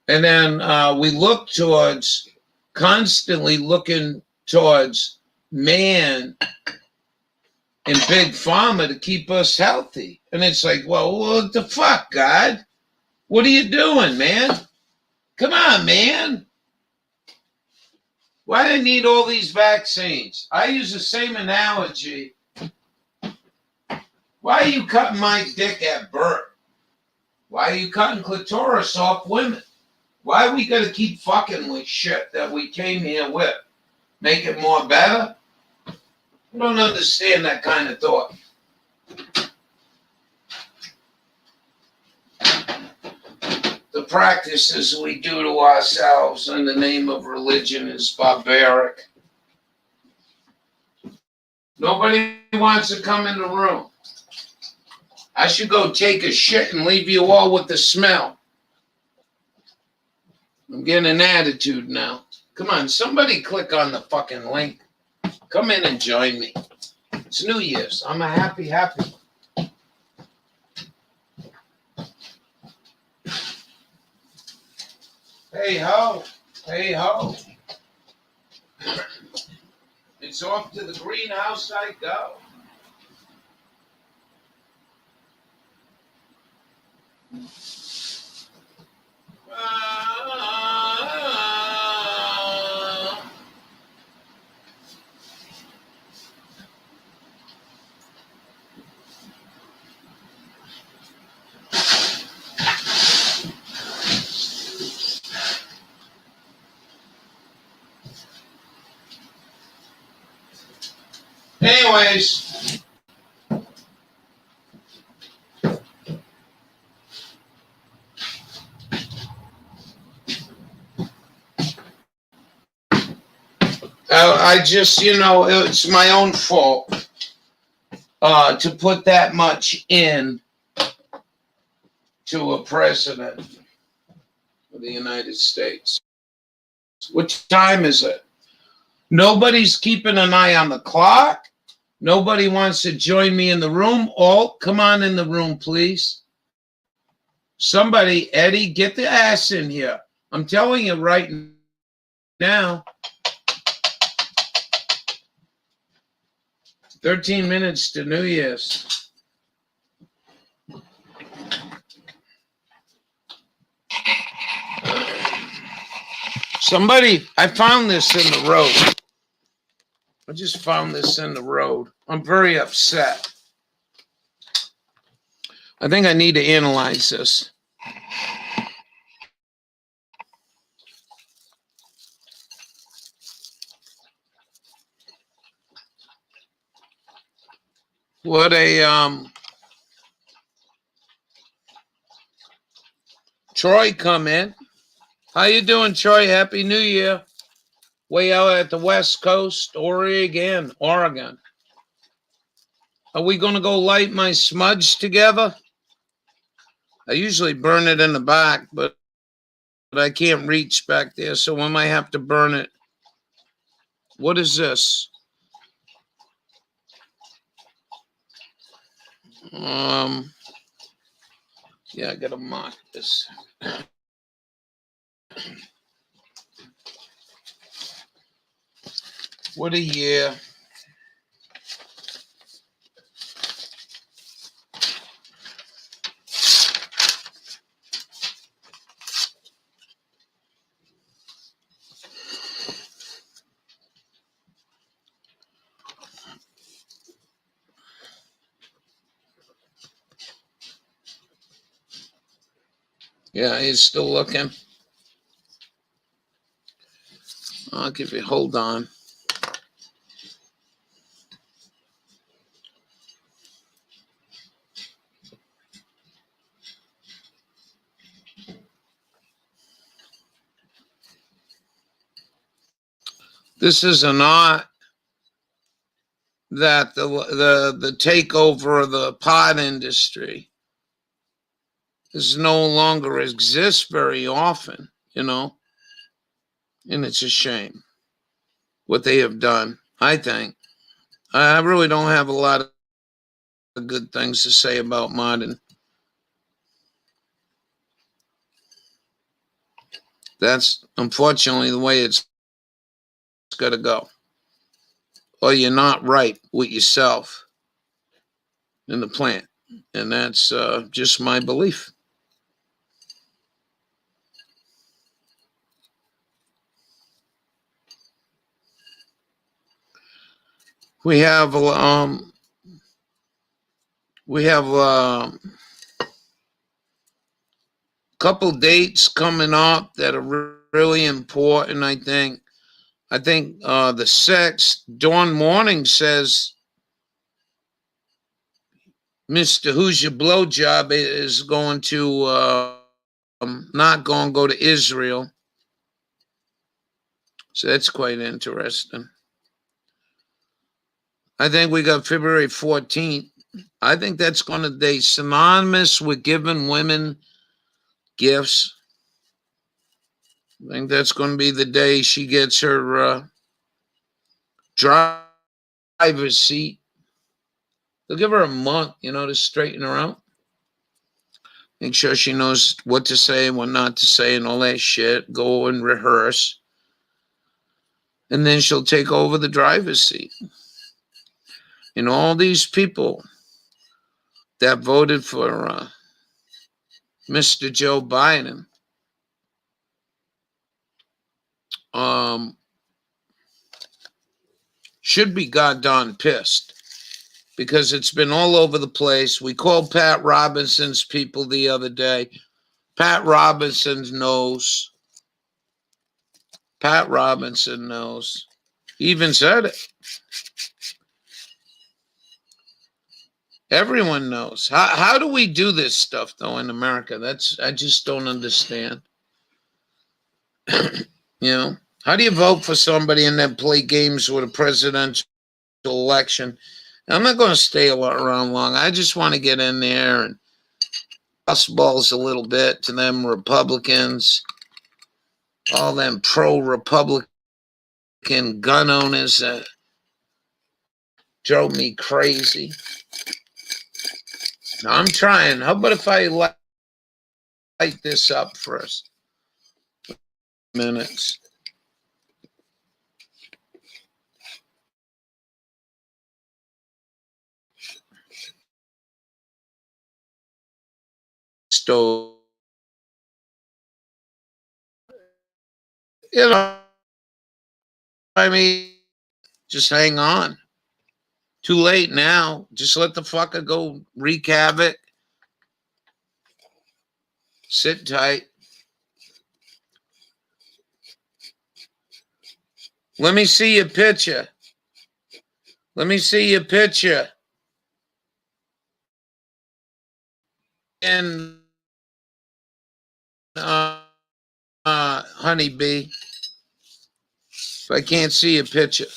And then we look towards, constantly looking towards man and big pharma to keep us healthy. And it's like, well, what the fuck, God? What are you doing, man? Come on, man. Why do I need all these vaccines? I use the same analogy. Why are you cutting my dick at birth? Why are you cutting clitoris off women? Why we gotta keep fucking with shit that we came here with? Make it more better? I don't understand that kind of thought. The practices we do to ourselves in the name of religion is barbaric. Nobody wants to come in the room. I should go take a shit and leave you all with the smell. I'm getting an attitude now. Come on, somebody click on the fucking link. Come in and join me. It's New Year's. I'm a happy. Hey ho. It's off to the greenhouse I go. Anyways, I just, it's my own fault to put that much in to a president of the United States. What time is it? Nobody's keeping an eye on the clock. Nobody wants to join me in the room. All, come on in the room, please. Somebody, Eddie, get the ass in here. I'm telling you right now. 13 minutes to New Year's. Somebody, I found this in the road. I just found this in the road. I'm very upset. I think I need to analyze this. What a Troy come in. How you doing, Troy? Happy New Year. Way out at the West Coast, Oregon. Are we going to go light my smudge together? I usually burn it in the back, but I can't reach back there, so I might have to burn it. What is this? Yeah, I got to mark this. What a year. Yeah, he's still looking. I'll give you, hold on. This is an art that the takeover of the pot industry is no longer exists very often, and it's a shame what they have done. I think I really don't have a lot of good things to say about Martin. That's unfortunately the way it's got to go. Or you're not right with yourself in the plant. And that's just my belief. We have a couple dates coming up that are really important. I think the 6th, Dawn Morning says Mr. Who's Your Blowjob is going to not going to go to Israel. So that's quite interesting. I think we got February 14th. I think that's going to be synonymous with giving women gifts. I think that's going to be the day she gets her driver's seat. They'll give her a month, to straighten her out. Make sure she knows what to say, what not to say, and all that shit. Go and rehearse. And then she'll take over the driver's seat. All these people that voted for Mr. Joe Biden should be goddamn pissed because it's been all over the place. We called Pat Robinson's people the other day. Pat Robinson knows. Pat Robinson knows. He even said it. Everyone knows. How do we do this stuff, though, in America? I just don't understand. How do you vote for somebody and then play games with a presidential election? I'm not going to stay around long. I just want to get in there and bust balls a little bit to them Republicans, all them pro-Republican gun owners that drove me crazy. Now, I'm trying. How about if I light this up first? Minutes. Stove. I mean, just hang on. Too late now. Just let the fucker go wreak havoc. Sit tight. Let me see your picture. Let me see your picture. And honeybee. If I can't see a picture.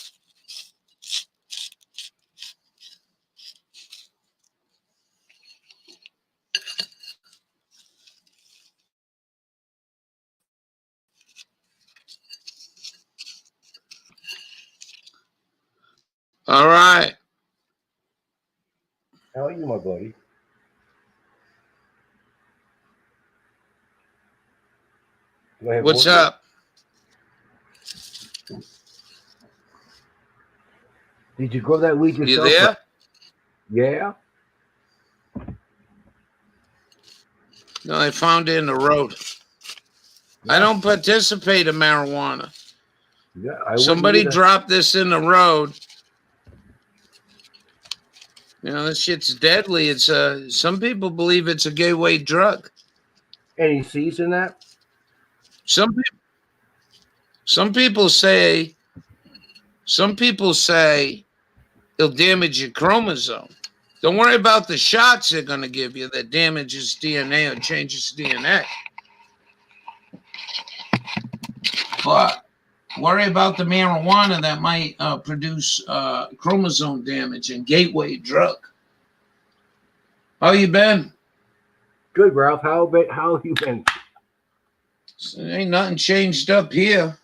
All right. How are you, my buddy? What's up? Did you grow that weed yourself? You there? Yeah. No, I found it in the road. I don't participate in marijuana. Yeah, Somebody dropped this in the road. This shit's deadly. It's some people believe it's a gateway drug. Any seeds in that? Some people say it'll damage your chromosome. Don't worry about the shots they're going to give you that damages DNA or changes DNA. But worry about the marijuana that might produce chromosome damage and gateway drug. How you been? Good, Ralph. How have you been? Ain't nothing changed up here.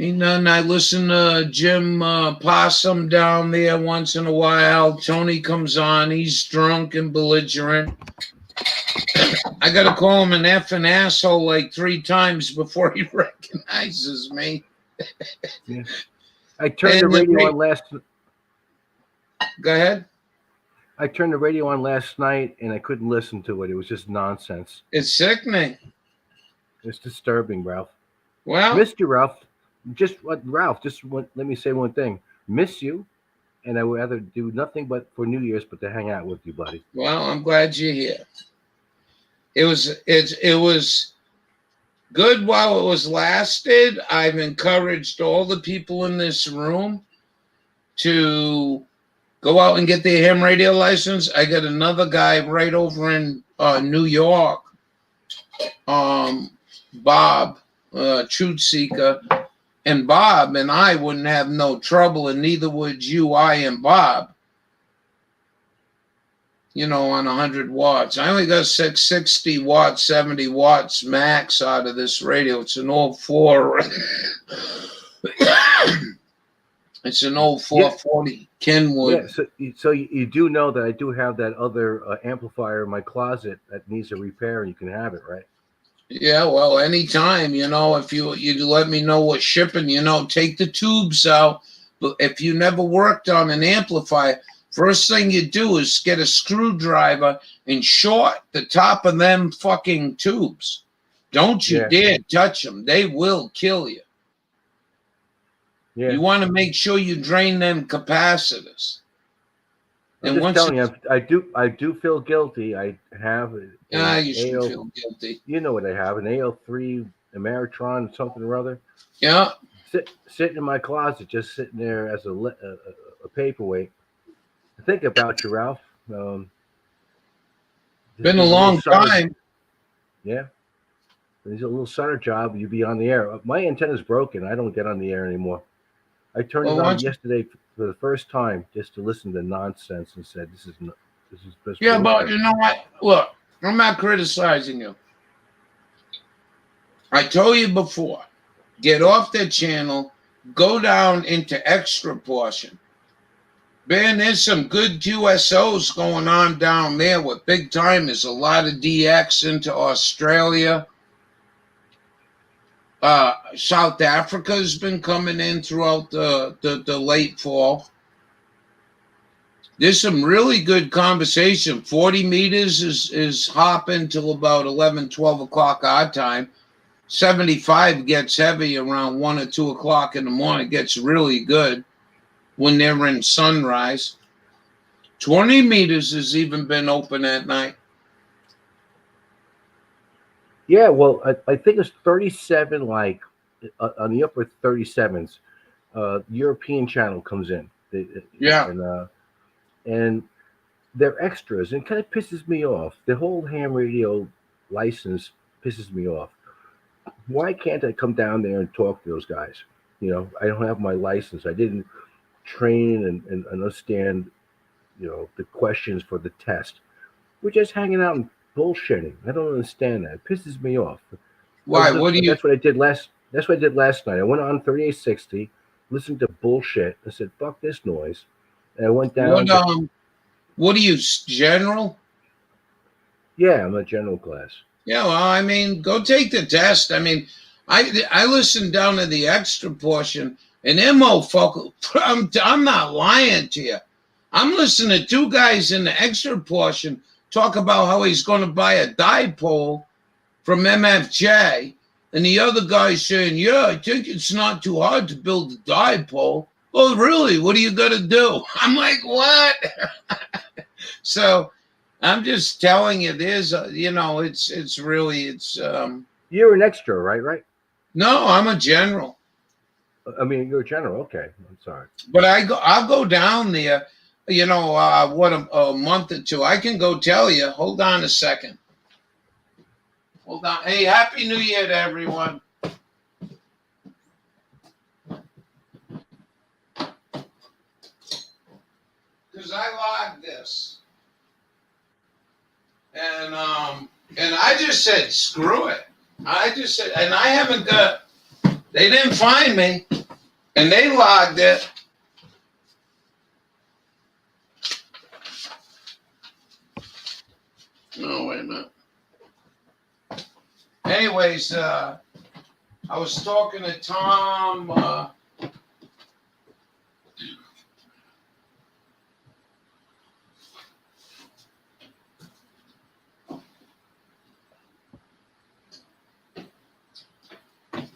Ain't none. I listen to Jim Possum down there once in a while. Tony comes on. He's drunk and belligerent. I got to call him an effing asshole like 3 times before he recognizes me. I turned the And the radio ra- on last. Go ahead. I turned the radio on last night and I couldn't listen to it. It was just nonsense. It's sickening. It's disturbing, Ralph. Well, Missed you, Ralph. Let me say one thing. Miss you, and I would rather do nothing but for New Year's but to hang out with you, buddy. well, I'm glad you're here. It was good while it was lasted. I've encouraged all the people in this room to go out and get their ham radio license. I got another guy right over in New York, Bob, Truth Seeker, and Bob and I wouldn't have no trouble, and neither would you, I, and Bob. On 100 watts. I only got 660 watts, 70 watts max out of this radio. It's an old 4. It's an old 440 Kenwood. Yeah, so you do know that I do have that other amplifier in my closet that needs a repair, and you can have it, right? Yeah, well, anytime, if you let me know what shipping, take the tubes out. But if you never worked on an amplifier, first thing you do is get a screwdriver and short the top of them fucking tubes. Don't you dare touch them. They will kill you. Yeah. You want to make sure you drain them capacitors. I'm just telling you, I do feel guilty. I have you should feel guilty. You know what I have, an AL3 Ameritron, something or other. Yeah. Sitting in my closet, just sitting there as a paperweight. Think about you, Ralph. Been a long time. Yeah. There's a little solder job. You'd be on the air. My antenna's broken. I don't get on the air anymore. I turned it on yesterday for the first time just to listen to nonsense and said, "This is best." Yeah, but you know what? Look, I'm not criticizing you. I told you before, get off that channel, go down into extra portion. Man, there's some good QSOs going on down there with big time. There's a lot of DX into Australia. South Africa's been coming in throughout the late fall. There's some really good conversation. 40 meters is hopping till about 11, 12 o'clock our time. 75 gets heavy around 1 or 2 o'clock in the morning. It gets really good when they're in sunrise. 20 meters has even been open at night. Yeah, well, I think it's 37, like on the upper 37s. European channel comes in. And they're extras, and it kind of pisses me off. The whole ham radio license pisses me off. Why can't I come down there and talk to those guys? I don't have my license. I didn't train and understand, the questions for the test. We're just hanging out and bullshitting. I don't understand that. It pisses me off. Why? That's what I did last night. I went on 3860, listened to bullshit. I said, "Fuck this noise," and I went down. What are you, general? Yeah, I'm a general class. Yeah, well, I mean, go take the test. I mean, I listened down to the extra portion, and them motherfuckers, I'm not lying to you. I'm listening to 2 guys in the extra portion talk about how he's going to buy a dipole from MFJ, and the other guy's saying, "Yeah, I think it's not too hard to build a dipole." "Oh, really? What do you got to do?" I'm like, what? So I'm just telling you, there's, it's really. You're an extra, right? No, I'm a general. I mean, you're a general. Okay, I'm sorry. But I'll go down there, a month or 2. I can go tell you. Hold on a second. Hold on. Hey, Happy New Year to everyone. Because I logged this. And I just said, screw it. I just said, and I haven't got They didn't find me, and they logged it. No, wait a minute. Anyways, I was talking to Tom.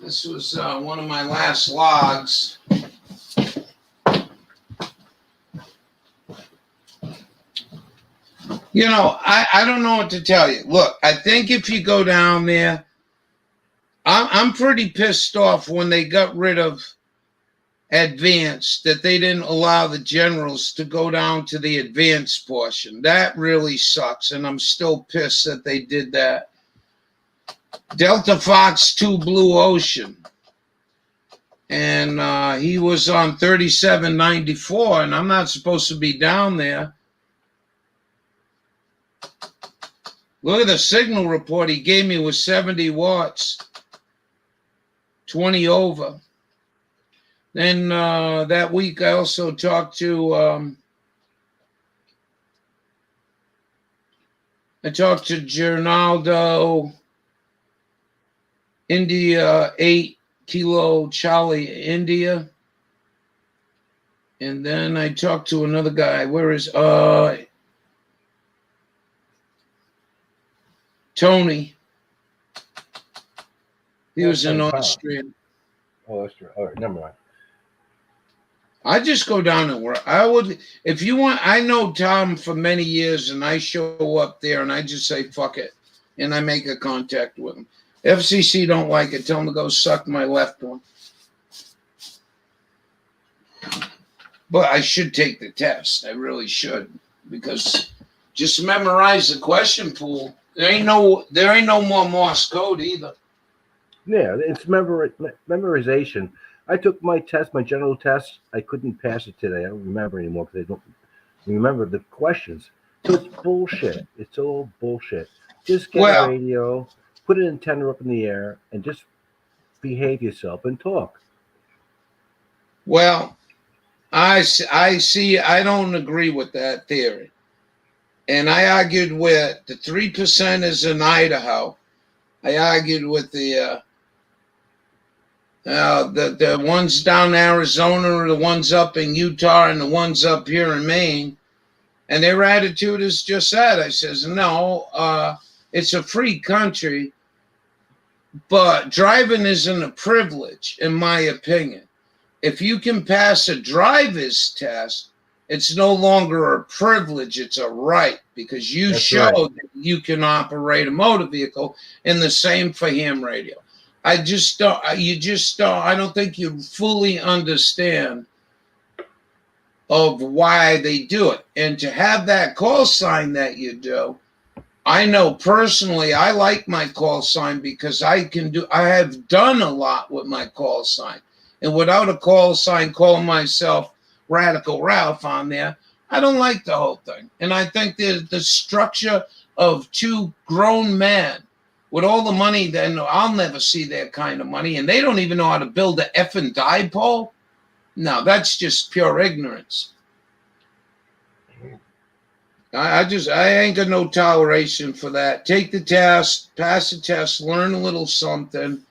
This was one of my last logs. You know, I don't know what to tell you. Look, I think if you go down there, I'm pretty pissed off when they got rid of advanced, that they didn't allow the generals to go down to the advanced portion. That really sucks, and I'm still pissed that they did that. Delta Fox 2 Blue Ocean. And he was on 3794, and I'm not supposed to be down there. Look at the signal report he gave me was 70 watts, 20 over. Then that week I also talked to Gernaldo, India 8 Kilo Charlie India. And then I talked to another guy. Where is Tony? He was in Austria. Oh, that's true. All right, never mind. I just go down and work. I would, if you want. I know Tom for many years, and I show up there and I just say fuck it, and I make a contact with him. FCC don't like it. Tell them to go suck my left one. But I should take the test. I really should, because just memorize the question pool. There ain't no more Morse code either. Yeah, it's memorization. I took my test, my general test. I couldn't pass it today. I don't remember anymore because I don't remember the questions. So it's bullshit. It's all bullshit. Just get a radio, put an antenna up in the air, and just behave yourself and talk. Well, I see. I don't agree with that theory. And I argued with the 3% in Idaho. I argued with the ones down in Arizona, the ones up in Utah, and the ones up here in Maine. And their attitude is just that. I says, no, it's a free country, but driving isn't a privilege, in my opinion. If you can pass a driver's test, it's no longer a privilege, it's a right, because you showed that you can operate a motor vehicle, and the same for ham radio. I don't think you fully understand of why they do it. And to have that call sign that you do, I know personally I like my call sign because I have done a lot with my call sign. And without a call sign calling myself Radical Ralph on there, I don't like the whole thing. And I think the structure of two grown men with all the money, then I'll never see that kind of money, and they don't even know how to build an effing dipole. No, that's just pure ignorance. I ain't got no toleration for that. Take the test, pass the test, learn a little something,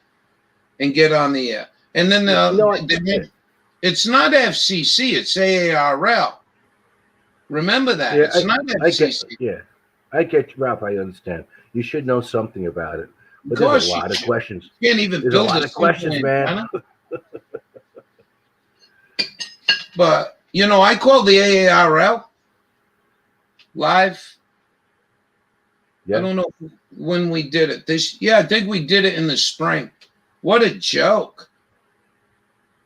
and get on the air. And then it's not FCC, it's AARL. Remember that. Yeah, it's not FCC. I get you, Ralph. I understand. You should know something about it. But there's a lot of questions. You can't even there's build a lot of questions, man. But, I called the AARL live. Yeah. I don't know when we did it. I think we did it in the spring. What a joke.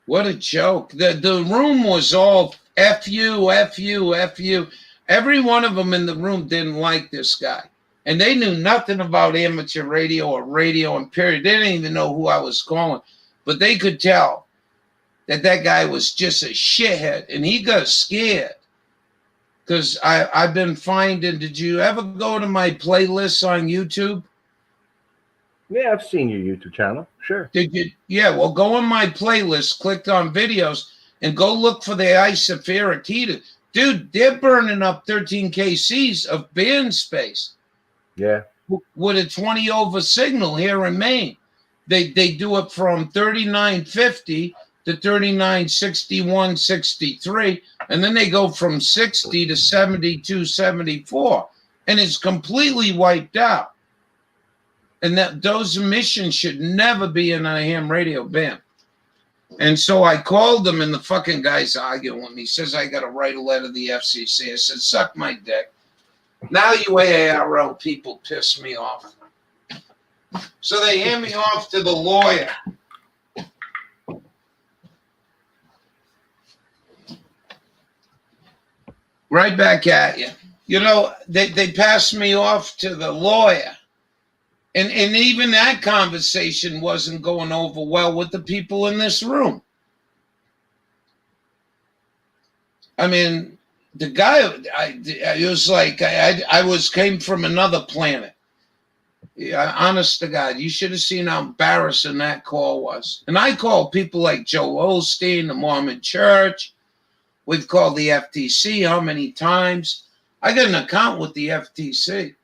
What a joke. The room was all F you, F you, F you. Every one of them in the room didn't like this guy. And they knew nothing about amateur radio or radio and period. They didn't even know who I was calling. But they could tell that guy was just a shithead. And he got scared. Because I've been finding, did you ever go to my playlists on YouTube? Yeah, I've seen your YouTube channel. Sure. Did you? Yeah, well, go on my playlist, click on videos, and go look for the Isoferic heater. Dude, they're burning up 13 kcs of band space Yeah. with a 20 over signal here in Maine. They do it from 3950 to 3961, 63, and then they go from 60 to 72, 74, and it's completely wiped out. And that those emissions should never be in a ham radio band. And so I called them, and the fucking guy's arguing with me. He says I got to write a letter to the FCC. I said, suck my dick. Now you AARL people piss me off. So they hand me off to the lawyer. Right back at you. You know, they passed me off to the lawyer. And even that conversation wasn't going over well with the people in this room. I mean, the guy, it was like I came from another planet. Yeah, honest to God, you should have seen how embarrassing that call was. And I called people like Joe Osteen, the Mormon Church. We've called the FTC how many times? I got an account with the FTC.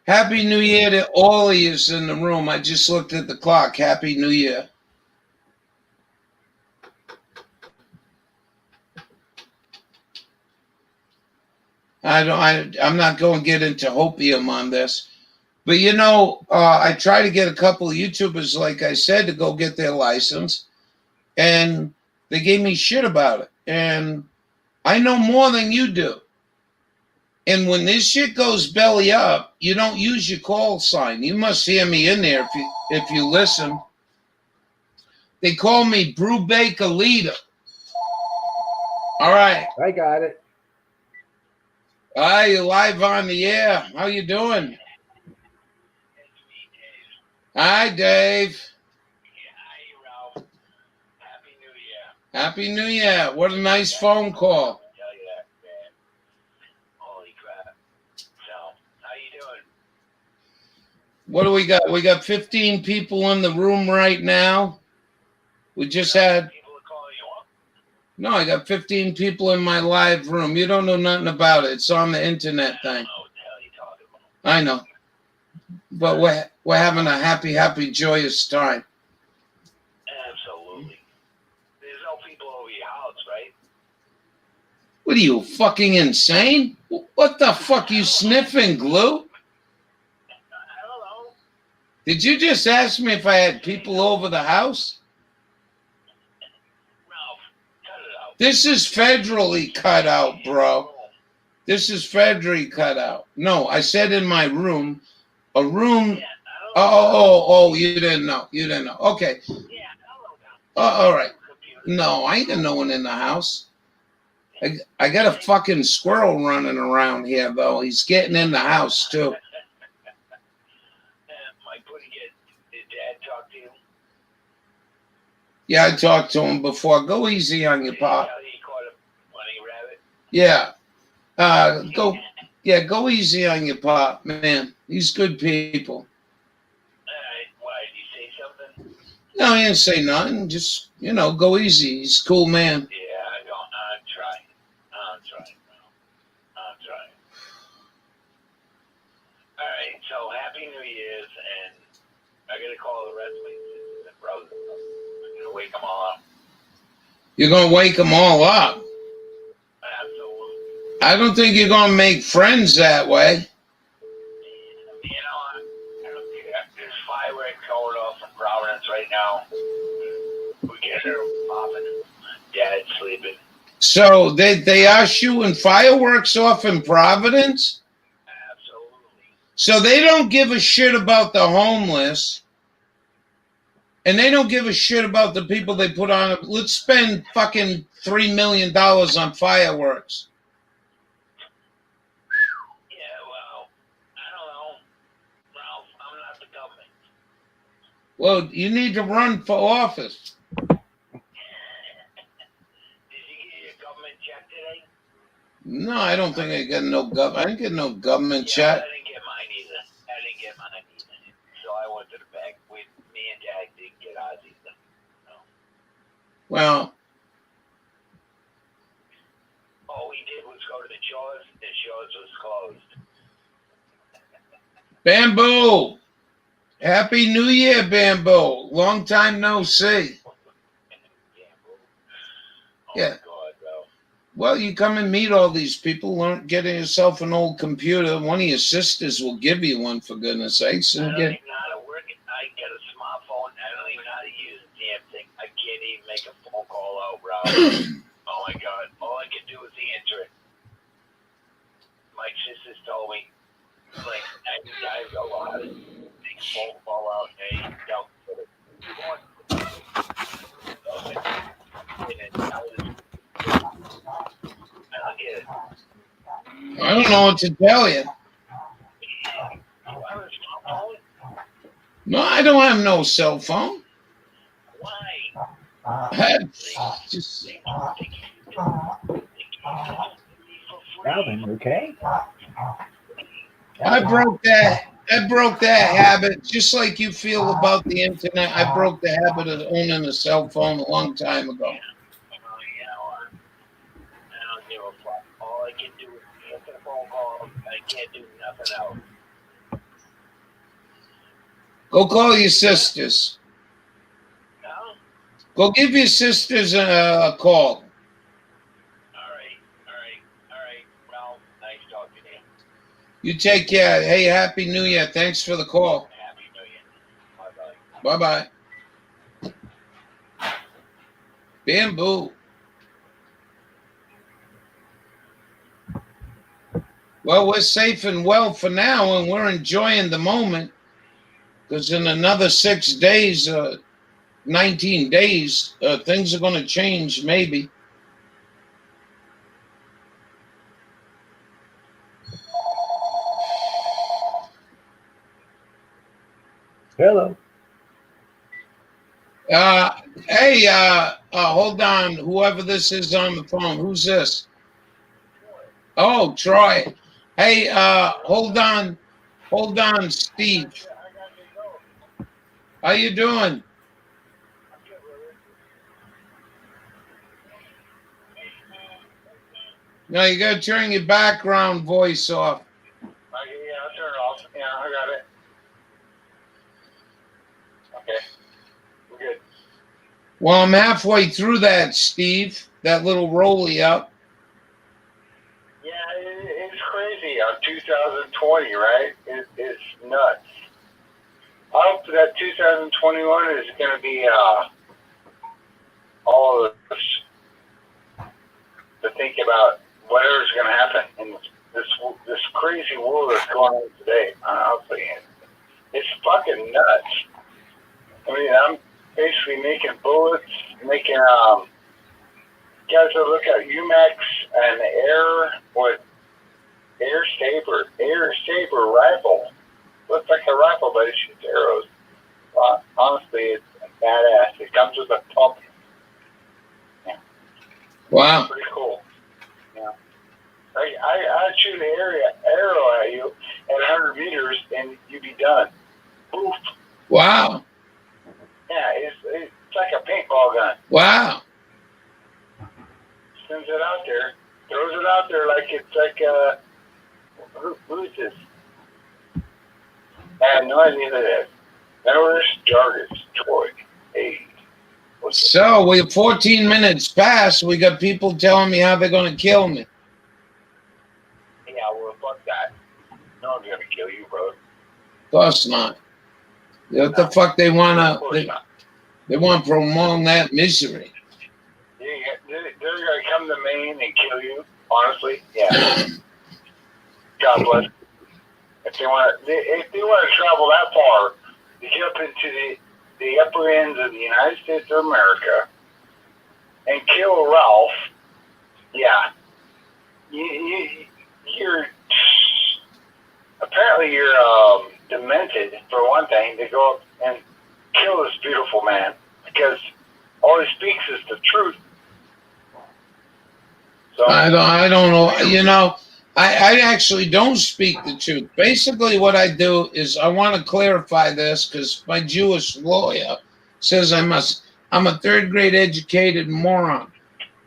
Happy New Year to all of you in the room. I just looked at the clock. Happy New Year. I'm not going to get into hopium on this. But, you know, I try to get a couple of YouTubers, like I said, to go get their license. And they gave me shit about it. And I know more than you do. And when this shit goes belly up, you don't use your call sign. You must hear me in there if you listen. They call me Brubaker Leader. All right. I got it. Hi, you're live on the air. How you doing? Hi, Dave. Hi, Ralph. Happy New Year. Happy New Year. What a nice phone call. Tell you that, man. Holy crap. So, how you doing? What do we got? We got 15 people in the room right now. We just had... People are calling you up? No, I got 15 people in my live room. You don't know nothing about it. It's on the internet I don't thing. know what the hell you're talking about. I know. But we're having a happy, joyous time. Absolutely. There's no people over your house, right? What are you, fucking insane? What the fuck, you sniffing glue? I don't know. Did you just ask me if I had people over the house? Ralph, cut it out. This is federally cut out, bro. This is federally cut out. No, I said in my room, a room. Yeah, I don't know. Oh, you didn't know. You didn't know. Okay. Yeah, I don't know. Oh, all right. Computer. No, I ain't got no one in the house. I got a fucking squirrel running around here, though. He's getting in the house, too. Mike, did Dad talk to you? Yeah, I talked to him before. Go easy on your Did he pop. tell you he caught a bunny rabbit? Yeah. Go easy on your pop, man. He's good people. All right. Why, did he say something? No, he didn't say nothing. Just, go easy. He's a cool man. Yeah, I'm trying. I'm trying. All right, so Happy New Year's, and I gotta call the wrestling sisters and brothers. I'm gonna wake them all up. You're going to wake them all up. Absolutely. I don't think you're going to make friends that way. You know, I don't care. There's fireworks going off in Providence right now. We get her popping. Dad's sleeping. So they are shooting fireworks off in Providence? Absolutely. So they don't give a shit about the homeless. And they don't give a shit about the people they put on. Let's spend fucking $3 million on fireworks. Yeah, well, I don't know. Ralph, I'm not the government. Well, you need to run for office. Did you get your government check today? No, I don't think I got no government. I didn't get no government Yeah, check. I didn't get mine get mine. So I went to the bank. Me and Dad didn't get ours either. Well, All we did was go to the Shores. The Shores was closed. Bamboo. Happy New Year, Bamboo. Long time no see. Oh Yeah. my God, bro. Well, you come and meet all these people. Learn, get yourself an old computer. One of your sisters will give you one, for goodness sakes. I And don't get. even know how to work it. I get a smartphone. I don't even know how to use the damn thing. I can't even make a phone call out, bro. Oh my God. All I can do is answer it. My sisters told me, like, I go out and take a phone call out. Hey, don't put it. You want I don't get it. I don't know what to tell you. You have a smartphone? No, I don't have no cell phone. Why? I just. Calvin, okay? I broke that habit, just like you feel about the internet. I broke the habit of owning a cell phone a long time ago. I don't give a fuck. All I can do is answer the phone call. I can't do nothing else. Go call your sisters. No? Go give your sisters a call. All right. Well, nice talking to you. You take care. Hey, Happy New Year. Thanks for the call. Happy New Year. Bye-bye. Bye-bye. Bamboo. Well, we're safe and well for now, and we're enjoying the moment. Because in another 6 days, 19 days, things are going to change, maybe. Hello. Hey, hold on. Whoever this is on the phone, who's this? Oh, Troy. Hey, hold on, Steve. How you doing? No, you gotta turn your background voice off. Yeah, I'll turn it off. Yeah, I got it. Okay. We're good. Well, I'm halfway through that, Steve. That little rolly up. Yeah, it's crazy on 2020, right? It's nuts. I hope that 2021 is going to be all of us to think about whatever's going to happen in this crazy world that's going on today. Honestly, it's fucking nuts. I mean, I'm basically making bullets, making guys that look at UMAX and air saber rifle. Looks like a rifle, but it shoots arrows. Honestly, it's badass. It comes with a pump. Yeah. Wow. Pretty cool. Yeah. I'd shoot an arrow at you at 100 meters and you'd be done. Poof. Wow. Yeah, it's like a paintball gun. Wow. Sends it out there, throws it out there like it's like who is this? I have no idea who that is. Norris Jarvis, Troy. Hey. So we have 14 minutes past. We got people telling me how they're going to kill me. Yeah, well, fuck that. No one's gonna kill you, bro. Of course not. What the fuck they want to? They want to prolong that misery. They're gonna come to Maine and kill you. Honestly, yeah. God bless. If they want to travel that far to get up into the upper ends of the United States of America and kill Ralph, yeah, you're apparently demented for one thing to go up and kill this beautiful man because all he speaks is the truth. So I don't know. You know, I actually don't speak the truth. Basically, what I do is I want to clarify this because my Jewish lawyer says I'm a third grade educated moron,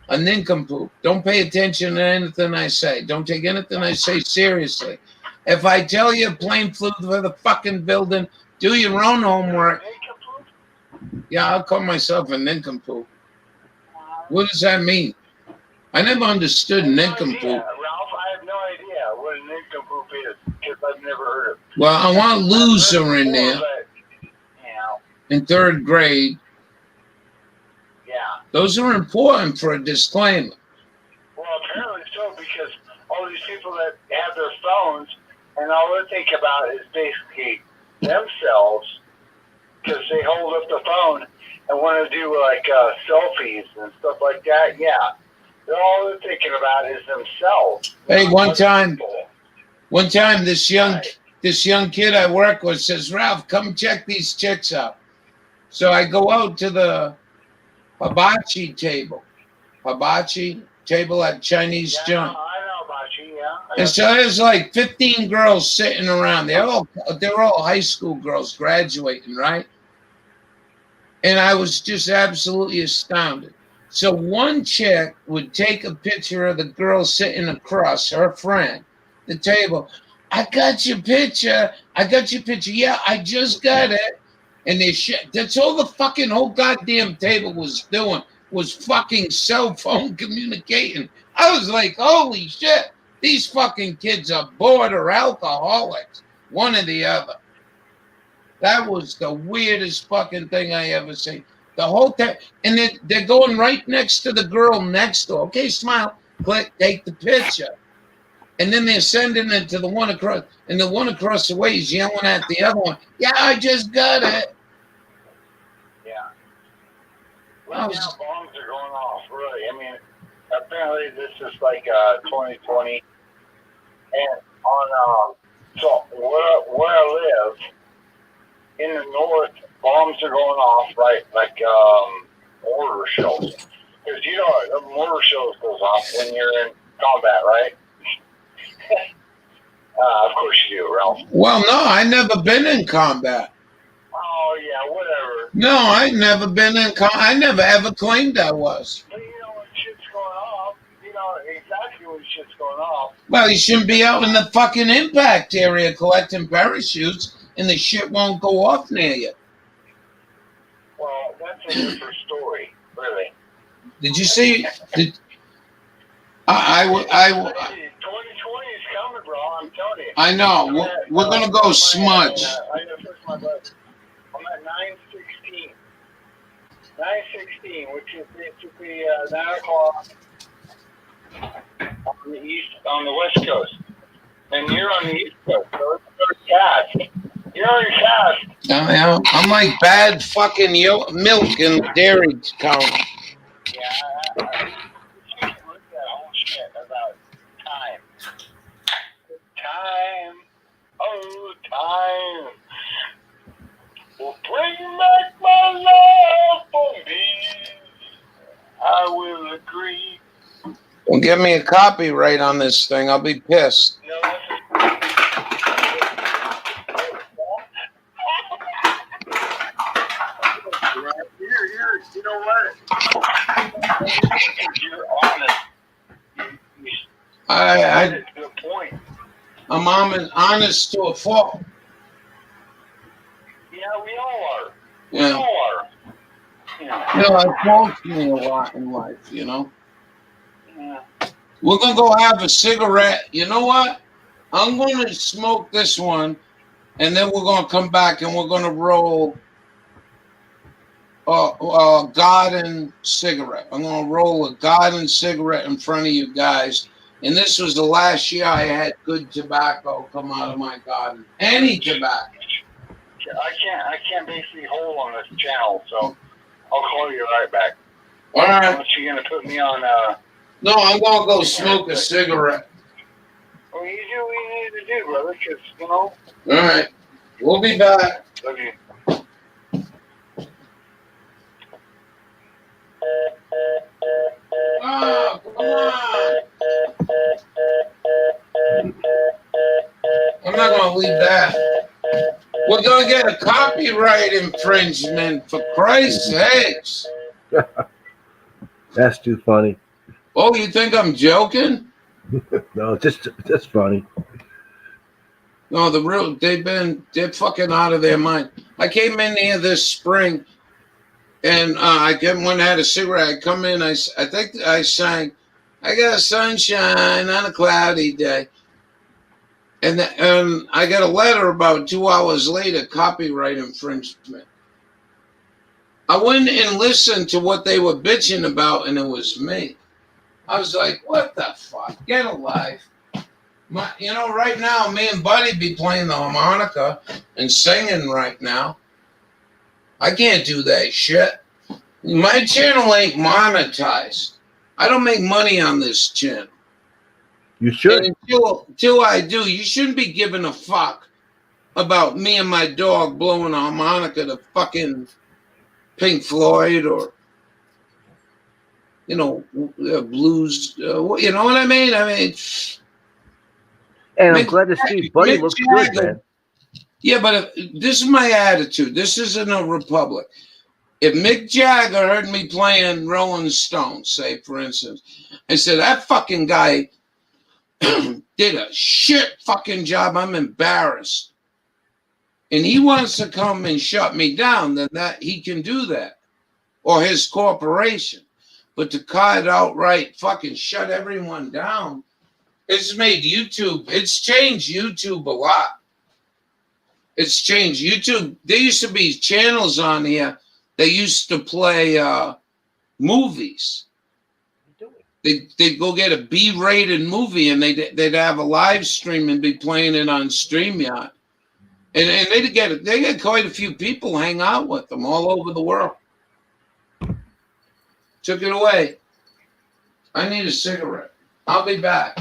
a nincompoop. Don't pay attention to anything I say. Don't take anything I say seriously. If I tell you a plane flew for the fucking building, do your own homework. Yeah, I'll call myself a nincompoop. What does that mean? I never understood nincompoop. Ralph, I have no idea what a nincompoop is because I've never heard of it. Well, I want loser in there But, you know, in third grade. yeah. Those are important for a disclaimer. Well, apparently so, because all these people that have their phones and all they think about is basically themselves because they hold up the phone and want to do like selfies and stuff like that. Yeah. All they're thinking about is themselves. Hey, not one other time, people. this young kid I work with says, "Ralph, come check these chicks out." So I go out to the hibachi table at Chinese Yeah, joint. I know about you, yeah. And so there's like 15 girls sitting around. They're all high school girls graduating, right? And I was just absolutely astounded. So one chick would take a picture of the girl sitting across her friend, the table. I got your picture. Yeah, I just got it. And that's all the fucking whole goddamn table was doing was fucking cell phone communicating. I was like, holy shit, these fucking kids are bored or alcoholics, one or the other. That was the weirdest fucking thing I ever seen. The whole time, and they're going right next to the girl next door. Okay, smile, click, take the picture. And then they're sending it to the one across, and the one across the way is yelling at the other one, yeah, I just got it. Yeah. Right now, bombs are going off, really. I mean, apparently this is like 2020. And on, so where I live, in the north, bombs are going off, right? Like mortar shells. Because you know, mortar shells goes off when you're in combat, right? Of course you do, Ralph. Well, no, I never been in combat. Oh, yeah, whatever. No, I never been in combat. I never ever claimed I was. But you know when shit's going off, you know exactly when shit's going off. Well, you shouldn't be out in the fucking impact area collecting parachutes, and the shit won't go off near you. Well, that's a different story, really. Did you see? I 2020 is coming, bro. I'm telling you. I know. We're gonna go smudge. I gotta push my button. I'm at 9:16. 9:16, which is basically 9 o'clock on the west coast, and you're on the east coast. So it's fast. You're on your fast. I'm like bad fucking milk in the dairy counter. Yeah, I look at that whole shit about time. Time. Oh, time. Will bring back my love for me. I will agree. Well, give me a copyright on this thing. I'll be pissed. No, this is... Here, you know what? You're honest. I Good point. I'm honest to a fault. Yeah, we all are. We Yeah. all are. Yeah. You know, it faults me a lot in life, you know. Yeah. We're gonna go have a cigarette. You know what? I'm gonna smoke this one, and then we're gonna come back and we're gonna roll a garden cigarette. I'm gonna roll a garden cigarette in front of you guys. And this was the last year I had good tobacco come out of my garden. Any tobacco. I can't basically hold on this channel, so I'll call you right back. All right. Unless you're gonna put me on No, I'm gonna go smoke a cigarette. well, you do what you need to do, brother, because you know, All right. We'll be back. love you. Oh, come on. I'll leave that. We're gonna get a copyright infringement for Christ's sakes. That's too funny. Oh, you think I'm joking? No, just funny. No, they're fucking out of their mind. I came in here this spring, and when I had a cigarette. I come in, I think I sang, "I got sunshine on a cloudy day," and I got a letter about 2 hours later, copyright infringement. I went and listened to what they were bitching about, and it was me. I was like, "What the fuck? Get a life!" Right now, me and Buddy be playing the harmonica and singing right now. I can't do that shit. My channel ain't monetized. I don't make money on this channel. You should. And until I do, you shouldn't be giving a fuck about me and my dog blowing a harmonica to fucking Pink Floyd or, blues. You know what I mean? I mean, And I'm glad to see Buddy looks good, man. Yeah, but this is my attitude. This isn't a republic. If Mick Jagger heard me playing Rolling Stones, say, for instance, and said, that fucking guy did a shit fucking job, I'm embarrassed, and he wants to come and shut me down, then that he can do that, or his corporation. But to cut outright fucking shut everyone down, it's made YouTube, it's changed YouTube a lot. It's changed YouTube. There used to be channels on here that used to play movies. They'd go get a B-rated movie and they'd have a live stream and be playing it on StreamYard. And they get quite a few people hang out with them all over the world. Took it away. I need a cigarette. I'll be back.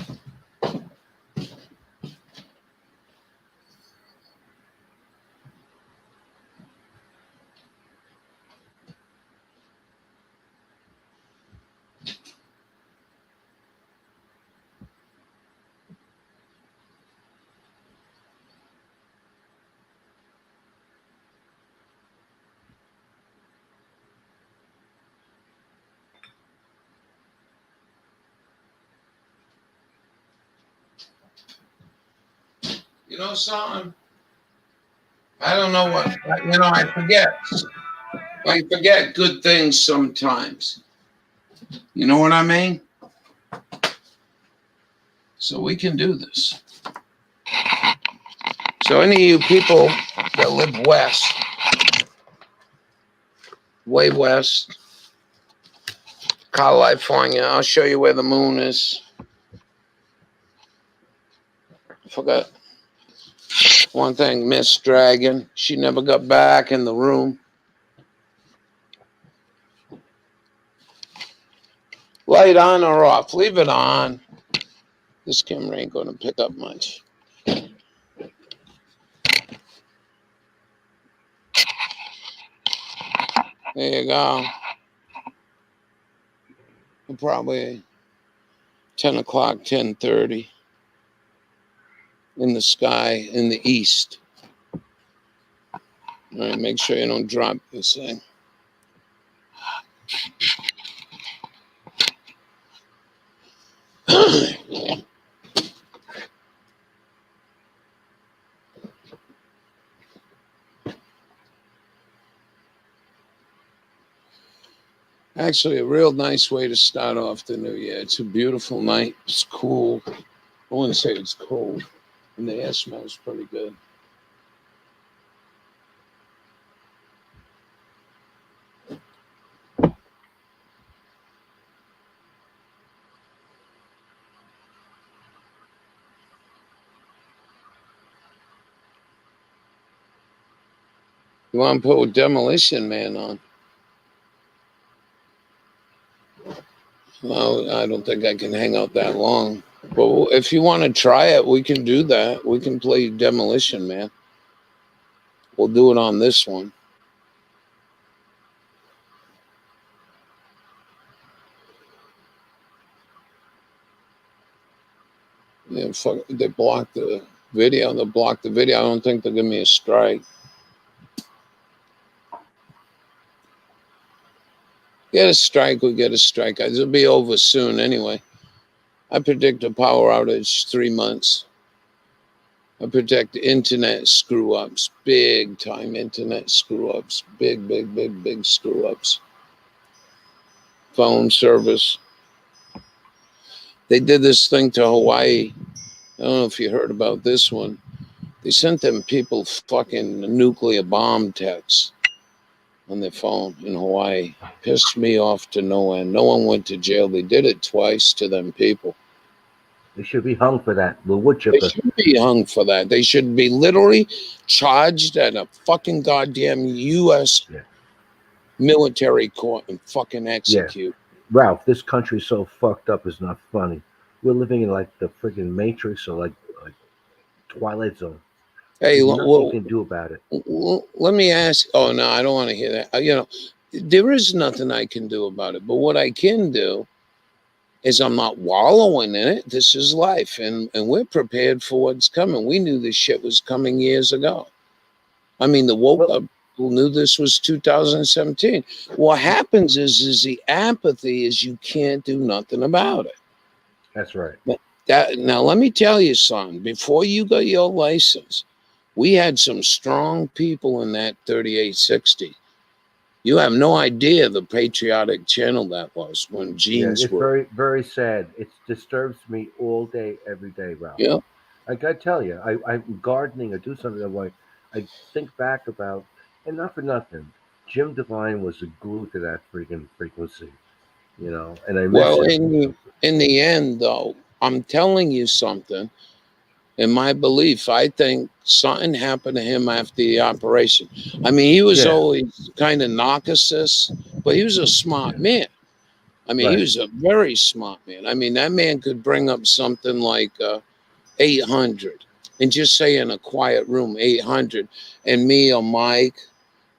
You know something? I don't know what, I forget. I forget good things sometimes. You know what I mean? So we can do this. So any of you people that live west, way west, California, I'll show you where the moon is. I forgot one thing, Miss Dragon. She never got back in the room. Light on or off? Leave it on. This camera ain't going to pick up much. There you go. Probably 10 o'clock, 10:30 in the sky in the east. All right, make sure you don't drop this thing. Actually, a real nice way to start off the new year. It's a beautiful night. It's cool. I wouldn't say it's cold. And the air smells pretty good. You want to put Demolition Man on? Well, I don't think I can hang out that long. But if you want to try it, we can do that. We can play Demolition Man. We'll do it on this one. Yeah, fuck, they blocked the video. They'll block the video. I don't think they'll give me a strike. Get a strike, we get a strike. It'll be over soon anyway. I predict a power outage 3 months. I predict internet screw-ups, big-time internet screw-ups, big screw-ups. Phone service. They did this thing to Hawaii. I don't know if you heard about this one. They sent them people fucking nuclear bomb texts on their phone in Hawaii. Pissed me off to no end. No one went to jail. They did it twice to them people. They should be hung for that. The wood chipper. They should be hung for that. They should be literally charged at a fucking goddamn U.S. military court and fucking execute. Ralph, this country's so fucked up, it's not funny. We're living in like the freaking Matrix or like Twilight Zone. Hey, There's nothing you can do about it. Let me ask. Oh no, I don't want to hear that. There is nothing I can do about it. But what I can do is I'm not wallowing in it. This is life, and we're prepared for what's coming. We knew this shit was coming years ago. I mean, the woke up people knew this was 2017. What happens is the apathy is you can't do nothing about it. That's right. Now let me tell you, son. Before you got your license, we had some strong people in that 3860. You have no idea the patriotic channel that was when jeans it's were. very, very sad. It disturbs me all day, every day, Ralph. Yeah. I gotta tell you, I'm gardening. I do something that way. I think back about, and not for nothing, Jim Devine was the glue to that freaking frequency, And I miss him. In the end, though, I'm telling you something. In my belief, I think something happened to him after the operation. I mean, he was always kind of narcissist, but he was a smart man. I mean, he was a very smart man. I mean, that man could bring up something like 800 and just say in a quiet room, 800. And me or Mike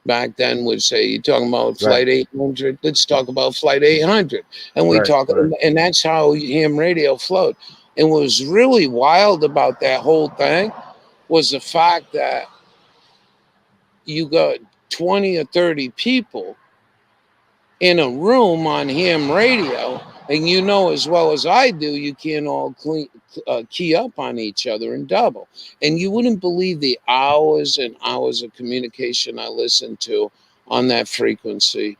back then would say, you talking about flight 800? Let's talk about flight 800. And we talk, and that's how ham radio flowed. And what was really wild about that whole thing was the fact that you got 20 or 30 people in a room on ham radio, and as well as I do, you can't all key up on each other and double. And you wouldn't believe the hours and hours of communication I listened to on that frequency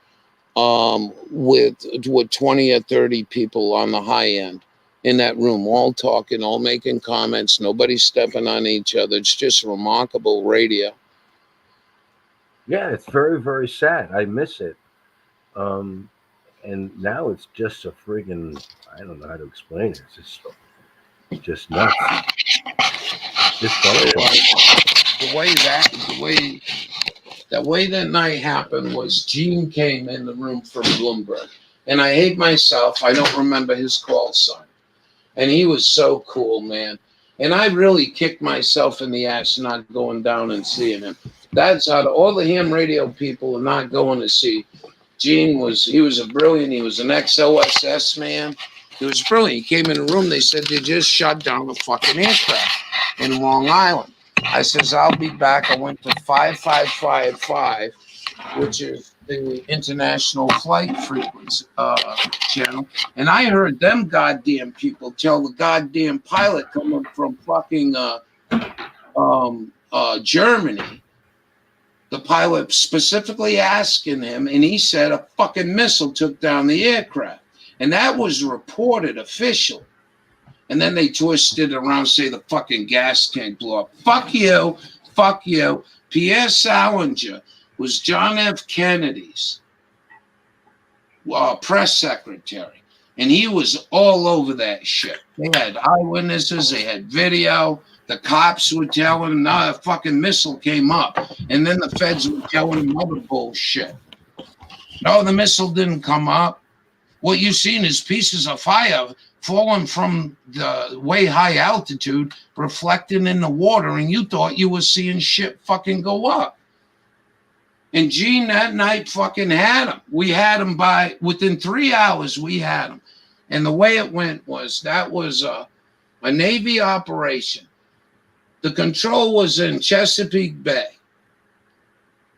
with 20 or 30 people on the high end. In that room, all talking, all making comments, nobody stepping on each other. It's just remarkable radio. Yeah, it's very, very sad. I miss it. And now it's just a friggin', I don't know how to explain it. It's just nuts. The way that night happened was Gene came in the room from Bloomberg. And I hate myself. I don't remember his call sign. And he was so cool, man. And I really kicked myself in the ass not going down and seeing him. That's out of all the ham radio people are not going to see. Gene was a brilliant, he was an ex-OSS man. He was brilliant. He came in the room, they said, they just shut down a fucking aircraft in Long Island. I says, I'll be back. I went to 5555, which is the international flight frequency channel, and I heard them goddamn people tell the goddamn pilot coming from fucking Germany, the pilot specifically asking him, and he said a fucking missile took down the aircraft, and that was reported official. And then they twisted it around, say the fucking gas tank blew up. Fuck you. Pierre Salinger was John F. Kennedy's press secretary. And he was all over that shit. They had eyewitnesses. They had video. The cops were telling him, now a fucking missile came up. And then the feds were telling him other bullshit. No, the missile didn't come up. What you've seen is pieces of fire falling from the way high altitude, reflecting in the water, and you thought you were seeing shit fucking go up. And Gene that night fucking had him. We had him within 3 hours, we had him. And the way it went was, that was a Navy operation. The control was in Chesapeake Bay.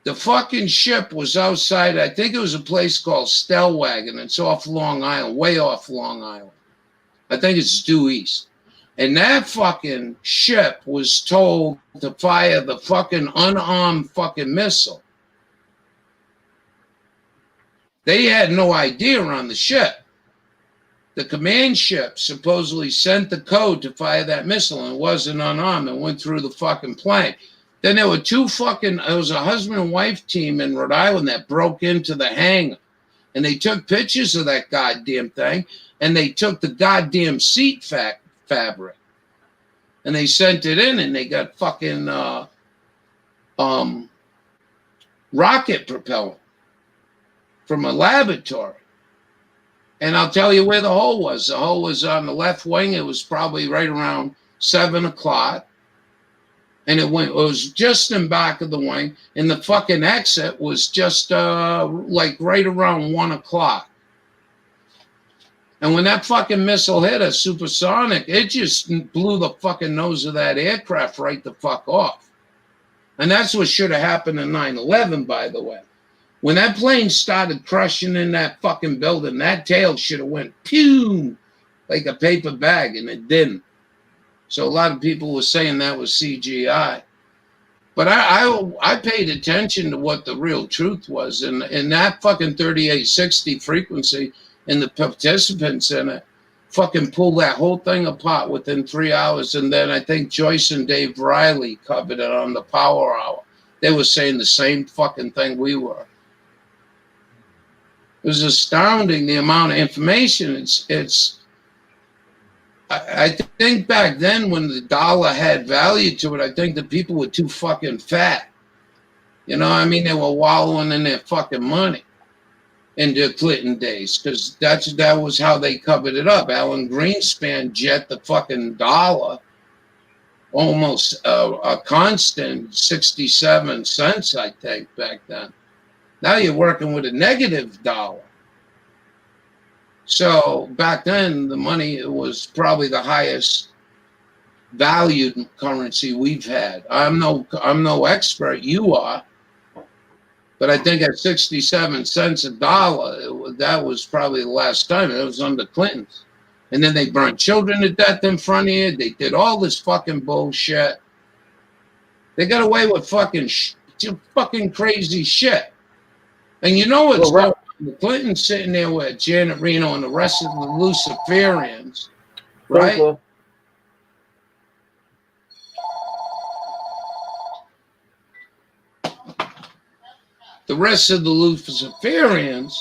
The fucking ship was outside, I think it was a place called Stellwagen. It's off Long Island, way off Long Island. I think it's due east. And that fucking ship was told to fire the fucking unarmed fucking missile. They had no idea on the ship. The command ship supposedly sent the code to fire that missile and it wasn't unarmed and went through the fucking plane. Then there were it was a husband and wife team in Rhode Island that broke into the hangar. And they took pictures of that goddamn thing. And they took the goddamn seat fabric. And they sent it in and they got fucking rocket propellant from a laboratory. And I'll tell you where the hole was. The hole was on the left wing. It was probably right around 7 o'clock. And it was just in back of the wing. And the fucking exit was just like right around 1 o'clock. And when that fucking missile hit us, supersonic, it just blew the fucking nose of that aircraft right the fuck off. And that's what should have happened in 9/11, by the way. When that plane started crushing in that fucking building, that tail should have went pew like a paper bag, and it didn't. So a lot of people were saying that was CGI. But I paid attention to what the real truth was. And that fucking 3860 frequency and the participants in it fucking pulled that whole thing apart within 3 hours. And then I think Joyce and Dave Riley covered it on the Power Hour. They were saying the same fucking thing we were. It was astounding the amount of information. I think back then when the dollar had value to it, I think the people were too fucking fat. You know what I mean? They were wallowing in their fucking money in the Clinton days because that was how they covered it up. Alan Greenspan jet the fucking dollar almost a constant 67 cents, I think, back then. Now you're working with a negative dollar. So back then, the money was probably the highest valued currency we've had. I'm no expert. You are, but I think at 67 cents a dollar, that was probably the last time. It was under Clinton's, and then they burned children to death in front of you. They did all this fucking bullshit. They got away with fucking crazy shit. And you know what's going on? The Clintons sitting there with Janet Reno and the rest of the Luciferians, right? Cool. The rest of the Luciferians,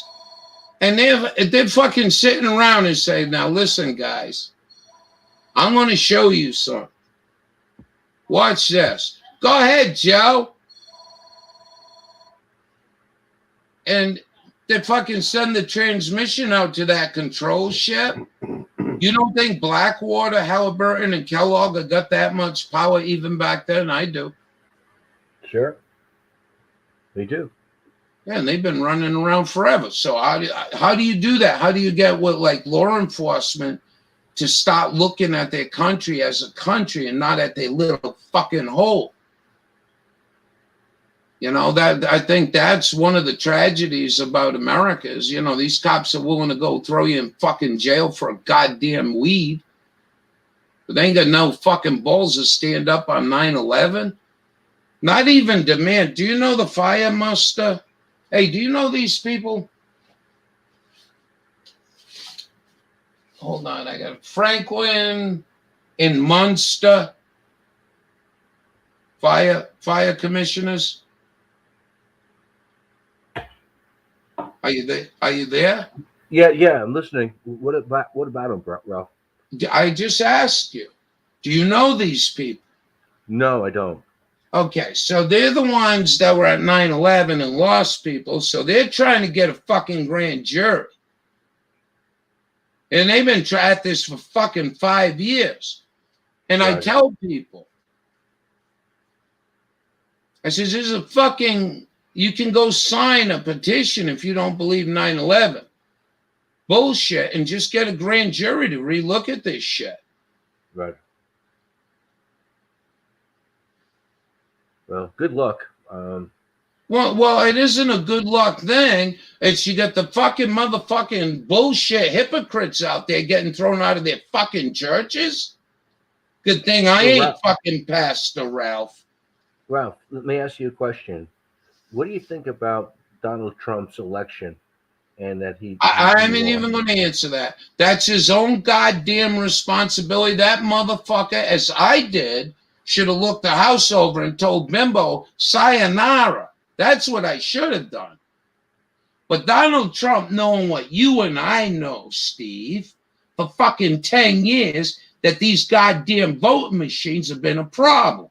and they're fucking sitting around and say, now listen, guys, I'm going to show you something. Watch this. Go ahead, Joe. And they fucking send the transmission out to that control ship. You don't think Blackwater, Halliburton, and Kellogg have got that much power even back then? I do. Sure. They do. Yeah, and they've been running around forever. So how do you do that? How do you get like law enforcement to stop looking at their country as a country and not at their little fucking hole? You know, that I think that's one of the tragedies about America is, you know, these cops are willing to go throw you in fucking jail for a goddamn weed. But they ain't got no fucking balls to stand up on 9/11. Not even demand. Do you know the fire muster? Hey, do you know these people? Hold on, I got Franklin in Munster. Fire commissioners. Are you there? Are you there? Yeah, I'm listening. What about them, Ralph? I just asked you. Do you know these people? No, I don't. Okay, so they're the ones that were at 9/11 and lost people. So they're trying to get a fucking grand jury. And they've been at this for fucking 5 years. And I tell people, I says, this is a fucking, you can go sign a petition if you don't believe 9/11. Bullshit, and just get a grand jury to relook at this shit. Right. Well, good luck. Well, it isn't a good luck thing. It's you got the fucking motherfucking bullshit hypocrites out there getting thrown out of their fucking churches. Good thing I ain't fucking Pastor Ralph. Ralph, let me ask you a question. What do you think about Donald Trump's election and that he... I ain't even going to answer that. That's his own goddamn responsibility. That motherfucker, as I did, should have looked the house over and told Bimbo, sayonara. That's what I should have done. But Donald Trump, knowing what you and I know, Steve, for fucking 10 years, that these goddamn voting machines have been a problem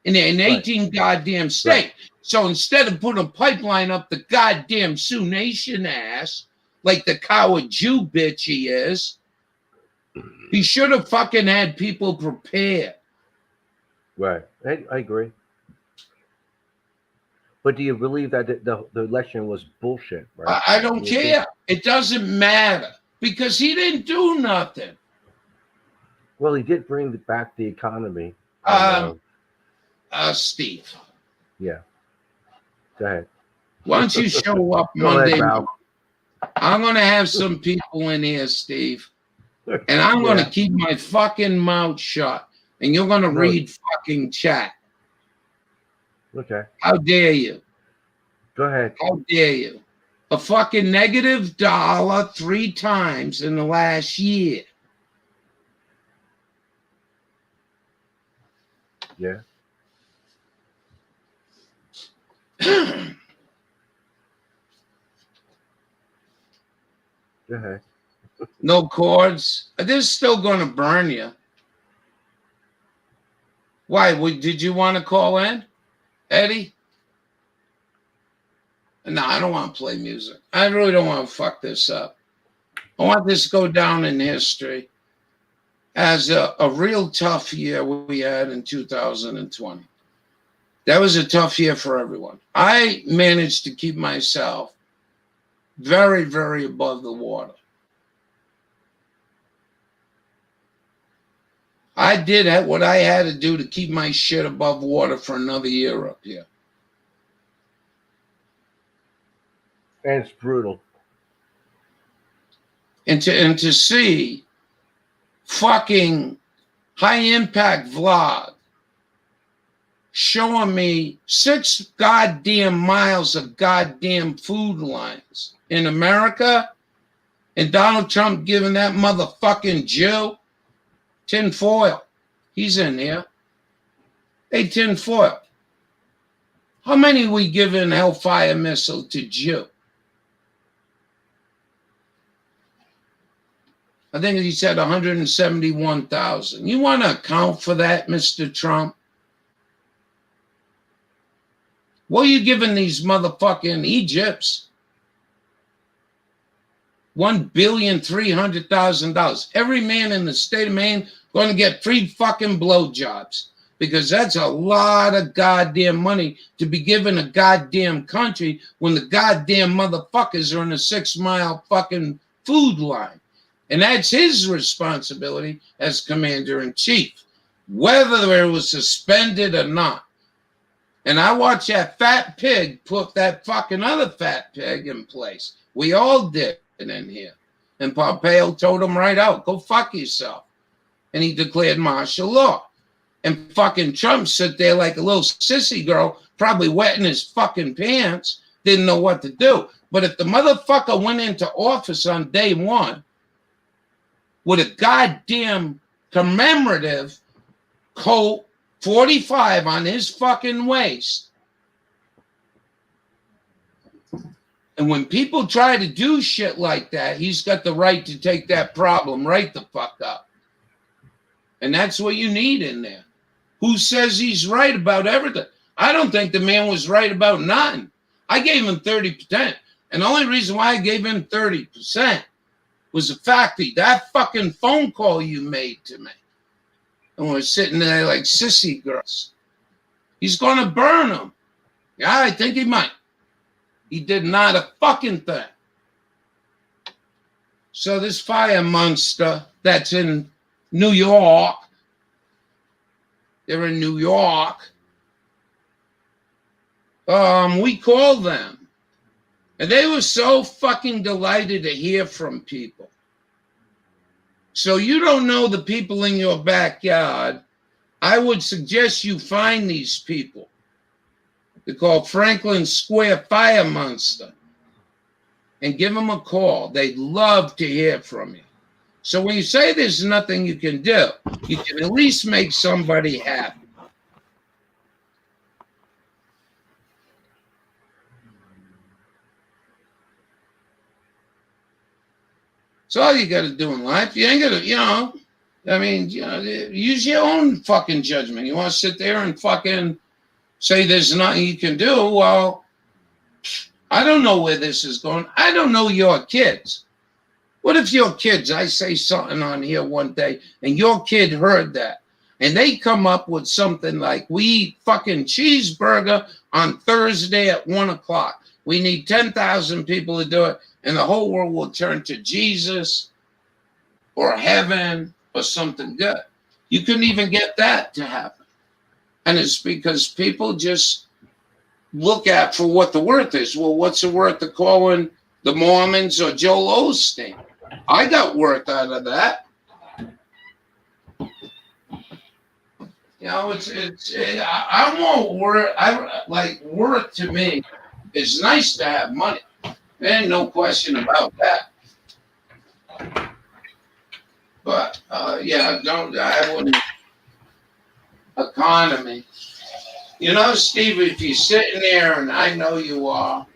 in 18 goddamn states. Right. So instead of putting a pipeline up the goddamn Sioux Nation ass, like the coward Jew bitch he is, he should have fucking had people prepared. Right. I agree. But do you believe that the election was bullshit? Right? I don't care. It doesn't matter because he didn't do nothing. Well, he did bring back the economy. Steve. Yeah. Go ahead. Why don't you show up Monday? I'm going to have some people in here, Steve. And I'm going to keep my fucking mouth shut. And you're going to read fucking chat. Okay. How dare you? Go ahead. How dare you? A fucking $- 3 times in the last year. Yeah. Go ahead. No cords. They're still going to burn you. Why? Did you want to call in, Eddie? No, I don't want to play music. I really don't want to fuck this up. I want this to go down in history as a real tough year we had in 2020. That was a tough year for everyone. I managed to keep myself very, very above the water. I did what I had to do to keep my shit above water for another year up here. And it's brutal. And to see fucking high impact vlog showing me 6 goddamn miles of goddamn food lines in America, and Donald Trump giving that motherfucking Jew tinfoil. He's in here. Hey, tinfoil. How many we giving Hellfire missile to Jew? I think he said 171,000. You want to account for that, Mr. Trump? What are you giving these motherfucking Egypts? $1,300,000. Every man in the state of Maine going to get free fucking blowjobs because that's a lot of goddamn money to be given a goddamn country when the goddamn motherfuckers are in a 6-mile fucking food line. And that's his responsibility as commander-in-chief, whether it was suspended or not. And I watched that fat pig put that fucking other fat pig in place. We all did in here. And Pompeo told him right out, go fuck yourself. And he declared martial law. And fucking Trump sat there like a little sissy girl, probably wetting his fucking pants, didn't know what to do. But if the motherfucker went into office on day one with a goddamn commemorative Colt 45 on his fucking waist, and when people try to do shit like that, he's got the right to take that problem right the fuck up. And that's what you need in there. Who says he's right about everything? I don't think the man was right about nothing. I gave him 30%. And the only reason why I gave him 30% was the fact that fucking phone call you made to me. And we're sitting there like sissy girls. He's going to burn them. Yeah, I think he might. He did not a fucking thing. So this fire monster that's in New York, they're in New York, We called them, and they were so fucking delighted to hear from people. So you don't know the people in your backyard. I would suggest you find these people. They're called Franklin Square Fire Monster, and give them a call. They'd love to hear from you. So when you say there's nothing you can do, you can at least make somebody happy. That's all you got to do in life. You ain't got to, I mean, use your own fucking judgment. You want to sit there and fucking say there's nothing you can do? Well, I don't know where this is going. I don't know your kids. What if your kids, I say something on here one day, and your kid heard that, and they come up with something like, we eat fucking cheeseburger on Thursday at 1 o'clock. We need 10,000 people to do it, and the whole world will turn to Jesus or heaven or something good. You couldn't even get that to happen. And it's because people just look at for what the worth is. Well, what's the worth of calling the Mormons or Joel Osteen? I got worth out of that. I want worth. Worth to me is nice to have money. There ain't no question about that. But I wouldn't. Economy. Steve, if you're sitting there, and I know you are,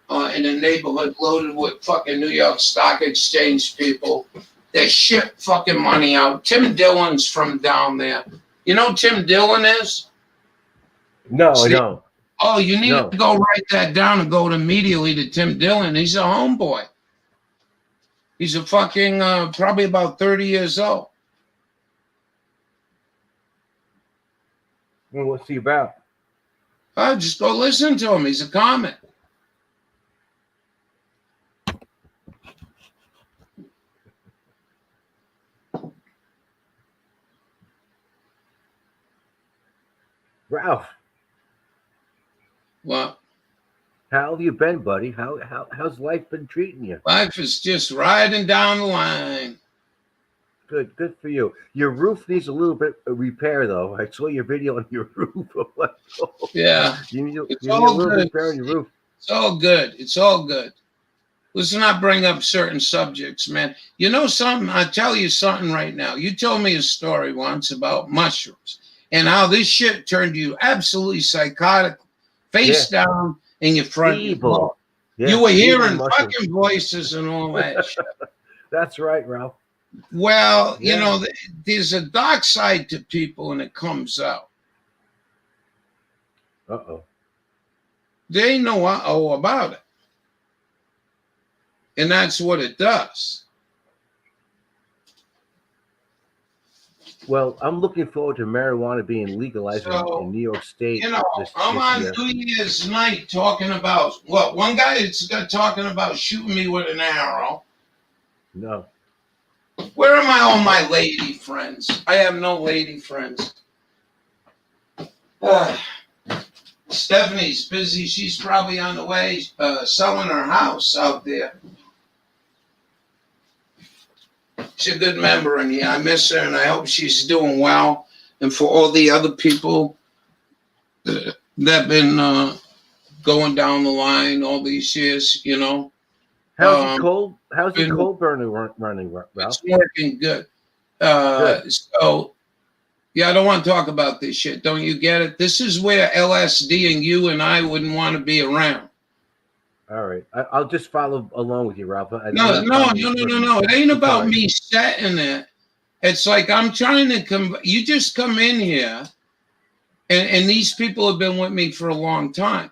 in a neighborhood loaded with fucking New York Stock Exchange people, they ship fucking money out. Tim Dillon's from down there. You know who Tim Dillon is? No, Steve? I don't. Oh, you need to go write that down and go immediately to Tim Dillon. He's a homeboy. He's a fucking probably about 30 years old. Well, what's he about? Just go listen to him. He's a comic. Ralph. Well, how have you been, buddy? How's life been treating you? Life is just riding down the line. Good for you. Your roof needs a little bit of repair, though. I saw your video on your roof. Yeah. You need a all little good. repair on your roof. It's all good. It's all good. Let's not bring up certain subjects, man. You know something? I'll tell you something right now. You told me a story once about mushrooms and how this shit turned you absolutely psychotic, face down in your front. Evil. Yeah, you were hearing mushrooms. fucking voices and all that shit. That's right, Ralph. Well, there's a dark side to people and it comes out. Uh-oh. They know about it. And that's what it does. Well, I'm looking forward to marijuana being legalized in New York State. I'm on New Year's night talking about, one guy is talking about shooting me with an arrow. No. Where are all my lady friends? I have no lady friends. Stephanie's busy. She's probably on the way selling her house out there. She's a good member in here. I miss her, and I hope she's doing well. And for all the other people that have been going down the line all these years, How's the cold burner running, Ralph? It's working good. So, I don't want to talk about this shit. Don't you get it? This is where LSD and you and I wouldn't want to be around. All right. I'll just follow along with you, Ralph. No. It ain't about me setting it. It's like I'm trying to you just come in here, and these people have been with me for a long time.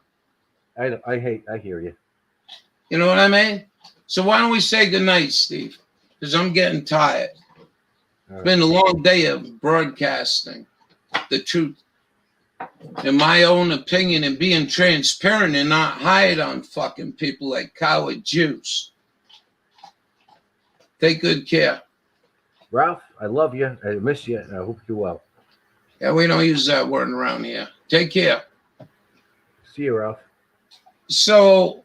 I hear you. You know what I mean? So why don't we say goodnight, Steve? Because I'm getting tired. It's been a long day of broadcasting the truth, in my own opinion, and being transparent and not hide on fucking people like coward Jews. Take good care. Ralph, I love you. I miss you, and I hope you're well. Yeah, we don't use that word around here. Take care. See you, Ralph. So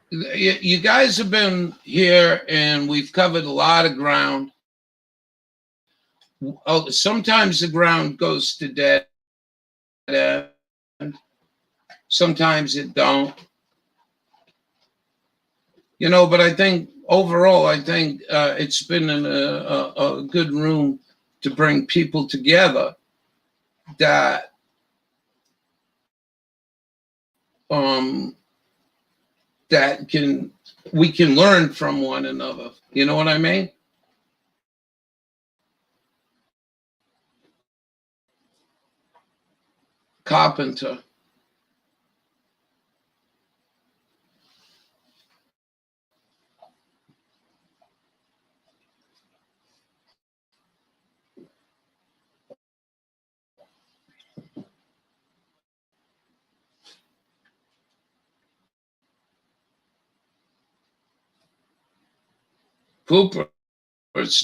you guys have been here and we've covered a lot of ground. Oh, sometimes the ground goes to dead end. Sometimes it don't. You know, but I think overall, it's been a good room to bring people together that we can learn from one another. You know what I mean? Carpenter. Cooper,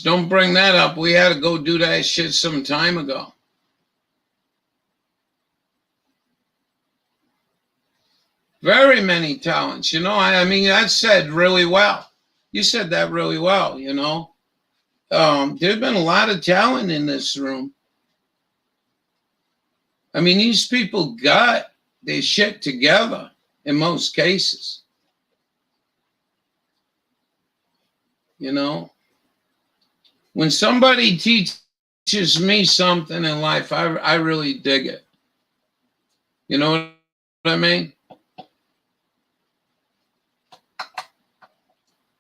don't bring that up. We had to go do that shit some time ago. Very many talents, you know. I mean, that's said really well. You said that really well, you know. There's been a lot of talent in this room. I mean, these people got their shit together in most cases. You know, when somebody teaches me something in life, I really dig it. You know what I mean?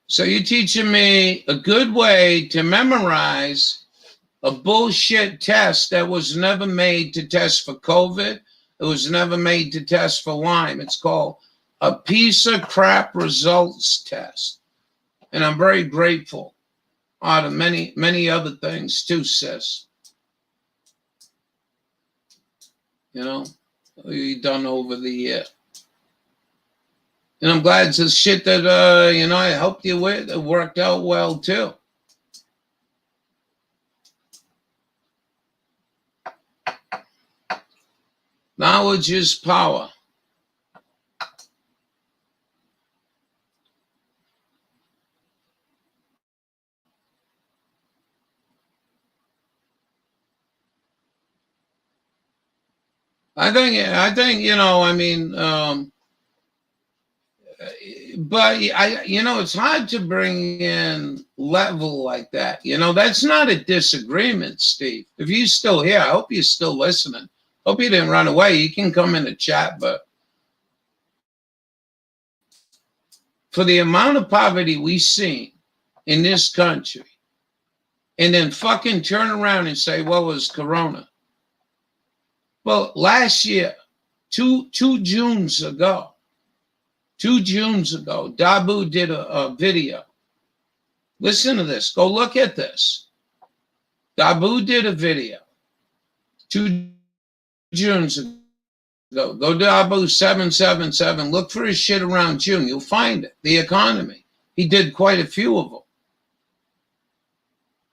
So you're teaching me a good way to memorize a bullshit test that was never made to test for COVID. It was never made to test for Lyme. It's called a piece of crap results test. And I'm very grateful out of many, many other things too, sis. You know, you've done over the year. And I'm glad it's the shit that, you know, I helped you with. It worked out well too. Knowledge is power. I think, you know, I mean, but you know, it's hard to bring in level like that. You know, that's not a disagreement, Steve. If you're still here, I hope you're still listening. Hope you didn't run away. You can come in the chat, but for the amount of poverty we've seen in this country, and then fucking turn around and say, well, it was Corona. Well, last year, two Junes ago, Dabu did a video. Listen to this. Go look at this. Dabu did a video 2 Junes ago. Go to Dabu 777. Look for his shit around June. You'll find it. The economy. He did quite a few of them.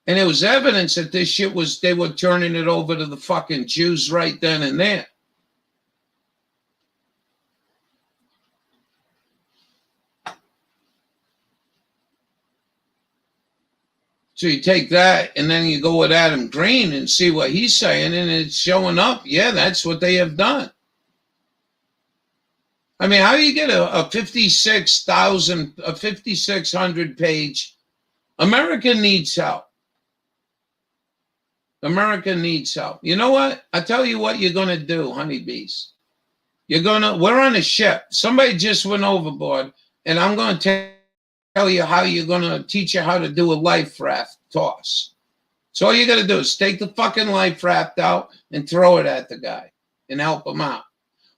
And it was evidence that this shit was, they were turning it over to the fucking Jews right then and there. So you take that and then you go with Adam Green and see what he's saying, and it's showing up. Yeah, that's what they have done. I mean, how do you get a 5,600 page? America needs help. America needs help. You know what? I tell you what you're going to do, honeybees. We're on a ship. Somebody just went overboard, and I'm going to tell you how you're going to teach you how to do a life raft toss. So all you got to do is take the fucking life raft out and throw it at the guy and help him out.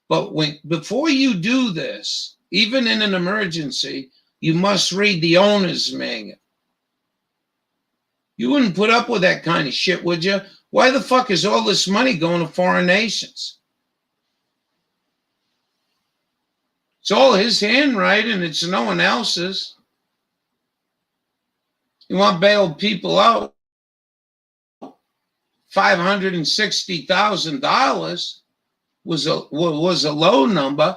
But before you do this, even in an emergency, you must read the owner's manual. You wouldn't put up with that kind of shit, would you? Why the fuck is all this money going to foreign nations? It's all his handwriting. It's no one else's. You want to bail people out $560,000. was a low number.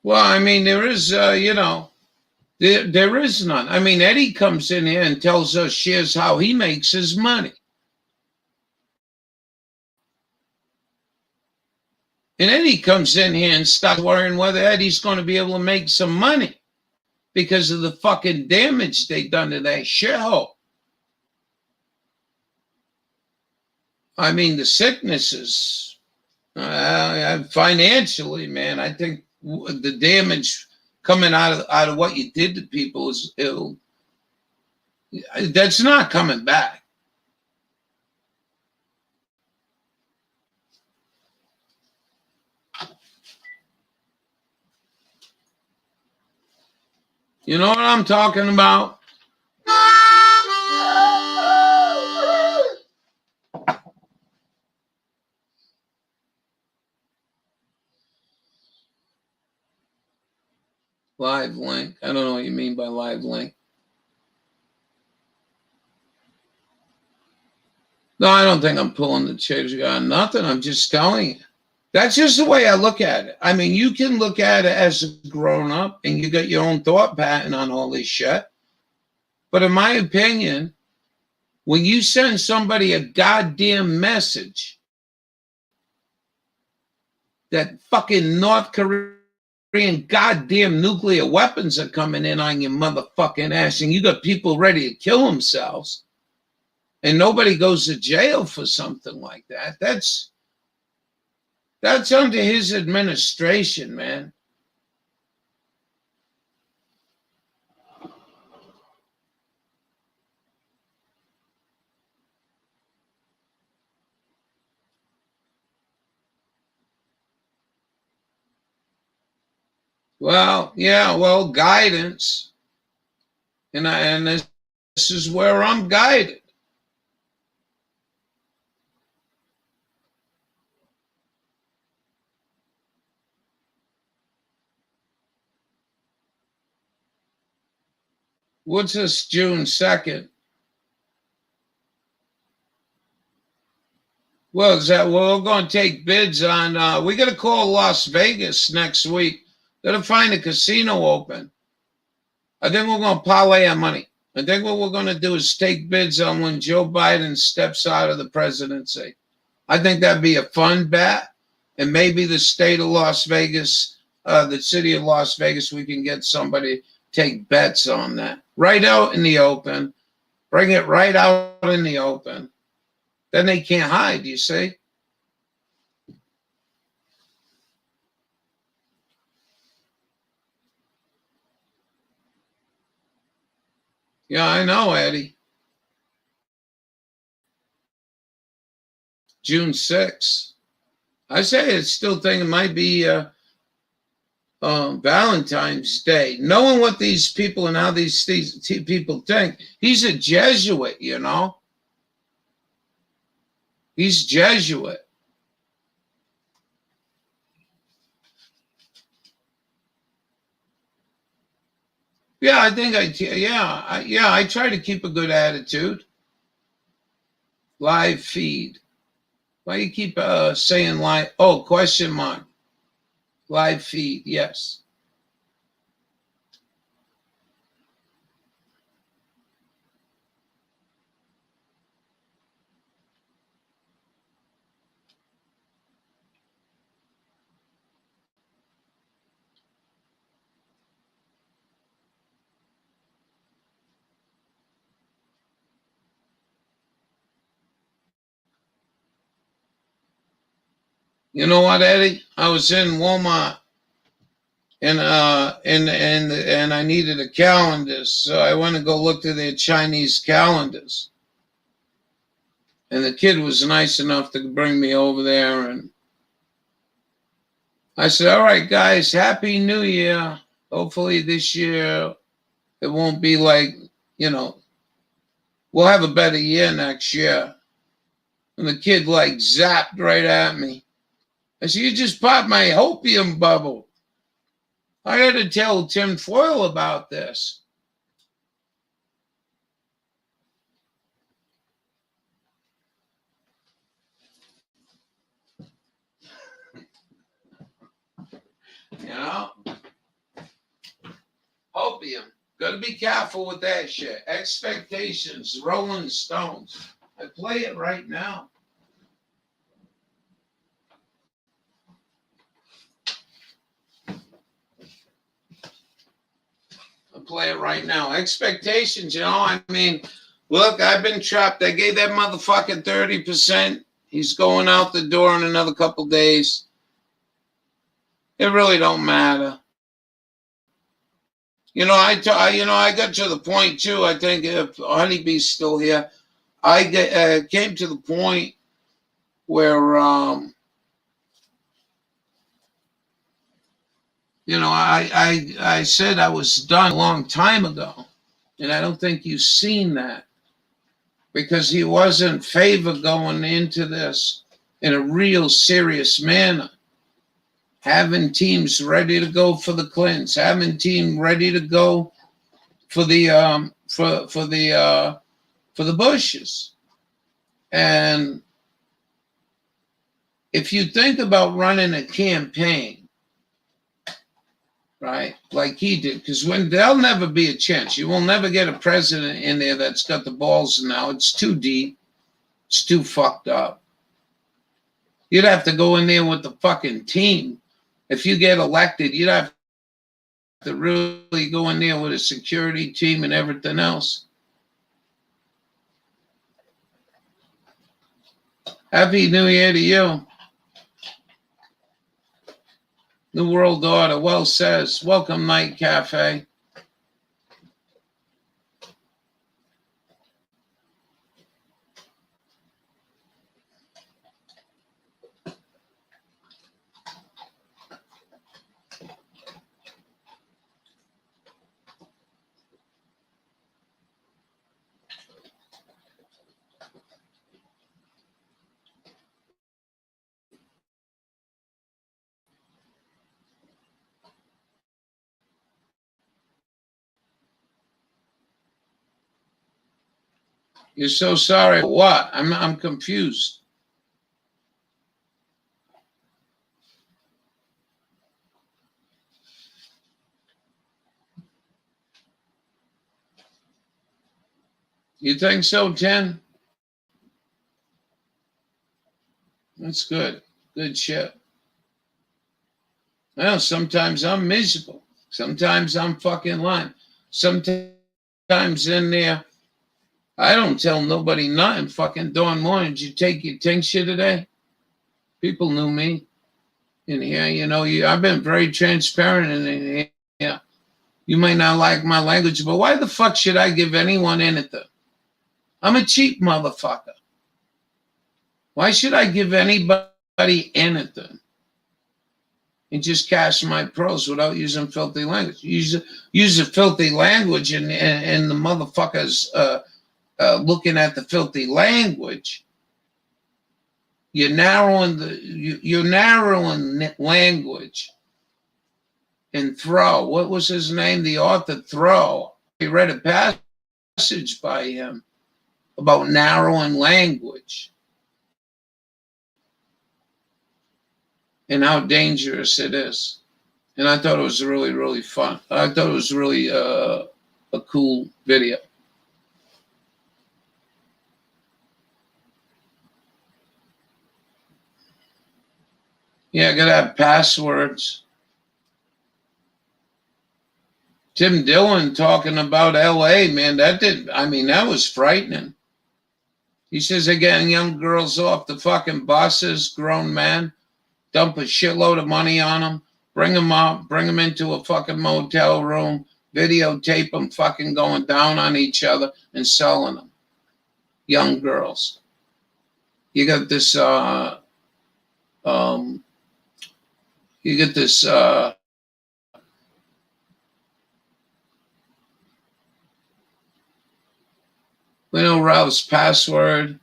Well, I mean, there is, there is none. I mean, Eddie comes in here and tells us, shares how he makes his money. And Eddie comes in here and starts worrying whether Eddie's going to be able to make some money because of the fucking damage they done to that shithole. I mean, the sicknesses, financially, man, I think the damage coming out of what you did to people is that's not coming back. You know what I'm talking about? Live link. I don't know what you mean by live link. No, I don't think I'm pulling the trigger on nothing. I'm just telling you. That's just the way I look at it. I mean, you can look at it as a grown-up and you got your own thought pattern on all this shit. But in my opinion, when you send somebody a goddamn message that fucking North Korean goddamn nuclear weapons are coming in on your motherfucking ass and you got people ready to kill themselves and nobody goes to jail for something like that, that's under his administration, man. Well, yeah, well, guidance. And this is where I'm guided. What's this, June 2nd? Well, we're going to take bids on, we got to call Las Vegas next week. Got to find a casino open. I think we're going to parlay our money. I think what we're going to do is take bids on when Joe Biden steps out of the presidency. I think that'd be a fun bet. And maybe the state of Las Vegas, the city of Las Vegas, we can get somebody take bets on that. Right out in the open. Bring it right out in the open. Then they can't hide, you see? Yeah, I know, Eddie. June 6th. I still think it might be Valentine's Day. Knowing what these people and how these people think, he's a Jesuit, you know? He's Jesuit. Yeah, I think I try to keep a good attitude. Live feed. Why you keep saying live? Oh, question mark. Live feed, yes. You know what, Eddie? I was in Walmart and I needed a calendar, so I went to go look to their Chinese calendars. And the kid was nice enough to bring me over there, and I said, "All right, guys, Happy New Year. Hopefully this year it won't be like you know, we'll have a better year next year. And the kid like zapped right at me. I said, you just popped my opium bubble. I had to tell Tim Foyle about this. You know? Opium. Gotta be careful with that shit. Expectations, Rolling Stones. I play it right now. I play it right now. Expectations, you know, I mean, look, I've been trapped. I gave that motherfucker 30%. He's going out the door in another couple days. It really don't matter. You know, I got to the point too. I think if Honeybee's still here, I came to the point where, you know, I said I was done a long time ago, and I don't think you've seen that because he wasn't favor going into this in a real serious manner. Having teams ready to go for the Clintons, having team ready to go for the Bushes. And if you think about running a campaign, right, like he did, because when there'll never be a chance, you will never get a president in there that's got the balls now. It's too deep, it's too fucked up. You'd have to go in there with the fucking team. If you get elected, you'd have to really go in there with a security team and everything else. Happy New Year to you. New World Order. Well says. Welcome, Night Cafe. You're so sorry. What? I'm confused. You think so, Jen? That's good. Good shit. Well, sometimes I'm miserable. Sometimes I'm fucking lying. Sometimes in there, I don't tell nobody nothing. Fucking Dawn morning. Did you take your tincture today? People knew me in here. You know, I've been very transparent in here. You may not like my language, but why the fuck should I give anyone anything? I'm a cheap motherfucker. Why should I give anybody anything? And just cast my pearls without using filthy language. Use the filthy language and the motherfuckers looking at the filthy language. You're narrowing language. And Thoreau, what was his name? The author Thoreau. He read a passage by him about narrowing language and how dangerous it is. And I thought it was really, really fun. I thought it was really a cool video. Yeah, I gotta have passwords. Tim Dillon talking about LA, man, that was frightening. He says they're getting young girls off the fucking buses, grown men, dump a shitload of money on them, bring them up, bring them into a fucking motel room, videotape them fucking going down on each other and selling them. Young girls. You got this, We know Ralph's password.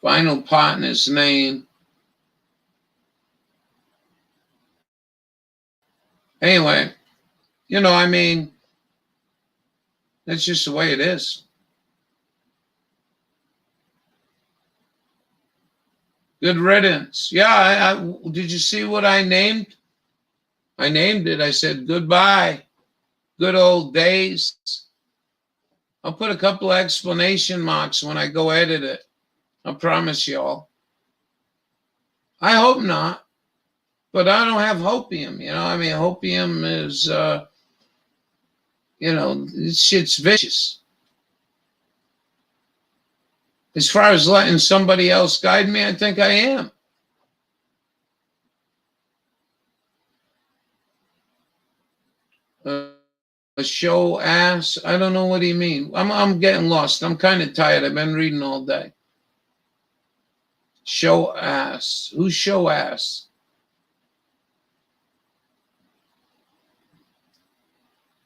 Final partner's name. Anyway, I mean, that's just the way it is. Good riddance. Yeah, did you see what I named? I named it. I said, goodbye. Good old days. I'll put a couple of exclamation marks when I go edit it. I promise y'all. I hope not. But I don't have hopium, I mean, hopium is, this shit's vicious. As far as letting somebody else guide me, I think I am. A show ass. I don't know what do you mean. I'm getting lost. I'm kind of tired. I've been reading all day. Show ass. Who's show ass?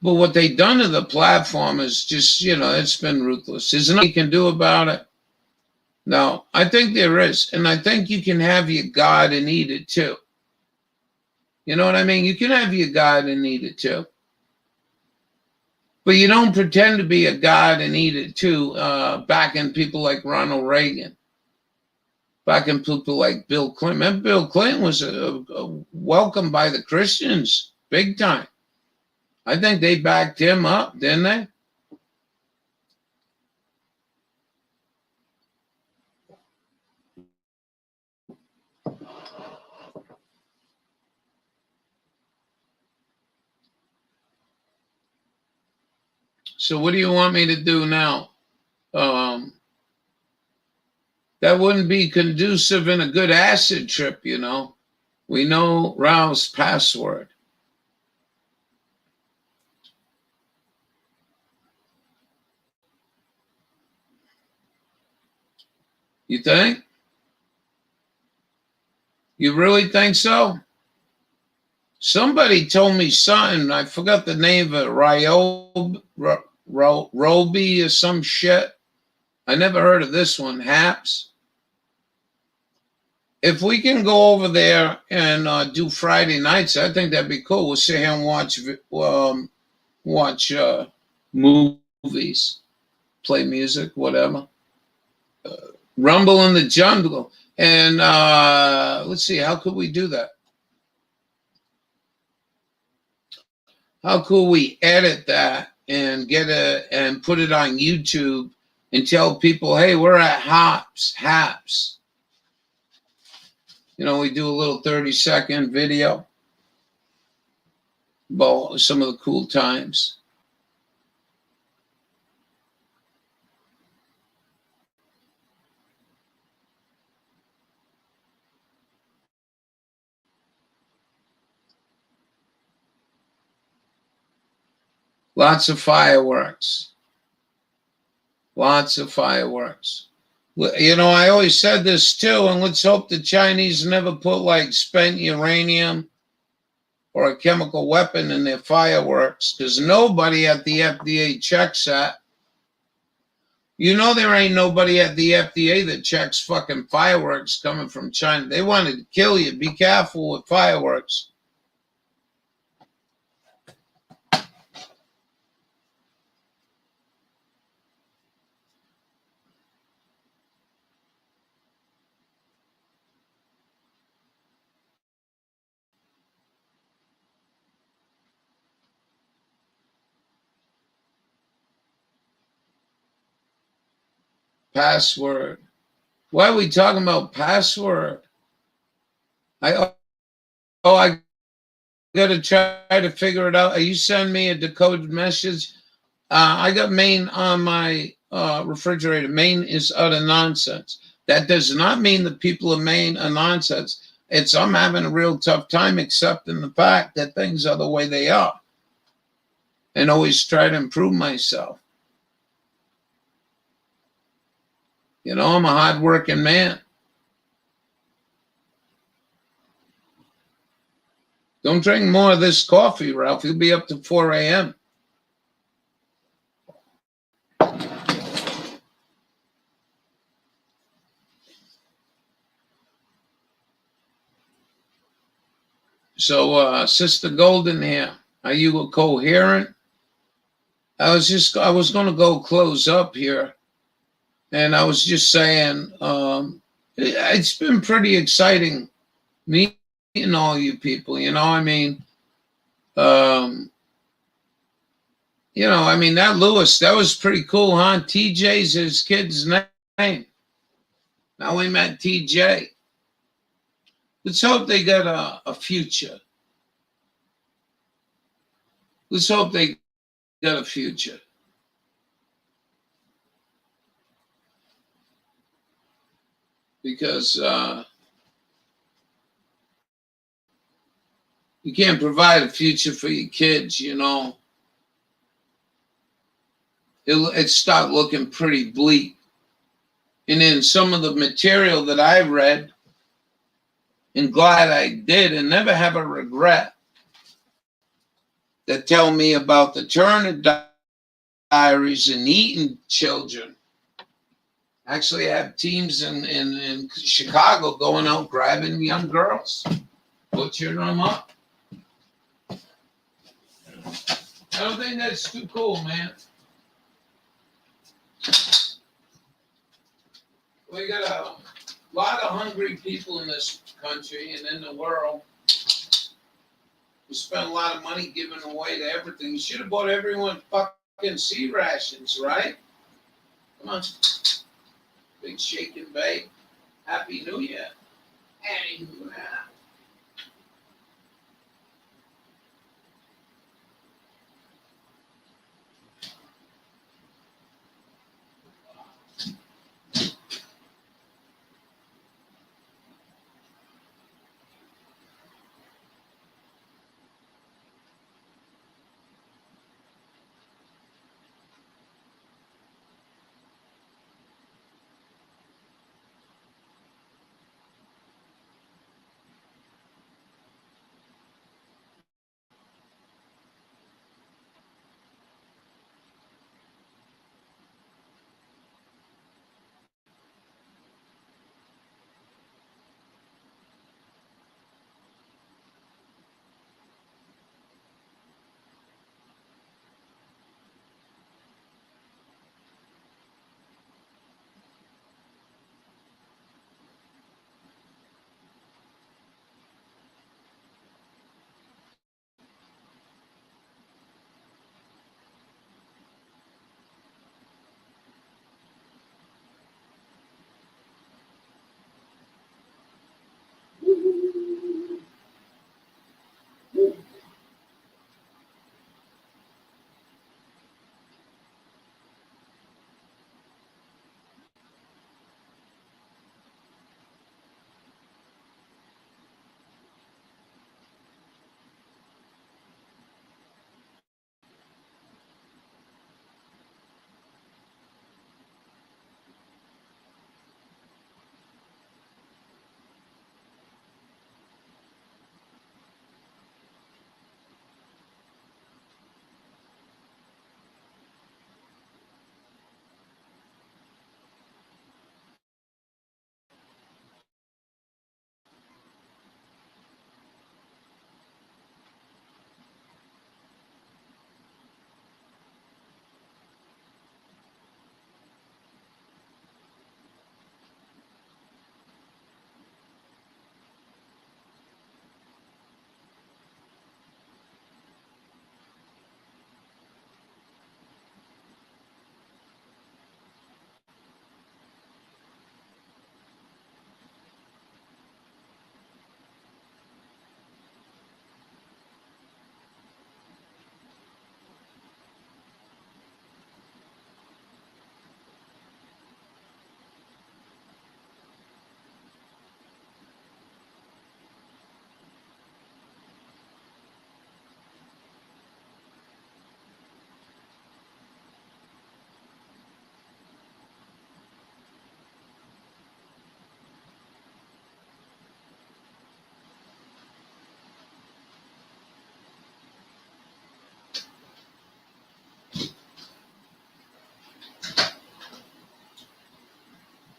But what they've done to the platform is just, it's been ruthless. There's nothing you can do about it. No, I think there is. And I think you can have your God and eat it too. You know what I mean? You can have your God and eat it too. But you don't pretend to be a God and eat it too, backing people like Ronald Reagan, backing people like Bill Clinton. And Bill Clinton was welcomed by the Christians big time. I think they backed him up, didn't they? So what do you want me to do now? That wouldn't be conducive in a good acid trip, We know Ralph's password. You think? You really think so? Somebody told me something. I forgot the name of it. Roby or some shit. I never heard of this one. Haps. If we can go over there and do Friday nights, I think that'd be cool. We'll sit here and watch movies, play music, whatever. Rumble in the Jungle. And let's see, how could we do that? How could we edit that and and put it on YouTube and tell people, hey, we're at Haps. We do a little 30-second video about some of the cool times. Lots of fireworks. Lots of fireworks. I always said this too, and let's hope the Chinese never put like spent uranium or a chemical weapon in their fireworks, because nobody at the FDA checks that. There ain't nobody at the FDA that checks fucking fireworks coming from China. They wanted to kill you. Be careful with fireworks. Password. Why are we talking about password? I gotta try to figure it out. You send me a decoded message. I got Maine on my refrigerator. Maine is utter nonsense. That does not mean the people of Maine are nonsense. I'm having a real tough time accepting the fact that things are the way they are, and always try to improve myself. I'm a hard-working man. Don't drink more of this coffee, Ralph. You'll be up to 4 a.m. So, Sister Golden Hair, are you coherent? I was going to go close up here, and I was just saying, it's been pretty exciting meeting all you people. I mean, that Lewis, that was pretty cool, huh? TJ's his kid's name. Now we met TJ. Let's hope they got a future. Let's hope they got a future. Because you can't provide a future for your kids, It'll start looking pretty bleak. And in some of the material that I read, and glad I did, and never have a regret, that tell me about the Turner Diaries and Eaton children. Actually, I have teams in Chicago going out grabbing young girls, butchering them up. I don't think that's too cool, man. We got a lot of hungry people in this country and in the world. We spend a lot of money giving away to everything. You should have bought everyone fucking sea rations, right? Come on. Big shake and bake. Happy New Year. Happy New Year.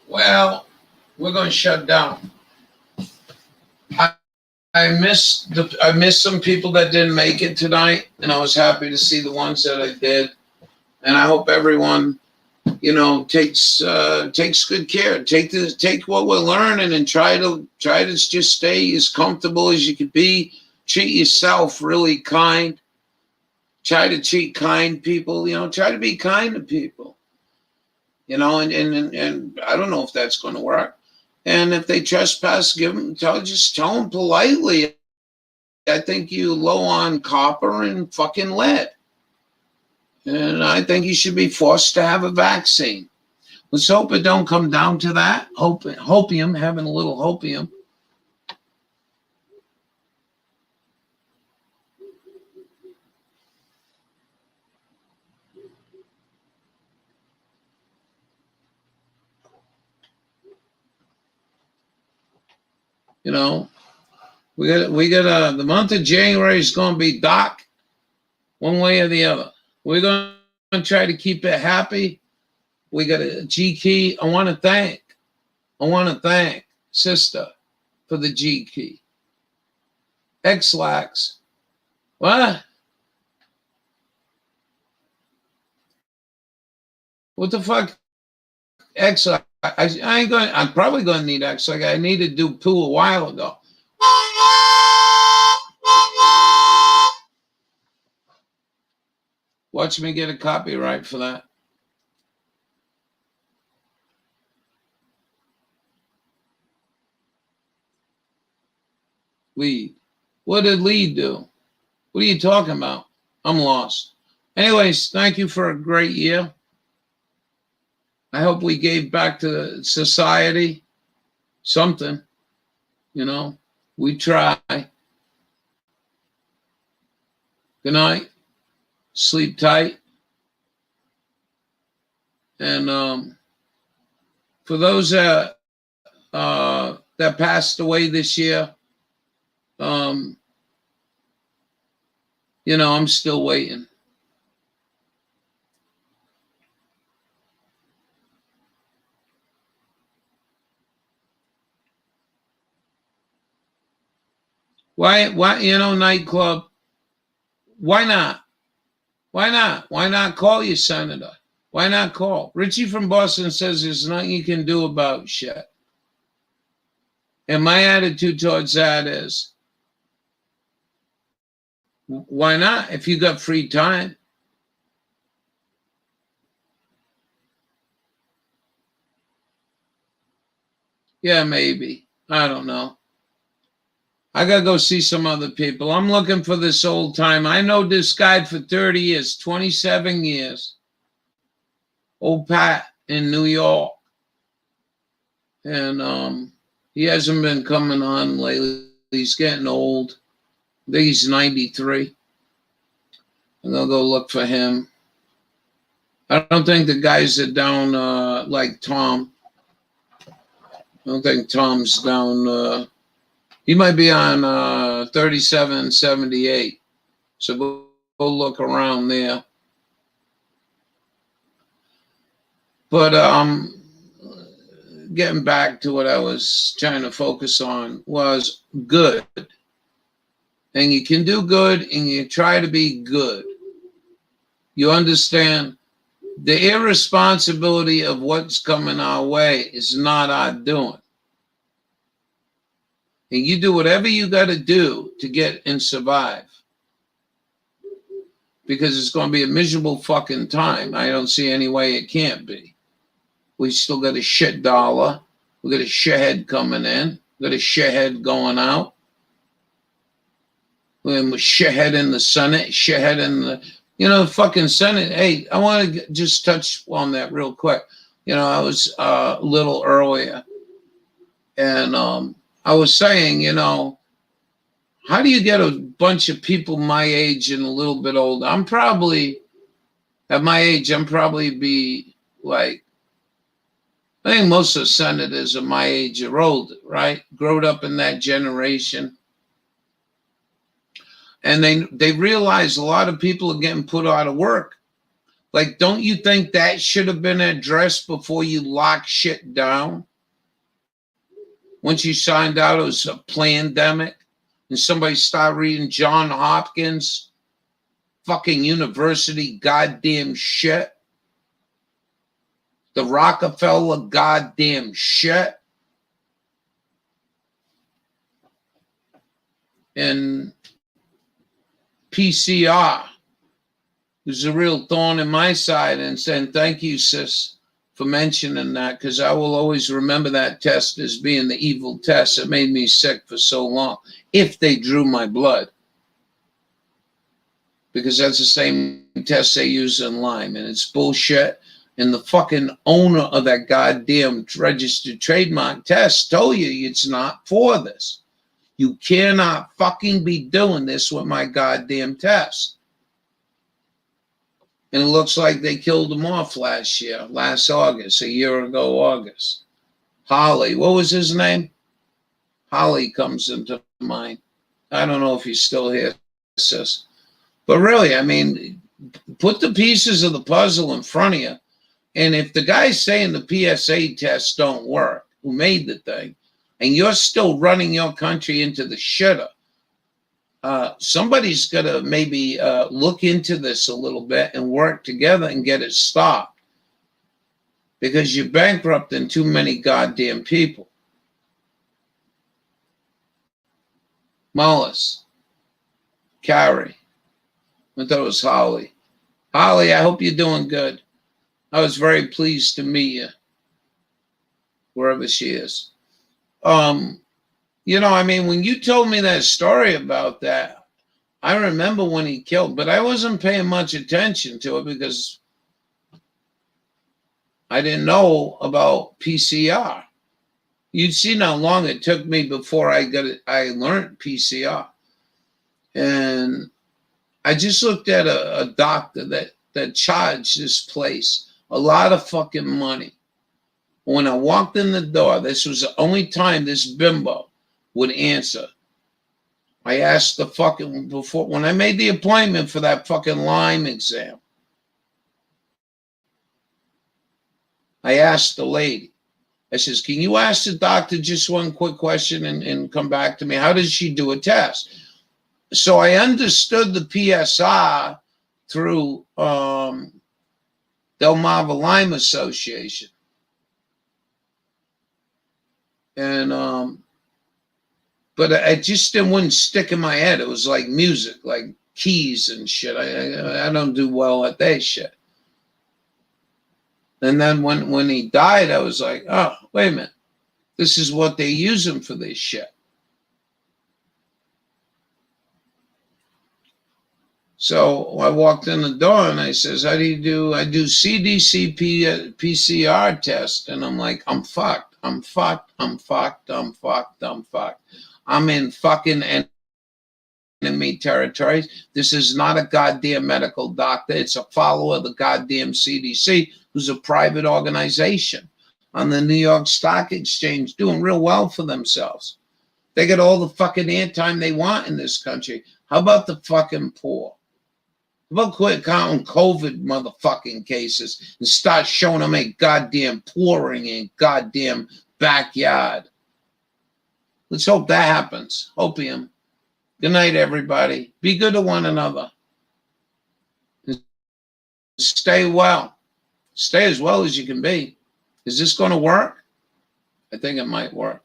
Well, we're going to shut down. missed some people that didn't make it tonight, and I was happy to see the ones that I did. And I hope everyone, takes good care. Take what we're learning and try to just stay as comfortable as you could be. Treat yourself really kind. Try to treat kind people. Try to be kind to people. And I don't know if that's going to work. And if they trespass, just tell them politely. I think you low on copper and fucking lead. And I think you should be forced to have a vaccine. Let's hope it don't come down to that. Hopium, having a little hopium. We got the month of January is going to be dark one way or the other. We're going to try to keep it happy. We got a G key. I want to thank sister for the G key. Xlax. What? What the fuck? Xlax. I'm probably going to need Xlax. I needed to do poo a while ago. Watch me get a copyright for that. Lead. What did Lead do? What are you talking about? I'm lost. Anyways, thank you for a great year. I hope we gave back to society something. We try. Good night. Sleep tight. And for those that passed away this year, I'm still waiting. Why, nightclub? Why not? Why not? Why not call your senator? Why not call? Richie from Boston says there's nothing you can do about shit. And my attitude towards that is, why not? If you got free time. Yeah, maybe. I don't know. I got to go see some other people. I'm looking for this old time. I know this guy for 30 years, 27 years. Old Pat in New York. And he hasn't been coming on lately. He's getting old. I think he's 93. I'm going to go look for him. I don't think the guys are down like Tom. I don't think Tom's down... he might be on 3778. So go look around there. But getting back to what I was trying to focus on was good. And you can do good and you try to be good. You understand the irresponsibility of what's coming our way is not our doing. And you do whatever you got to do to get and survive. Because it's going to be a miserable fucking time. I don't see any way it can't be. We still got a shit dollar. We got a shithead coming in. We got a shithead going out. We have a shithead in the Senate. Shithead in the, fucking Senate. Hey, I want to just touch on that real quick. I was a little earlier. And I was saying, how do you get a bunch of people my age and a little bit older? At my age, I'm probably be like, I think most of the senators are my age or older, right? Growed up in that generation. And they realize a lot of people are getting put out of work. Like, don't you think that should have been addressed before you lock shit down? Once you signed out, it was a pandemic. and somebody start reading John Hopkins fucking university goddamn shit, the Rockefeller goddamn shit, and PCR is a real thorn in my side, and saying thank you, sis, for mentioning that, because I will always remember that test as being the evil test that made me sick for so long, if they drew my blood. Because that's the same test they use in Lyme, and it's bullshit. And the fucking owner of that goddamn registered trademark test told you it's not for this. You cannot fucking be doing this with my goddamn test. And it looks like they killed him off last August, a year ago August. Holly, what was his name? Holly comes into mind. I don't know if he's still here, sis. But really, I mean, put the pieces of the puzzle in front of you. And if the guy's saying the PSA tests don't work, who made the thing, and you're still running your country into the shitter, somebody's got to maybe look into this a little bit and work together and get it stopped. Because you're bankrupting too many goddamn people. Mullis, Carrie, I thought it was Holly. Holly, I hope you're doing good. I was very pleased to meet you, wherever she is. You know, I mean, when you told me that story about that, I remember when he killed, but I wasn't paying much attention to it because I didn't know about PCR. You'd seen how long it took me before I learned PCR. And I just looked at a doctor that charged this place a lot of fucking money. When I walked in the door, this was the only time this bimbo would answer. I asked the fucking, before, when I made the appointment for that fucking Lyme exam, I asked the lady, I says, can you ask the doctor just one quick question and come back to me? How does she do a test? So I understood the PSR through Delmarva Lyme Association. And but it just wouldn't stick in my head. It was like music, like keys and shit. I don't do well at that shit. And then when he died, I was like, oh, wait a minute. This is what they use him for this shit. So I walked in the door and I says, how do you do? I do CDC PCR test. And I'm like, I'm fucked. I'm fucked. I'm fucked. I'm fucked. I'm fucked. I'm in fucking enemy territories. This is not a goddamn medical doctor. It's a follower of the goddamn CDC, who's a private organization on the New York Stock Exchange doing real well for themselves. They get all the fucking airtime they want in this country. How about the fucking poor? How about quit counting COVID motherfucking cases and start showing them a goddamn pouring in goddamn backyard? Let's hope that happens. Opium. Good night, everybody. Be good to one another. Stay well. Stay as well as you can be. Is this going to work? I think it might work.